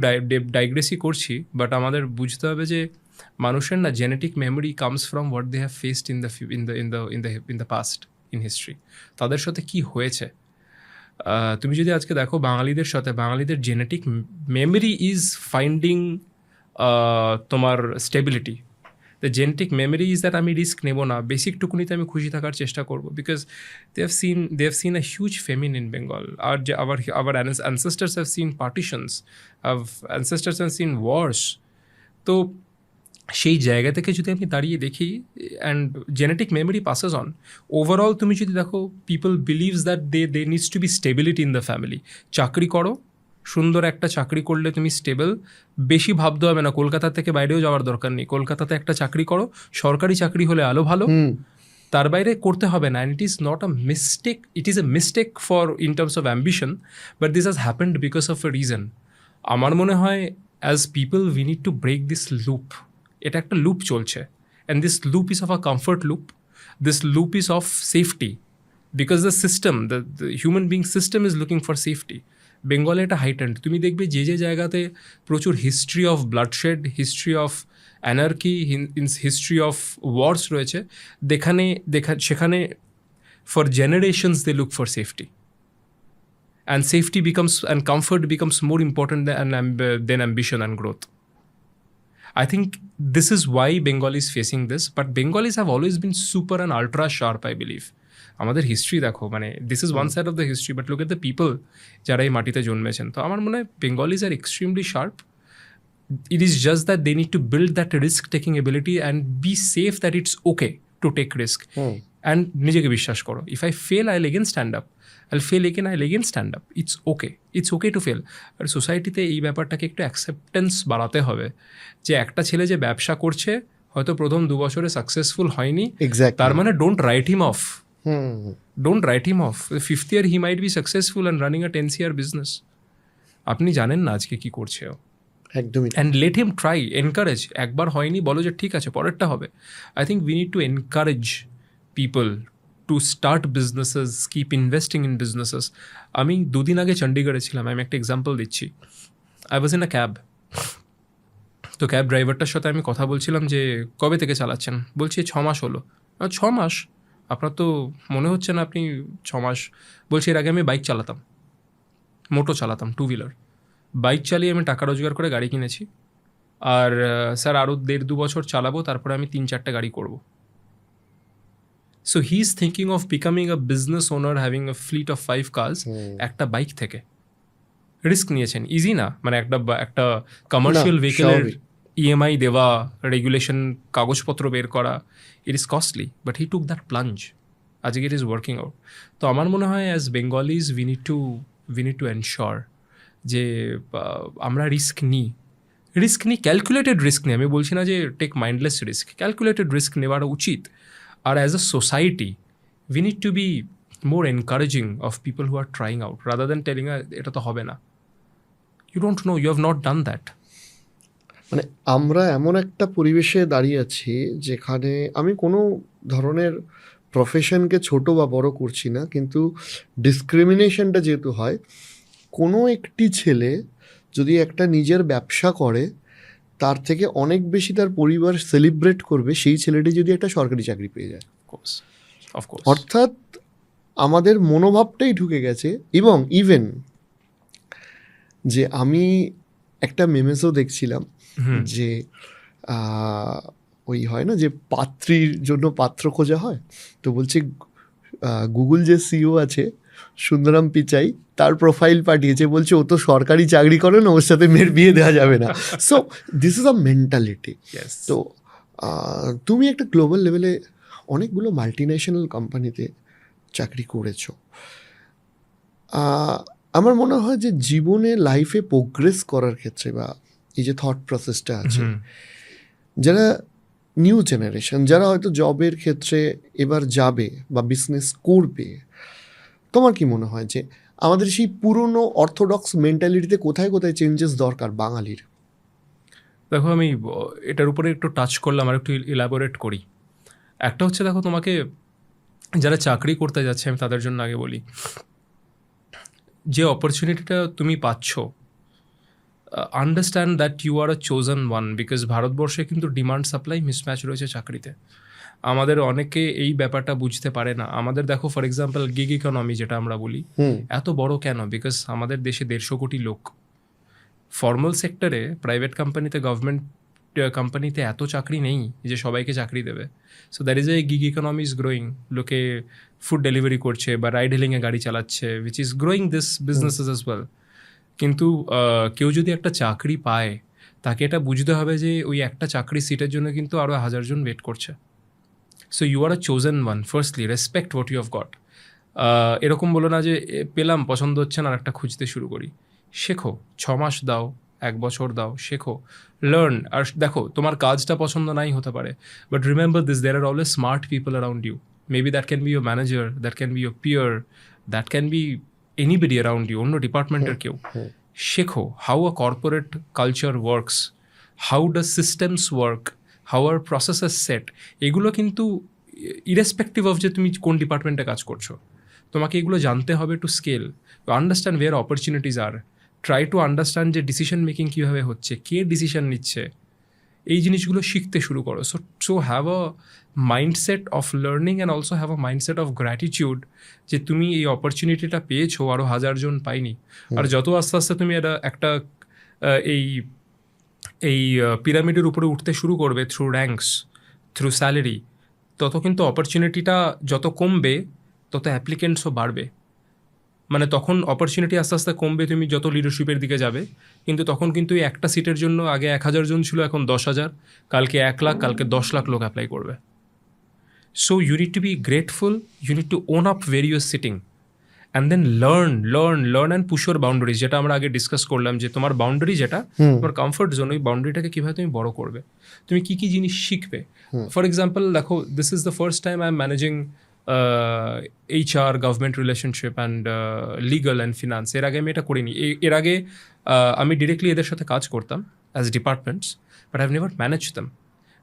ডাইগ্রেসই করছি, বাট আমাদের বুঝতে হবে যে মানুষের না genetic memory comes from what they have faced in the past, in history. তাদের সাথে কি হয়েছে, তুমি যদি আজকে দেখো বাঙালিদের সাথে, বাঙালিদের জেনেটিক মেমোরি ইজ ফাইন্ডিং তোমার stability. The genetic memory is that আমি রিস্ক নেব না, বেসিকটুকুনিতে আমি খুশি থাকার চেষ্টা করবো, because they have seen a huge famine in Bengal. আর যে our ancestors have seen partitions, ancestors have seen wars. তো সেই জায়গা থেকে যদি আমি দাঁড়িয়ে দেখি, and genetic memory passes on, overall তুমি যদি দেখো, people believes that they needs to be stability in the family. চাকরি করো, সুন্দর একটা চাকরি করলে তুমি স্টেবল, বেশি ভাবতে হবে না, কলকাতা থেকে বাইরেও যাওয়ার দরকার নেই, কলকাতাতে একটা চাকরি করো, সরকারি চাকরি হলে আলো ভালো, তার বাইরে করতে হবে না। And it is not a mistake, it is a mistake for in terms of ambition, but this has happened because of a reason. আমার মনে হয় as people we need to break this loop. এটা একটা loop চলছে, and this loop is of a comfort loop, this loop is of safety, because the system, the human being system is looking for safety. বেঙ্গলে এটা heightened, তুমি দেখবে যে জায়গাতে প্রচুর history of bloodshed, history of anarchy, history of wars রয়েছে, সেখানে for generations they look for safety, and safety becomes and comfort becomes more important than ambition and growth. I think this is why Bengali is facing this, but Bengalis have always been super and ultra sharp, I believe. আমাদের history দেখো, মানে this is one side of the history, but look at the people যারা এই মাটিতে জন্মেছেন। তো আমার মনে হয় Bengalis are extremely sharp. It is just that they need to build that risk taking ability and be safe that it's okay to take risk and নিজেকে বিশ্বাস করো। If I fail I'll again stand up, I'll fail again I'll again stand up. It's okay to fail. আর সোসাইটিতে এই ব্যাপারটাকে একটু acceptance বাড়াতে হবে যে একটা ছেলে যে ব্যবসা করছে হয়তো প্রথম 2 বছরে সাকসেসফুল হয়নি, তার মানে don't write him of. Don't write him off. The 5th year he might be successful and running a 10 CR business. আপনি জানেন না আজকে কি করছে ও। একদমই। And let him try, encourage. একবার হয়নি বলো যে ঠিক আছে পরেরটা হবে। I think we need to encourage people to start businesses, keep investing in businesses. আমি 2 দিন আগে চণ্ডীগড়ে ছিলাম, আমি একটা এক্সাম্পল দিচ্ছি। I was in a cab. তো ক্যাব ড্রাইভারটার সাথে আমি কথা বলছিলাম যে কবে থেকে চালাচ্ছেন, বলছি 6 মাস হলো। 6 মাস? আপনার তো মনে হচ্ছে না আপনি 6 মাস। বলছি এর আগে আমি বাইক চালাতাম, মোটো চালাতাম, 2 হুইলার। বাইক চালিয়ে আমি টাকা রোজগার করে গাড়ি কিনেছি, আর স্যার আরও 1.5-2 বছর চালাবো, তারপরে আমি 3-4টা গাড়ি করব। So he is thinking of becoming a business owner, having a fleet of 5 cars একটা বাইক থেকে। রিস্ক নিয়েছেন, ইজি না। মানে একটা কমার্শিয়াল ভেহিকেলের EMI দেওয়া, রেগুলেশন, কাগজপত্র বের করা, it is costly, but he took that plunge. আজকে ইট ইজ ওয়ার্কিং আউট। তো আমার মনে হয় as Bengalis we need to ensure যে আমরা রিস্ক নিই, ক্যালকুলেটেড রিস্ক নিই। আমি বলছি না যে take mindless risk, calculated risk নেওয়াটা উচিত। আর as a society we need to be more encouraging of people who are trying out rather than telling এটা তো হবে না। You don't know, you have not done that. মানে আমরা এমন একটা পরিবেশে দাঁড়িয়ে আছি যেখানে আমি কোনো ধরনের প্রফেশনকে ছোট বা বড় করছি না, কিন্তু ডিসক্রিমিনেশনটা যেহেতু হয়, কোনো একটি ছেলে যদি একটা নিজের ব্যবসা করে তার থেকে অনেক বেশি তার পরিবার সেলিব্রেট করবে সেই ছেলেটি যদি একটা সরকারি চাকরি পেয়ে যায়। অর্থাৎ আমাদের মনোভাবটাই ঢুকে গেছে। এবং ইভেন যে আমি একটা মেমেসও দেখছিলাম যে ওই হয় না যে পাত্রীর জন্য পাত্র খোঁজা হয়, তো বলছে গুগল যে সিইও আছে সুন্দরাম পিচাই, তার প্রোফাইল পাঠিয়েছে, বলছে ও তো সরকারি চাকরি করে না, ওর সাথে মেয়ের বিয়ে দেওয়া যাবে না। So this is a mentality. তো তুমি একটা গ্লোবাল লেভেলে অনেকগুলো মাল্টিন্যাশনাল কোম্পানিতে চাকরি করেছো। আমার মনে হয় যে জীবনে লাইফে প্রোগ্রেস করার ক্ষেত্রে বা এই যে থট প্রসেসটা আছে, যারা নিউ জেনারেশন, যারা হয়তো জবের ক্ষেত্রে এবার যাবে বা বিজনেস করবে, তোমার কি মনে হয় যে আমাদের সেই পুরনো অর্থোডক্স মেন্টালিটিতে কোথায় কোথায় চেঞ্জেস দরকার বাঙালির? দেখো আমি এটার উপরে একটু টাচ করলাম, আর একটু ইলাবোরেট করি। একটা হচ্ছে দেখো, তোমাকে যারা চাকরি করতে যাচ্ছে আমি তাদের জন্য আগে বলি, যে অপরচুনিটিটা তুমি পাচ্ছ, understand that you are a chosen one. Because ভারতবর্ষে কিন্তু ডিমান্ড সাপ্লাই মিসম্যাচ রয়েছে চাকরিতে। আমাদের অনেকে এই ব্যাপারটা বুঝতে পারে না। আমাদের দেখো ফর এক্সাম্পল গিগ ইকোনমি যেটা আমরা বলি, এত বড় কেন? বিকজ আমাদের দেশে 150 কোটি লোক। ফর্মাল সেক্টরে, প্রাইভেট কোম্পানিতে, গভর্নমেন্ট কোম্পানিতে এত চাকরি নেই যে সবাইকে চাকরি দেবে। So that is a gig economy is growing. লোকে ফুড ডেলিভারি করছে বা রাইড হেলিংয়ে গাড়ি চালাচ্ছে, which is growing this businesses as well. কিন্তু কেউ যদি একটা চাকরি পায়, তাকে এটা বুঝতে হবে যে ওই একটা চাকরি সিটের জন্য কিন্তু আরও 1000 জন ওয়েট করছে। So you are a chosen one. Firstly respect what you have got. এরকম বলো না যে পেলাম, পছন্দ হচ্ছে না, আর একটা খুঁজতে শুরু করি। শেখো, 6 মাস দাও, 1 বছর দাও, শেখো, লার্ন। আর দেখো, তোমার কাজটা পছন্দ নাই হতে পারে, but remember this, there are always smart people around you. Maybe that can be your manager, that can be your peer, that can be anybody around you, অন্য ডিপার্টমেন্টের কেউ। শেখো how a corporate culture works, how does systems work, how are processes set. এগুলো কিন্তু irrespective of যে তুমি কোন ডিপার্টমেন্টে কাজ করছো, তোমাকে এগুলো জানতে হবে to scale, to understand where opportunities are. Try to understand যে ডিসিশন মেকিং কীভাবে হচ্ছে, কে ডিসিশন নিচ্ছে, এই জিনিসগুলো শিখতে শুরু করো। So have a mindset of learning and also have a mindset of gratitude, যে তুমি এই অপরচুনিটিটা পেয়েছো, আরও 1000 জন পাইনি। আর যত আস্তে আস্তে তুমি একটা এই এই পিরামিডের উপরে উঠতে শুরু করবে থ্রু র্যাঙ্কস, থ্রু স্যালারি, তত কিন্তু অপরচুনিটিটা যত কমবে তত অ্যাপ্লিকেন্টসও বাড়বে। মানে তখন অপরচুনিটি আস্তে আস্তে কমবে, তুমি যত লিডারশিপের দিকে যাবে, কিন্তু তখন কিন্তু এই একটা সিটের জন্য আগে 1,000 জন ছিল, এখন 10,000, কালকে 1 লাখ, কালকে 10 লাখ লোক অ্যাপ্লাই করবে। So you need to be grateful, you need to own up where you are sitting and then learn and push your boundaries, যেটা আমরা আগে ডিসকাস করলাম, যে তোমার বাউন্ডারি যেটা তোমার কমফর্ট জোন, ওই বাউন্ডারিটাকে কীভাবে তুমি বড় করবে, তুমি কী কী জিনিস শিখবে। ফর এক্সাম্পল দেখো, this is the first time I am managing HR, government relationship and legal and finance. এর আগে আমি এটা করিনি। এর আগে আমি ডিরেক্টলি এদের সাথে কাজ করতাম as departments, but I have never manage them.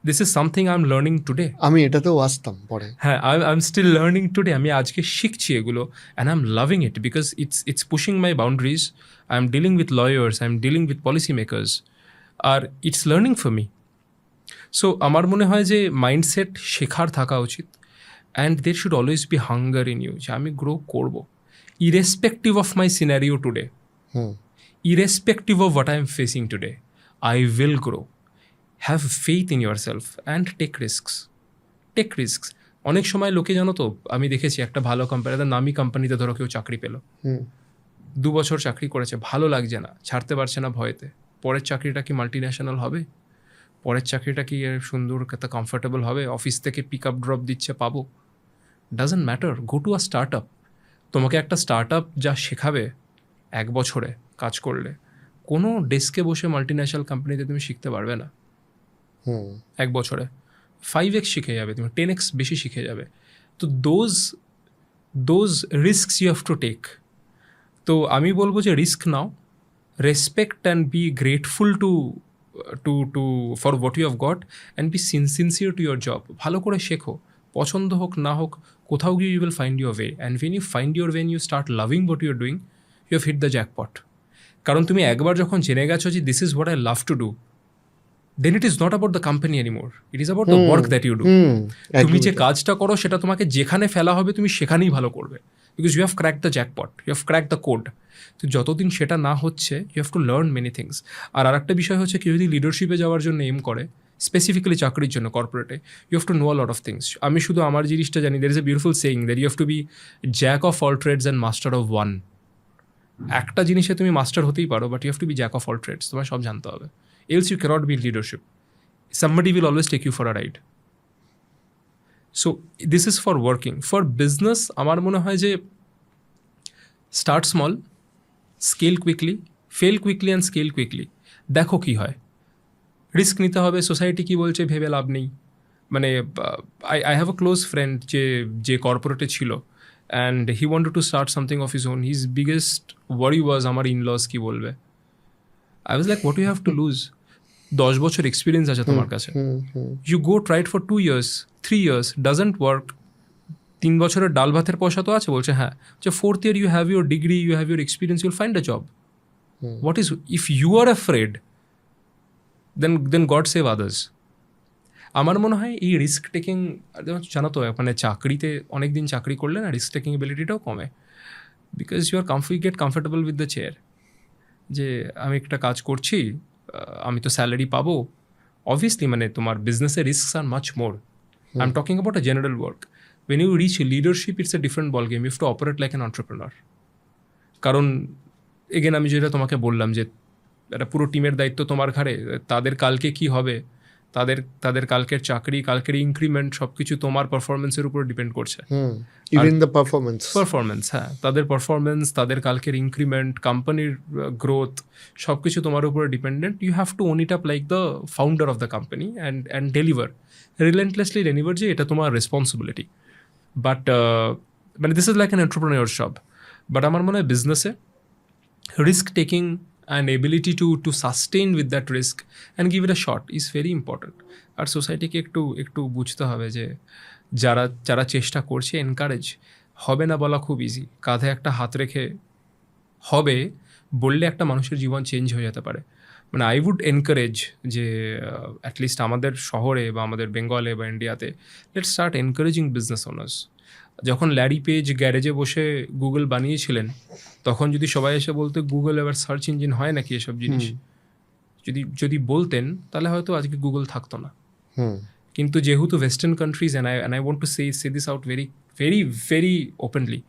This is something I am learning today. আমি এটাতেও আসতাম পরে। হ্যাঁ, I am still learning today. আমি আজকে শিখছি এগুলো, and I am loving it because it's pushing my boundaries. I am dealing with lawyers, I am dealing with policy makers, আর it's learning for me. So আমার মনে হয় যে mindset শেখার থাকা উচিত, and there should always be hunger in you, যে আমি গ্রো করব irrespective of my scenario today, irrespective of what I am facing today, I will grow. Have faith in yourself and take risks. অনেক সময় লোকে, জানো তো, আমি দেখেছি একটা ভালো কোম্পানি, নামি কোম্পানিতে ধরো কেউ চাকরি পেলো, 2 বছর চাকরি করেছে, ভালো লাগছে না, ছাড়তে পারছে না ভয়েতে, পরের চাকরিটা কি মাল্টি ন্যাশনাল হবে? পরের চাকরিটা কি সুন্দর একটা কমফোর্টেবল হবে? অফিস থেকে পিক আপ ড্রপ দিচ্ছে, পাবো? Doesn't matter, go to a start up. তোমাকে একটা স্টার্ট আপ যা শেখাবে 1 বছরে কাজ করলে, কোনো ডেস্কে বসে মাল্টি ন্যাশনাল কোম্পানিতে তুমি শিখতে পারবে না। 1 বছরে 5x শিখে যাবে, তুমি 10x বেশি শিখে যাবে। তো those risks you have to take. তো আমি বলবো যে রিস্ক নাও, respect and be grateful to for what you have got, and be sincere to your job. ভালো করে শেখো, পছন্দ হোক না হোক, কোথাও গিয়ে you will find your way, and when you find your way, you start loving what you are doing, you have hit the jackpot. কারণ তুমি একবার যখন জেনে গেছো যে this is what I love to do, then it is not about the company anymore, it is about the work that you do. তুমি যে কাজটা করো সেটা তোমাকে যেখানে ফেলা হবে তুমি সেখানেই ভালো করবে, because you have cracked the jackpot, you have cracked the code. তো যতদিন সেটা না হচ্ছে, you have to learn many things. আর আরেকটা বিষয় হচ্ছে, কেউ যদি লিডারশিপে যাওয়ার জন্য এম করে, স্পেসিফিক্যালি চাকরির জন্য কর্পোরেটে, you have to know a lot of things. আমি শুধু আমার জিনিসটা জানি, there is a beautiful saying that you have to be jack of all trades and master of one. একটা জিনিসে তুমি মাস্টার হতেই পারো, but you have to be jack of all trades, তোমার সব জানতে হবে, else you cannot be in leadership. Somebody will always take you for a ride. So this is for working. For business, আমার মনে হয় যে start small, scale quickly, fail quickly and scale quickly. দেখো কি হয়, রিস্ক নিতে হবে, society কি বলছে ভেবে লাভ নেই। মানে I have a close friend যে কর্পোরেটে ছিল, and he wanted to start something of his own. His biggest worry was আমার in-laws কি বলবে। I was like, what do you have to lose? 10 বছর এক্সপিরিয়েন্স আছে তোমার কাছে, you go try it for 2 years, 3 years, doesn't work, 3 বছরের ডাল ভাতের পয়সা তো আছে, বলছে হ্যাঁ, যে 4th year you have your degree, you have your experience, you'll find a job. What is, if you are afraid, then God save others. আমার মনে হয় এই রিস্ক টেকিং, জানো তো, মানে চাকরিতে অনেক দিন চাকরি করলে না, রিস্ক টেকিং এবিলিটিটাও কমে, because you get comfortable with the chair, যে আমি একটা কাজ করছি, আমি তো স্যালারি পাবো। অবভিয়াসলি মানে তোমার বিজনেসের risks are much more. I am talking about a general work. When you reach leadership, it's a different ball game, you have to operate like an entrepreneur. কারণ এগেন আমি যেটা তোমাকে বললাম, যে একটা পুরো টিমের দায়িত্ব তোমার ঘাড়ে, তাদের কালকে কি হবে, তাদের কালকের চাকরি, কালকের ইনক্রিমেন্ট, সব কিছু তোমার পারফরমেন্সের উপর ডিপেন্ড করছে। ইভেন দ্য পারফরমেন্স, হ্যাঁ, তাদের পারফরমেন্স, তাদের কালকের ইনক্রিমেন্ট, কোম্পানির গ্রোথ, সব কিছু তোমার উপরে dependent. You have to own it up like the founder of the company and deliver, relentlessly deliver, যে এটা তোমার রেসপন্সিবিলিটি। বাট মানে this is like an entrepreneur job. But আমার মনে হয় বিজনেসে risk taking and ability to sustain with that risk and give it a shot is very important. আর সোসাইটিকে একটু বুঝতে হবে যে যারা চেষ্টা করছে, এনকারেজ, হবে না বলা খুব ইজি, কাঁধে একটা হাত রেখে হবে বললে একটা মানুষের জীবন চেঞ্জ হয়ে যেতে পারে। মানে আই উড এনকারেজ যে অ্যাটলিস্ট আমাদের শহরে বা আমাদের বেঙ্গলে বা ইন্ডিয়াতে, let's start encouraging business owners. যখন ল্যারি পেজ গ্যারেজে বসে গুগল বানিয়েছিলেন, তখন যদি সবাই এসে বলতো গুগল এবার সার্চ ইঞ্জিন হয় নাকি এসব জিনিস, যদি বলতেন তাহলে হয়তো আজকে গুগল থাকতো না। হুম কিন্তু যেহেতু western countries and I want to say this out very very very openly,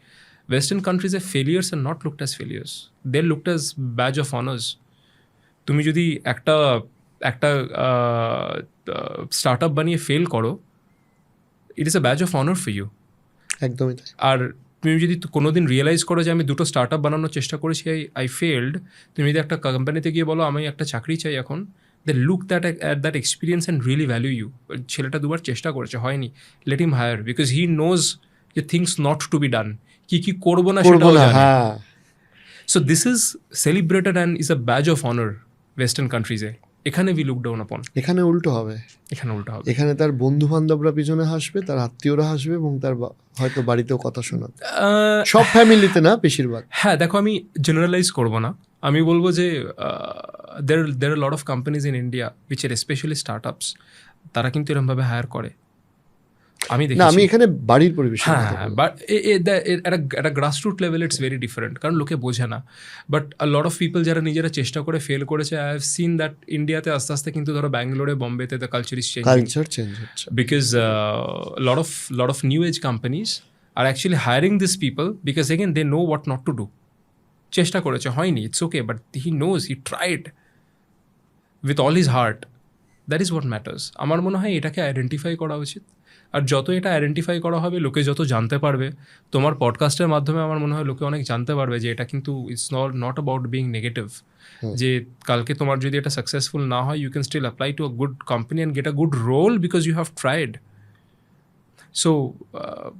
western কান্ট্রিজে failures are not looked as failures, they looked as badge of honours. তুমি যদি একটা স্টার্ট আপ বানিয়ে ফেল করো, it is a badge of honour for you. একদমই তাই। আর তুমি যদি কোনোদিন রিয়েলাইজ করো যে আমি দুটো স্টার্ট আপ বানানোর চেষ্টা করেছি, আই ফেলড, তুমি যদি একটা কোম্পানিতে গিয়ে বলো আমি একটা চাকরি চাই এখন, they look at that experience and really value you. ছেলেটা দুবার চেষ্টা করেছে, হয়নি, let him hire, because he knows যে things not to be done, কি করবো না সেটাও জানে। হ্যাঁ so this is celebrated and is a badge of honour western কান্ট্রিজে। এখানে উই লুক ডাউন আপন, এখানে উল্টো হবে। এখানে উল্টো হবে। এখানে তার বন্ধু বান্ধবরা পিছনে হাসবে, তার আত্মীয়রা হাসবে, এবং তার হয়তো বাড়িতেও কথা শোনাবে। সব ফ্যামিলিতে না, বেশিরভাগ। হ্যাঁ দেখো, আমি জেনারেলাইজ করবো না, আমি বলবো যে there are lot of companies in India which are specially start ups, তারা কিন্তু এরকমভাবে হায়ার করে। আমি না, দেখি আমি এখানে বাড়ির পরিবেশ। হ্যাঁ, বাট একটা grassroot level it's very different, কারণ লোকে বোঝে না। But a lot of people যারা নিজেরা চেষ্টা করে ফেল করেছে, আই হ্যাভ সিন দ্যাট ইন্ডিয়াতে আস্তে আস্তে কিন্তু ধরো ব্যাঙ্গালোরে, বোম্বেতে the culture is changing, culture change হচ্ছে। because lot of new age companies are actually hiring these people because again they know what not to do. চেষ্টা করেছে, হয়নি, it's okay, but he knows, he tried with all his heart. That is what matters. আমার মনে হয় এটাকে identify করা উচিত। আর যত এটা আইডেন্টিফাই করা হবে, লোকে যত জানতে পারবে, তোমার পডকাস্টের মাধ্যমে আমার মনে হয় লোকে অনেক জানতে পারবে যে এটা কিন্তু it's not about being negative, যে কালকে তোমার যদি এটা সাকসেসফুল না হয়, you can still apply to a good company and get a good role because you have tried. So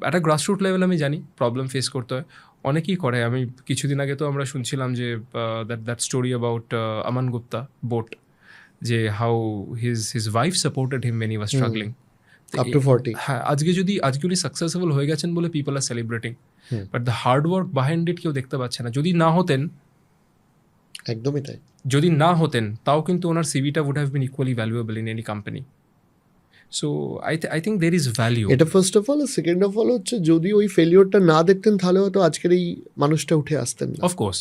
একটা গ্রাসরুট লেভেল আমি জানি প্রবলেম ফেস করতে হয়, অনেকেই করে। আমি কিছুদিন আগে তো আমরা শুনছিলাম যে that story about Aman Gupta boAt, যে how his wife supported him when he was struggling. Up to 40। হ্যাঁ, আজকে উনি সাকসেসফুল হয়ে গেছেন বলে people are celebrating, but the hard work behind it কেউ দেখতে পাচ্ছে না। যদি না হতেন, একদমই তাই। যদি না হতেন, তাও কিন্তু ওনার সিভিটা would have been equally valuable in any company. So I think there is value. এটা first of all. Second of all হচ্ছে, যদি ওই ফেলিওরটা না দেখতেন তাহলে হয়তো আজকের এই মানুষটা উঠে আসতেন না। অফকোর্স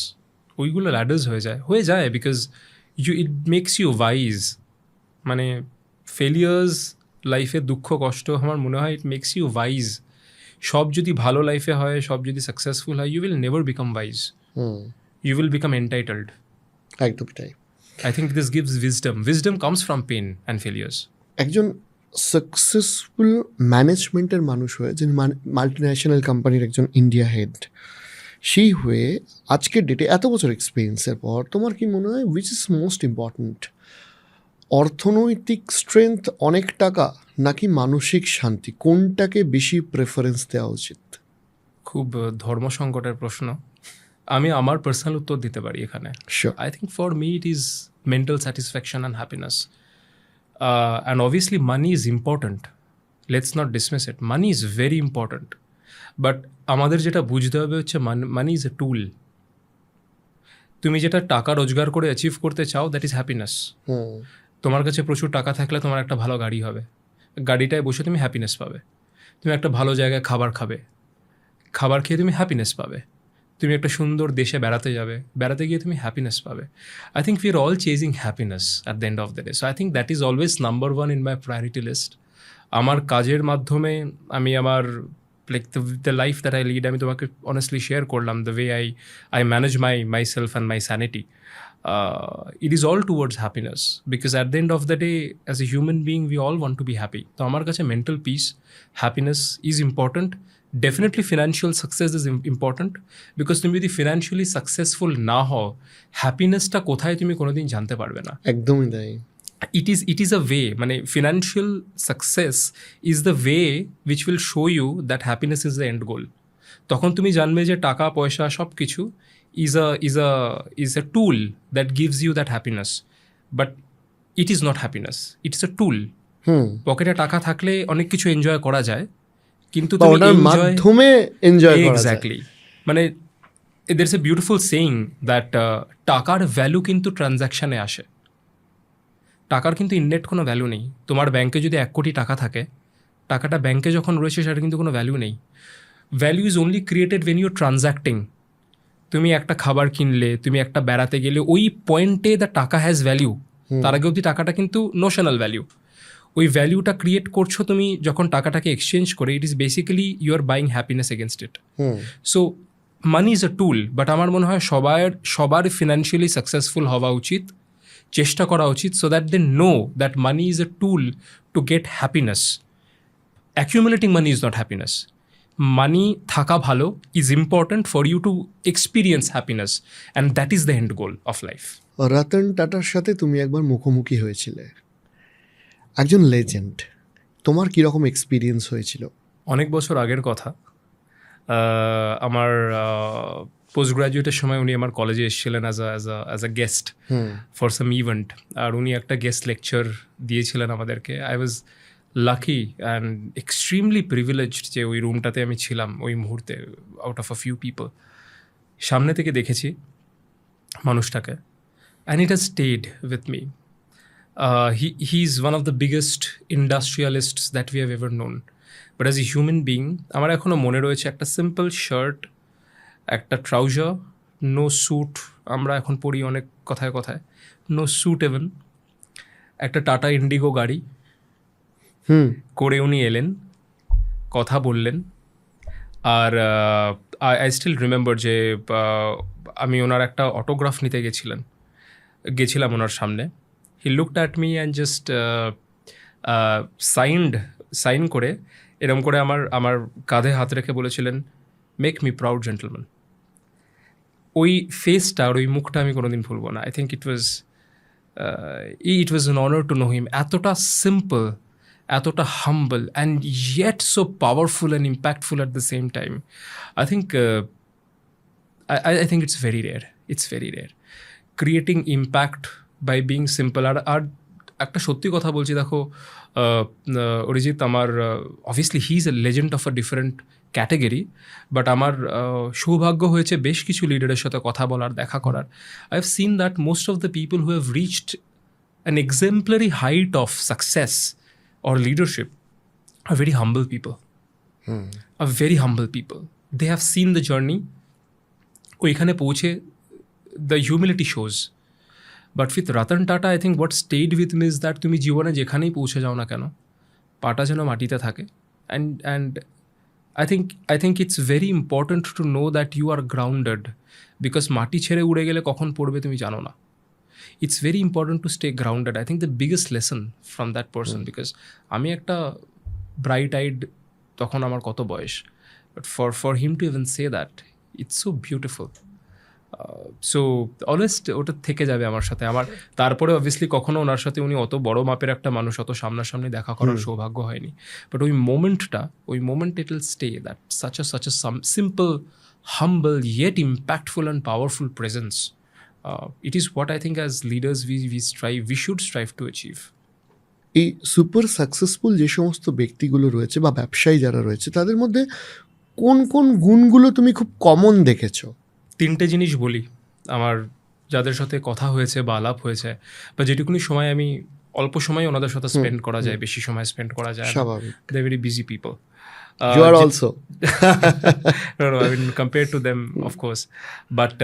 ওইগুলো ল্যাডার্স হয়ে যায় because it makes you wise. মানে ফেলিয়ার্স লাইফে দুঃখ কষ্ট, আমার মনে হয় ইট মেক্স ইউ ওয়াইজ। সব যদি ভালো লাইফে হয়, সব যদি সাকসেসফুল হয়, you will never become wise, you will become entitled. একদমই তাই। I think this gives wisdom comes from pain and failures. একজন সাকসেসফুল ম্যানেজমেন্টের মানুষ হয়ে, যিনি মাল্টি ন্যাশনাল কোম্পানির একজন ইন্ডিয়া হেড, সেই হয়ে আজকের ডেটে এত বছর এক্সপিরিয়েন্সের পর তোমার কি মনে হয় উইচ ইজ মোস্ট ইম্পর্ট্যান্ট? অর্থনৈতিক স্ট্রেংথ, অনেক টাকা, নাকি মানসিক শান্তি? কোনটাকে বেশি প্রেফারেন্স দেওয়া উচিত? খুব ধর্ম সংকটের প্রশ্ন। আমি আমার পার্সোনাল উত্তর দিতে পারি এখানে। I think for me it is mental satisfaction and happiness. And obviously money is important. Let's not dismiss it. Money is very important. But আমাদের যেটা বুঝতে হবে হচ্ছে money is a tool. তুমি যেটা টাকা রোজগার করে অ্যাচিভ করতে চাও, দ্যাট ইজ হ্যাপিনেস। তোমার কাছে প্রচুর টাকা থাকলে তোমার একটা ভালো গাড়ি হবে, গাড়িটায় বসে তুমি হ্যাপিনেস পাবে। তুমি একটা ভালো জায়গায় খাবার খাবে, খাবার খেয়ে তুমি হ্যাপিনেস পাবে। তুমি একটা সুন্দর দেশে বেড়াতে যাবে, বেড়াতে গিয়ে তুমি হ্যাপিনেস পাবে। I think we are all chasing happiness at the end of the day. So I think that is always number one in my priority list. আমার কাজের মাধ্যমে আমি আমার like the life that I lead, আমি তোমাকে honestly share করলাম the way I manage myself and my sanity. It is all towards happiness, because at the end of the day, as a human being, we all want to be happy. So আমার কাছে mental peace, happiness is important. Definitely financial success is important, because তুমি যদি financially successful না হও, হ্যাপিনেসটা কোথায় তুমি কোনোদিন জানতে পারবে না। একদমই তাই। It is a way, মানে financial success is the way which will show you that happiness is the end goal. তখন তুমি জানবে যে টাকা পয়সা সব কিছু is a tool that gives you that happiness, but it is not happiness, it's a tool. পকেটে টাকা থাকলে অনেক কিছু এনজয় করা যায়, কিন্তু তুমি মাধ্যমে এনজয় করা যায়। এক্স্যাক্টলি, মানে there is a beautiful saying that টাকার ভ্যালু কিন্তু ট্রানজ্যাকশনে আসে, টাকার কিন্তু ইননেট কোনো ভ্যালু নেই। তোমার ব্যাংকে যদি 1 কোটি টাকা থাকে, টাকাটা ব্যাংকে যখন রয়েছে সেটা কিন্তু কোনো ভ্যালু নেই। Value is only created when you transacting. তুমি একটা খাবার কিনলে, তুমি একটা বেড়াতে গেলে, ওই পয়েন্টে দ্য টাকা হ্যাজ ভ্যালু। তার আগে অবধি টাকাটা কিন্তু নোশনাল ভ্যালিউ। ওই ভ্যালিউটা ক্রিয়েট করছো তুমি যখন টাকাটাকে এক্সচেঞ্জ করে, it is basically you are buying happiness against it. So money is a tool, but আমার মনে হয় সবার ফিনান্সিয়ালি সাকসেসফুল হওয়া উচিত, চেষ্টা করা উচিত, so that they know that money is a tool to get happiness. Accumulating money is not happiness. Money থাকা ভালো is important for you to experience happiness, and that is the end goal of life. Ratan টাটার সাথে তুমি একবার মুখোমুখি হয়েছিলে, একজন legend, তোমার কীরকম এক্সপিরিয়েন্স হয়েছিল? অনেক বছর আগের কথা। আমার পোস্ট গ্রাজুয়েটের সময় উনি আমার কলেজে এসেছিলেন as a guest for some event, আর উনি একটা গেস্ট লেকচার দিয়েছিলেন আমাদেরকে। I was lucky and extremely privileged যে ওই রুমটাতে আমি ছিলাম ওই মুহূর্তে, out of a few people. সামনে থেকে দেখেছি মানুষটাকে, and it has stayed with me. He is one of the biggest industrialists that we have ever known. But as a human being, আমার এখনও মনে রয়েছে একটা সিম্পল শার্ট, একটা ট্রাউজার, নো স্যুট, আমরা এখন পড়ি অনেক কথায় কথায়, নো স্যুট ইভেন, একটা টাটা ইন্ডিগো গাড়ি করে উনি এলেন, কথা বললেন। আর আই স্টিল রিমেম্বার যে আমি ওনার একটা অটোগ্রাফ নিতে গেছিলাম ওনার সামনে। He looked at me and just sign করে এরম করে আমার কাঁধে হাত রেখে বলেছিলেন, মেক মি প্রাউড জেন্টলম্যান। ওই ফেসটা আর ওই মুখটা আমি কোনোদিন ভুলবো না। I think it was an honour to know him. এতটা সিম্পল, এতটা humble, and yet so powerful and impactful at the same time. I think it's very rare creating impact by being simple. আর একটা সত্যি কথা বলছি, দেখো অরিজিৎ আমার obviously he is a legend of a different category, but আমার সৌভাগ্য হয়েছে বেশ কিছু লিডারের সাথে কথা বলার, দেখা করার। I have seen that most of the people who have reached an exemplary height of success or leadership are very humble people. Are very humble people. They have seen the journey. ওইখানে পৌঁছে the humility shows. But with Ratan Tata, I think what stayed with me is that তুমি জীবনে যেখানেই পৌঁছে যাও না কেন, পাটা যেন মাটিতে থাকে। And I think it's very important to know that you are grounded, because মাটি ছেড়ে উড়ে গেলে কখন পড়বে তুমি জানো না। It's very important to stay grounded. I think the biggest lesson from that person, because আমি একটা bright eyed, তখন আমার কত বয়স, but for him to even say that, it's so beautiful. So always ওটা থেকে যাবে আমার সাথে। আমার তারপরে অবভিয়াসলি কখনো ওনার সাথে, উনি অত বড় মাপের একটা মানুষ, অত সামনাসামনি দেখা করার সৌভাগ্য হয়নি, বাট ওই moment it will stay, that such a simple, humble yet impactful and powerful presence. It is what I think as leaders we should strive to achieve. এই সুপার সাকসেসফুল যে সমস্ত ব্যক্তিগুলো রয়েছে বা ব্যবসায়ী যারা রয়েছে, তাদের মধ্যে কোন কোন গুণগুলো তুমি খুব কমন দেখেছো? 3টে জিনিস বলি আমার, যাদের সাথে কথা হয়েছে বা আলাপ হয়েছে, বা যেটুকুনি সময় আমি অল্প সময় ওনাদের সাথে স্পেন্ড করা যায়, বেশি সময় স্পেন্ড করা যায়, স্বাভাবিক, they very busy people. You are also. No, I mean compared to them, of course. But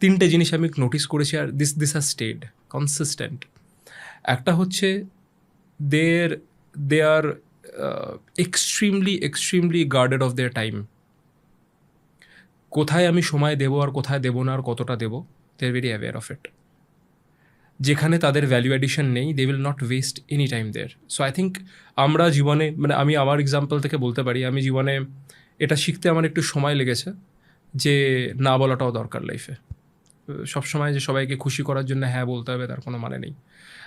3টে জিনিস আমি নোটিস করেছি, আর দিস হ্যাজ স্টেড কনসিস্টেন্ট। একটা হচ্ছে they are extremely guarded of their time. কোথায় আমি সময় দেবো আর কোথায় দেবো না, আর কতটা দেবো, they are very aware of it. যেখানে তাদের ভ্যালু অ্যাডিশন নেই, they will not waste any time there. So I think আমরা জীবনে, মানে আমি আমার এক্সাম্পল থেকে বলতে পারি, আমি জীবনে এটা শিখতে আমার একটু সময় লেগেছে যে না বলাটাও দরকার লাইফে। সবসময় যে সবাইকে খুশি করার জন্য হ্যাঁ বলতে হবে, তার কোনো মানে নেই।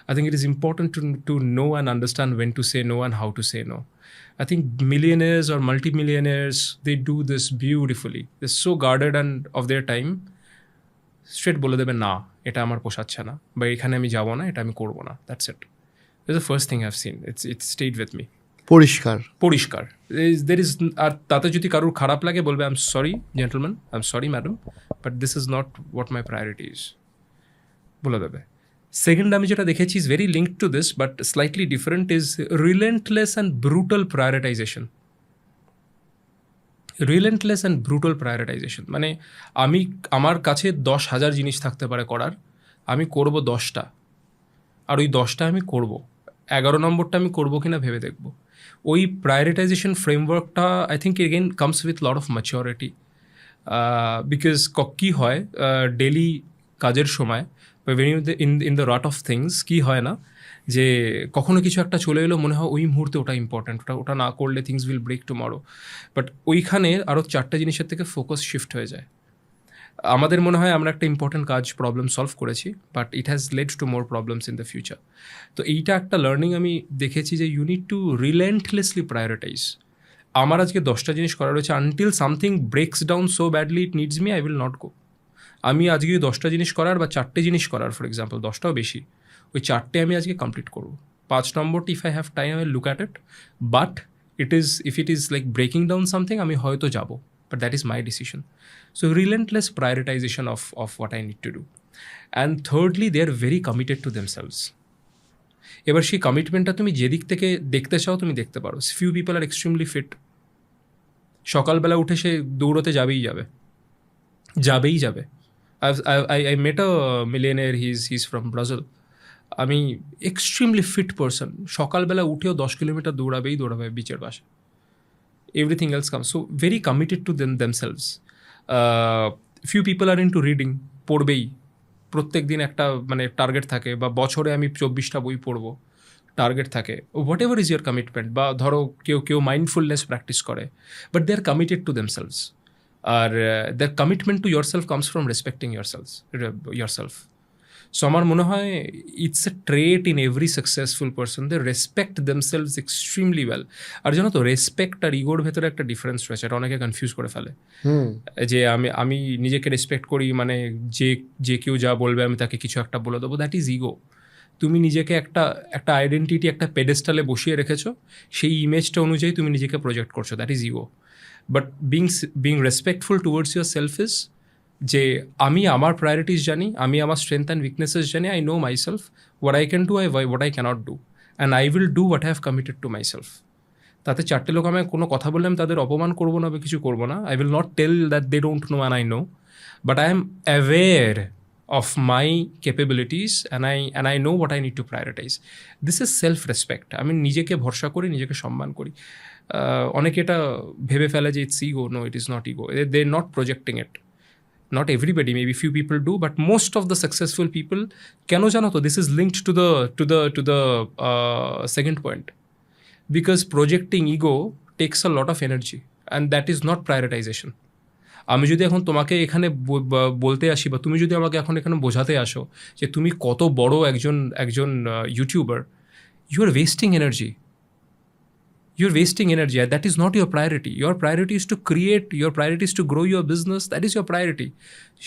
I think it is important to know and understand when to say no and how to say no. I think millionaires or multimillionaires, they do this beautifully. They're so guarded and of their time. Straight বলে দেবে না, এটা আমার পোষাচ্ছে না, বা এখানে আমি যাবো না, এটা আমি করবো না। That's it. That's the first thing I've seen. It's stayed with me. পরিষ্কার। There is, আর তাতে যদি কারোর খারাপ লাগে বলবে, I'm sorry gentlemen, I'm sorry madam, but this is not what my priority is. বলে দেবে। সেকেন্ড আমি যেটা দেখেছি is very linked to this but slightly different, is relentless and brutal prioritization. মানে আমার কাছে 10,000 জিনিস থাকতে পারে করার, আমি করব 10টা, আর ওই 10টা আমি করব, 11 নম্বরটা আমি করবো কিনা ভেবে দেখব। ওই প্রায়োরিটাইজেশন ফ্রেমওয়ার্কটা I think again comes with lot of maturity. Because কী হয় ডেলি কাজের সময় when you in the rut of things কী হয় না যে কখনো কিছু একটা চলে এলো মনে হয় ওই মুহূর্তে ওটা ইম্পর্ট্যান্ট, ওটা না করলে things will break tomorrow. But ওইখানে আরও 4টে জিনিসের থেকে ফোকাস শিফট হয়ে যায়। আমাদের মনে হয় আমরা একটা ইম্পর্ট্যান্ট কাজ প্রবলেম সলভ করেছি, but it has led to more problems in the future. তো এইটা একটা লার্নিং আমি দেখেছি যে you need to relentlessly prioritise. আমার আজকে 10টা জিনিস করা রয়েছে, until something breaks down so badly it needs me, I will not go. আমি আজকে 10টা জিনিস করার বা 4টে জিনিস করার, ফর এক্সাম্পল 10টাও বেশি, ওই 4টে আমি আজকে কমপ্লিট করবো। 5 নম্বরটি if I have time I will look at it, but if it is like breaking down something আমি হয়তো যাবো, but that is my decision. So relentless prioritization of what I need to do. And thirdly, they are very committed to themselves. এবার সেই কমিটমেন্টটা তুমি যেদিক থেকে দেখতে চাও তুমি দেখতে পারো। Few people are extremely fit, সকালবেলা উঠে সে দৌড়তে যাবেই যাবে। I met a millionaire, he's from Brazil. আমি এক্সট্রিমলি ফিট পারসন, সকালবেলা উঠেও 10 কিলোমিটার দৌড়াবে বিচের পাশে। Everything else comes. So very committed to themselves. Few people are into reading, পড়বেই, প্রত্যেক দিন একটা মানে টার্গেট থাকে, বা বছরে আমি 24টা বই পড়বো টার্গেট থাকে, whatever is your commitment. বা ধরো কেউ মাইন্ডফুলনেস প্র্যাকটিস করে, but they are committed to themselves. আর their commitment to your self comes from respecting your self. So আমার মনে হয় it's a trait in every successful person, they respect themselves extremely well. আর জানো তো, respect আর ইগোর ভেতরে একটা ডিফারেন্স রয়েছে, এটা অনেকে কনফিউজ করে ফেলে যে আমি নিজেকে রেসপেক্ট করি মানে যে কেউ যা বলবে আমি তাকে কিছু একটা বলে দেবো, দ্যাট ইজ ইগো। তুমি নিজেকে একটা আইডেন্টিটি, একটা পেডেস্টালে বসিয়ে রেখেছো, সেই ইমেজটা অনুযায়ী তুমি নিজেকে প্রজেক্ট করছো, that is ego. But being respectful towards yourself is যে আমি আমার প্রায়োরিটিস জানি, আমি আমার স্ট্রেংথ অ্যান্ড উইকনেসেস জানি, I know myself, what I can do, what I can't do, and I will do what I have committed to myself. তাতে 4টে লোক আমায় কোনো কথা বললে আমি তাদের অপমান করবো না বা কিছু করবো না। I will not tell that they don't know and I know, but I am aware of my capabilities and I know what I need to prioritize. This is self-respect. আমি নিজেকে ভরসা করি, নিজেকে সম্মান করি। অনেকে এটা ভেবে ফেলে যে it's ego. No, it is not ego. They are not projecting it. Not everybody, maybe few people do, but most of the successful people, কেন জানো তো, this is linked to the second point, because projecting ego takes a lot of energy and that is not prioritization. আমি যদি এখন তোমাকে এখানে বলতে আসি, বা তুমি যদি আমাকে এখন এখানে বোঝাতে আসো যে তুমি কত বড় একজন YouTuber, you are wasting energy. You're wasting energy. That is not your priority. Your priority is to create, your priority is to grow your business. That is your priority.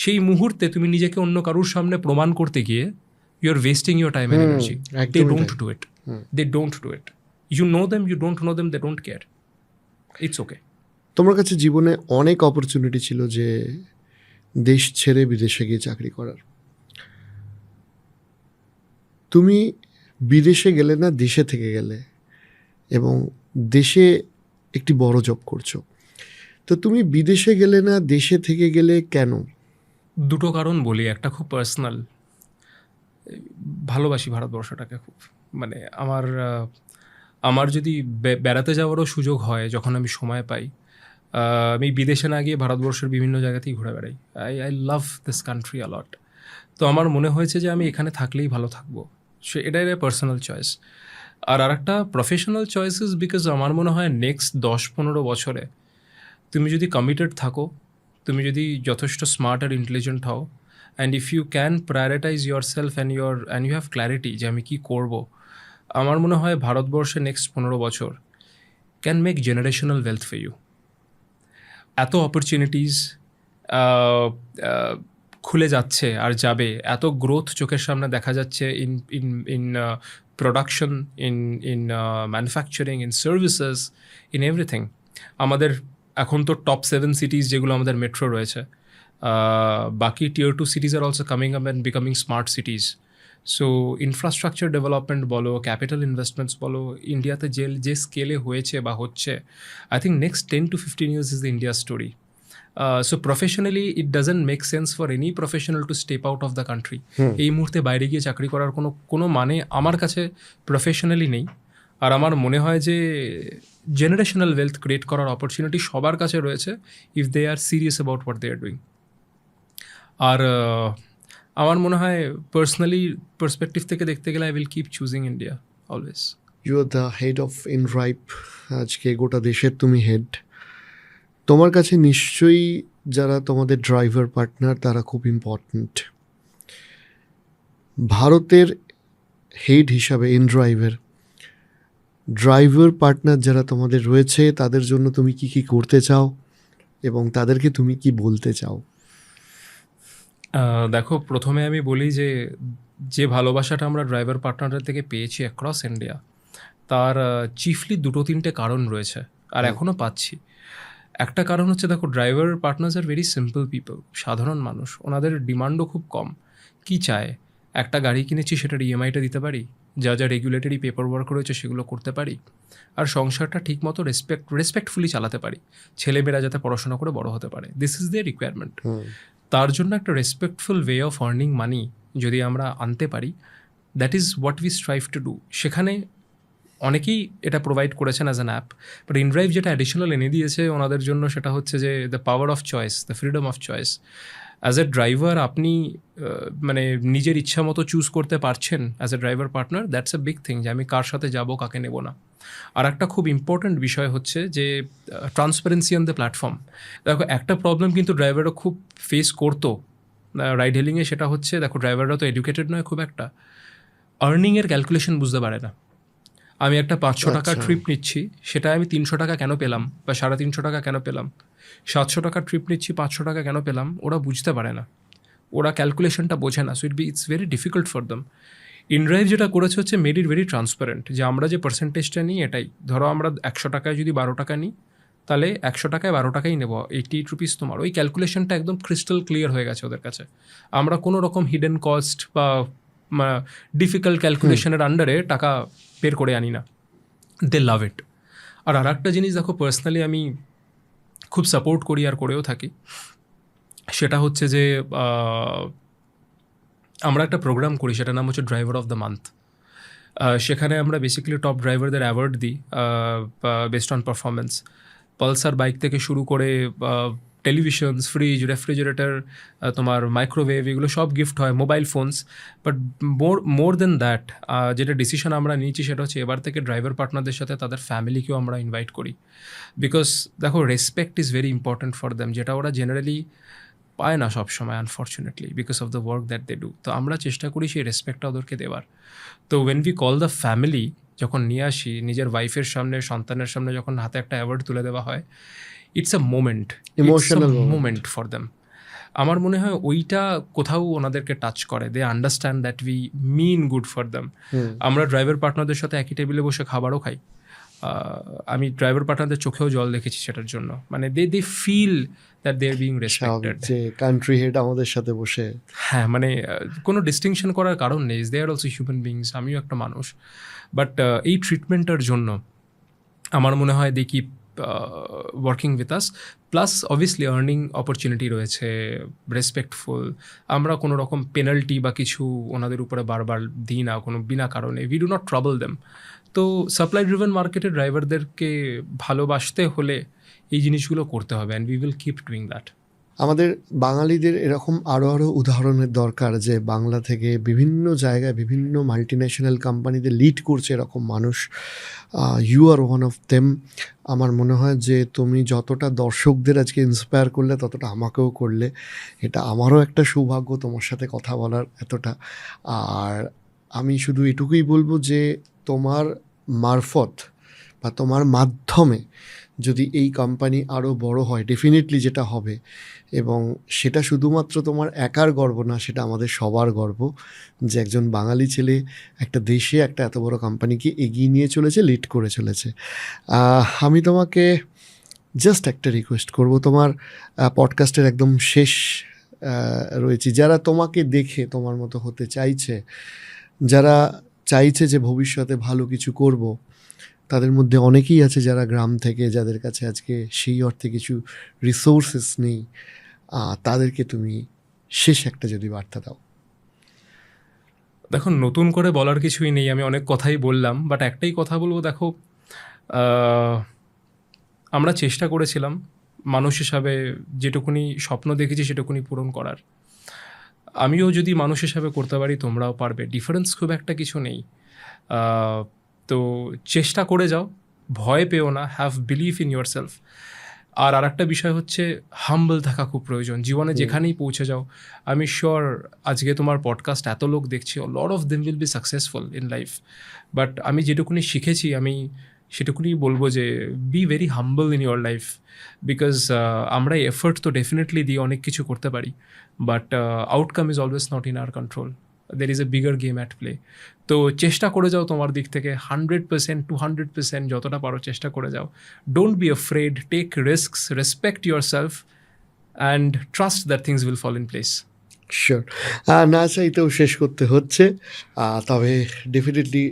সেই মুহূর্তে তুমি নিজেকে অন্য কারোর সামনে প্রমাণ করতে গিয়ে you are wasting your time and energy. They don't do it. They don't do it. You know them, you don't know them, they don't care. It's okay. তোমার কাছে জীবনে অনেক অপরচুনিটি ছিল যে দেশ ছেড়ে বিদেশে গিয়ে চাকরি করার। তুমি বিদেশে গেলে না, দেশে থেকে গেলে, এবং দেশে একটি বড় জব করছো। তো তুমি বিদেশে গেলে না, দেশে থেকে গেলে কেন? দুটো কারণ বলি। একটা খুব পার্সোনাল, ভালোবাসি ভারতবর্ষটাকে খুব। মানে আমার যদি বেড়াতে যাওয়ারও সুযোগ হয়, যখন আমি সময় পাই, আমি বিদেশে না গিয়ে ভারতবর্ষের বিভিন্ন জায়গাতেই ঘুরে বেড়াই। আই লাভ দিস কান্ট্রি আ লট। তো আমার মনে হয়েছে যে আমি এখানে থাকলেই ভালো থাকবো। এটাই পার্সোনাল চয়েস। আর একটা প্রফেশনাল চয়েসেস, বিকজ আমার মনে হয় নেক্সট 10-15 বছরে তুমি যদি কমিটেড থাকো, তুমি যদি যথেষ্ট স্মার্ট আর ইন্টেলিজেন্ট হও, and if you can prioritise yourself and you have clarity যে আমি কী করবো, আমার মনে হয় ভারতবর্ষে নেক্সট 15 বছর can make generational wealth for you. এত অপরচুনিটিস খুলে যাচ্ছে আর যাবে, এত গ্রোথ চোখের সামনে দেখা যাচ্ছে in production, in manufacturing, in services, in everything. আমাদের এখন তো টপ 7 সিটিজ যেগুলো আমাদের মেট্রো রয়েছে, বাকি tier 2 cities are also coming up and becoming smart cities. So infrastructure development বলো, ক্যাপিটাল ইনভেস্টমেন্টস বলো, ইন্ডিয়াতে যে স্কেলে হয়েছে বা হচ্ছে, I think next 10 to 15 years is the India story. So professionally it doesn't make sense for any professional to step out of the country. এই মুহূর্তে বাইরে গিয়ে চাকরি করার কোনো মানে আমার কাছে প্রফেশনালি নেই। আর আমার মনে হয় যে জেনারেশনাল ওয়েলথ ক্রিয়েট করার অপরচুনিটি সবার কাছে রয়েছে if they are serious about what they are doing. আর আমার মনে হয় পার্সোনালি পার্সপেক্টিভ থেকে দেখতে গেলে I will keep choosing India always. You are the head of inDrive, আজকে গোটা দেশের তুমি হেড। তোমার কাছে নিশ্চয়ই যারা তোমাদের ড্রাইভার পার্টনার তারা খুব ইম্পর্ট্যান্ট। ভারতের হেড হিসাবে ইনড্রাইভের ড্রাইভার পার্টনার যারা তোমাদের রয়েছে তাদের জন্য তুমি কি কি করতে চাও এবং তাদেরকে তুমি কি বলতে চাও? দেখো, প্রথমে আমি বলি যে ভালোবাসাটা আমরা ড্রাইভার পার্টনারদের থেকে পেয়েছি অ্যাক্রস ইন্ডিয়া, তার চিফলি 2-3টে কারণ রয়েছে আর এখনও পাচ্ছি। একটা কারণ হচ্ছে, দেখো, driver partners are very simple people, সাধারণ মানুষ। ওনাদের ডিমান্ডও খুব কম। কি চায়? একটা গাড়ি কিনেছি, সেটার ইএমআইটা দিতে পারি, যা যা রেগুলেটরি পেপার ওয়ার্ক রয়েছে সেগুলো করতে পারি, আর সংসারটা ঠিকমতো রেসপেক্টফুলি চালাতে পারি, ছেলেমেয়েরা যাতে পড়াশোনা করে বড় হতে পারে। This is their requirement. তার জন্য একটা respectful way of earning money যদি আমরা আনতে পারি, that is what we strive to do. সেখানে অনেকেই এটা প্রোভাইড করেছেন as an app, but inDrive যেটা অ্যাডিশনাল এনে দিয়েছে ওনাদের জন্য সেটা হচ্ছে যে the power of choice, the freedom of choice. As a driver আপনি মানে নিজের ইচ্ছা মতো চুজ করতে পারছেন as a driver partner. That's a big thing, যে আমি কার সাথে যাব, কাকে নেব না। আর একটা খুব ইম্পর্ট্যান্ট বিষয় হচ্ছে যে ট্রান্সপারেন্সি অন দ্য প্ল্যাটফর্ম। দেখো, একটা প্রবলেম কিন্তু ড্রাইভাররা খুব ফেস করতো রাইড হেলিংয়ে, সেটা হচ্ছে, দেখো, ড্রাইভাররা তো এডুকেটেড নয় খুব একটা, আর্নিংয়ের ক্যালকুলেশন বুঝতে পারে না। আমি একটা 500 টাকার ট্রিপ নিচ্ছি, সেটা আমি 300 টাকা কেন পেলাম বা 350 টাকা কেন পেলাম, 700 টাকার ট্রিপ নিচ্ছি 500 টাকা কেন পেলাম, ওরা বুঝতে পারে না, ওরা ক্যালকুলেশনটা বোঝে না। So it's very difficult for them. InDrive যেটা করেছে হচ্ছে মেড ইট ভেরি ট্রান্সপারেন্ট, যে আমরা যে পার্সেন্টেজটা নিই এটাই, ধরো আমরা 100 টাকায় যদি 12 টাকা নিই, তাহলে 100 টাকায় 12 টাকাই নেব, 88 রুপিস তোমার। ওই ক্যালকুলেশনটা একদম ক্রিস্টাল ক্লিয়ার হয়ে গেছে ওদের কাছে। আমরা কোনো রকম হিডেন কস্ট বা ডিফিকাল্ট ক্যালকুলেশনের আন্ডারে টাকা বের করে আনি না। দে লাভ ইট। আর একটা জিনিস দেখো, পার্সোনালি আমি খুব সাপোর্ট করি আর করেও থাকি, সেটা হচ্ছে যে আমরা একটা প্রোগ্রাম করি, সেটার নাম হচ্ছে ড্রাইভার অফ দ্য মান্থ। সেখানে আমরা বেসিক্যালি টপ ড্রাইভারদের অ্যাওয়ার্ড দিই based on performance. Pulsar bike থেকে শুরু করে টেলিভিশনস, ফ্রিজ, রেফ্রিজারেটর, তোমার মাইক্রোওয়েভ, এগুলো সব গিফট হয়, mobile phones. But more than that, যেটা ডিসিশন আমরা নিয়েছি সেটা হচ্ছে এবার থেকে ড্রাইভার পার্টনারদের সাথে তাদের ফ্যামিলিকেও আমরা ইনভাইট করি। বিকজ দেখো, respect is very important for them, যেটা ওরা জেনারেলি পায় না সবসময়, unfortunately, because of the work that they do. তো আমরা চেষ্টা করি সেই রেসপেক্টটা ওদেরকে দেওয়ার। তো when we call the family, যখন নিয়ে আসি নিজের ওয়াইফের সামনে, সন্তানের সামনে, যখন হাতে একটা অ্যাওয়ার্ড তুলে দেওয়া হয়, it's a moment, emotional moment for them. আমার মনে হয় ওইটা কোথাও ওনাদেরকে টাচ করে। They understand that we mean good for them. আমরা ড্রাইভার পার্টনারদের সাথে একই টেবিলে বসে খাবারও খাই। আমি ড্রাইভার পার্টনারদের চোখেও জল দেখেছি সেটার জন্য। মানে they feel that they are being respected. যে কান্ট্রি হেড আমাদের সাথে বসে, হ্যাঁ, মানে কোনো ডিস্টিংশন করার কারণ নেই, দে আর অলসো হিউম্যান বিংস, আমিও একটা মানুষ। বাট এই ট্রিটমেন্টটার জন্য আমার মনে হয় they keep working with us. Plus obviously earning opportunity রয়েছে, রেসপেক্টফুল। আমরা কোনো রকম পেনাল্টি বা কিছু ওনাদের উপরে বারবার দিই না কোনো বিনা কারণে। We do not trouble them. তো সাপ্লাই ড্রিভেন মার্কেটের ড্রাইভারদেরকে ভালোবাসতে হলে এই জিনিসগুলো করতে হবে, and we will keep doing that. আমাদের বাঙালিদের এরকম আরও উদাহরণের দরকার, যে বাংলা থেকে বিভিন্ন জায়গায় বিভিন্ন মাল্টিন্যাশনাল কোম্পানিতে লিড করছে এরকম মানুষ। You are one of them. আমার মনে হয় যে তুমি যতটা দর্শকদের আজকে ইন্সপায়ার করলে, ততটা আমাকেও করলে। এটা আমারও একটা সৌভাগ্য তোমার সাথে কথা বলার এতটা। আর আমি শুধু এটুকুই বলবো যে তোমার মারফত বা তোমার মাধ্যমে যদি এই কোম্পানি আরও বড় হয়, ডেফিনেটলি যেটা হবে, এবং সেটা শুধুমাত্র তোমার একার গর্ব না, সেটা আমাদের সবার গর্ব, যে একজন বাঙালি ছেলে একটা দেশে একটা এত বড় কোম্পানিকে এগিয়ে নিয়ে চলেছে, লিড করে চলেছে। আমি তোমাকে জাস্ট একটা রিকোয়েস্ট করব, তোমার পডকাস্টের একদম শেষ রয়েছি, যারা তোমাকে দেখে তোমার মতো হতে চাইছে, যারা চাইছে যে ভবিষ্যতে ভালো কিছু করব, তাদের মধ্যে অনেকেই আছে যারা গ্রাম থেকে, যাদের কাছে আজকে সেই অর্থে কিছু রিসোর্সেস নেই, তাদেরকে তুমি শেষ একটা যদি বার্তা দাও। দেখো, নতুন করে বলার কিছুই নেই, আমি অনেক কথাই বললাম, বাট একটাই কথা বলবো। দেখো, আমরা চেষ্টা করেছিলাম মানুষ হিসাবে যেটুকুনি স্বপ্ন দেখেছি সেটুকুনি পূরণ করার। আমিও যদি মানুষ হিসাবে করতে পারি, তোমরাও পারবে, ডিফারেন্স খুব একটা কিছু নেই। তো চেষ্টা করে যাও, ভয় পেও না, have believe in your self. আর আরেকটা বিষয় হচ্ছে, হাম্বল থাকা খুব প্রয়োজন জীবনে। যেখানেই পৌঁছে যাও, আমি শিওর আজকে তোমার পডকাস্ট এত লোক দেখছি, lot of them will be successful in life. But আমি যেটুকুনি শিখেছি, আমি সেটুকুনি বলবো যে be very humble in your life. Because আমরা এফোর্ট তো ডেফিনেটলি দিয়ে অনেক কিছু করতে পারি, but outcome is always not in our control. There is a bigger game at play. তো চেষ্টা করে যাও তোমার দিক থেকে 100%, 200% যতটা পারো চেষ্টা করে যাও। Don't be afraid, take risks, respect yourself and trust that things will fall in place. Sure, না চাইতেও শেষ করতে হচ্ছে, তবে ডেফিনেটলি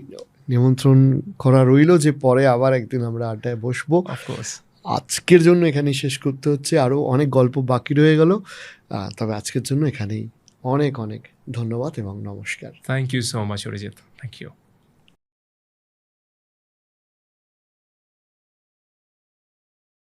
নিমন্ত্রণ করা রইল যে পরে আবার একদিন আমরা আড্ডায় বসবো। অফকোর্স। আজকের জন্য এখানেই শেষ করতে হচ্ছে, আরও অনেক গল্প বাকি রয়ে গেল, তবে আজকের জন্য এখানেই অনেক অনেক ধন্যবাদ এবং নমস্কার। Thank you so much Arijit, thank you.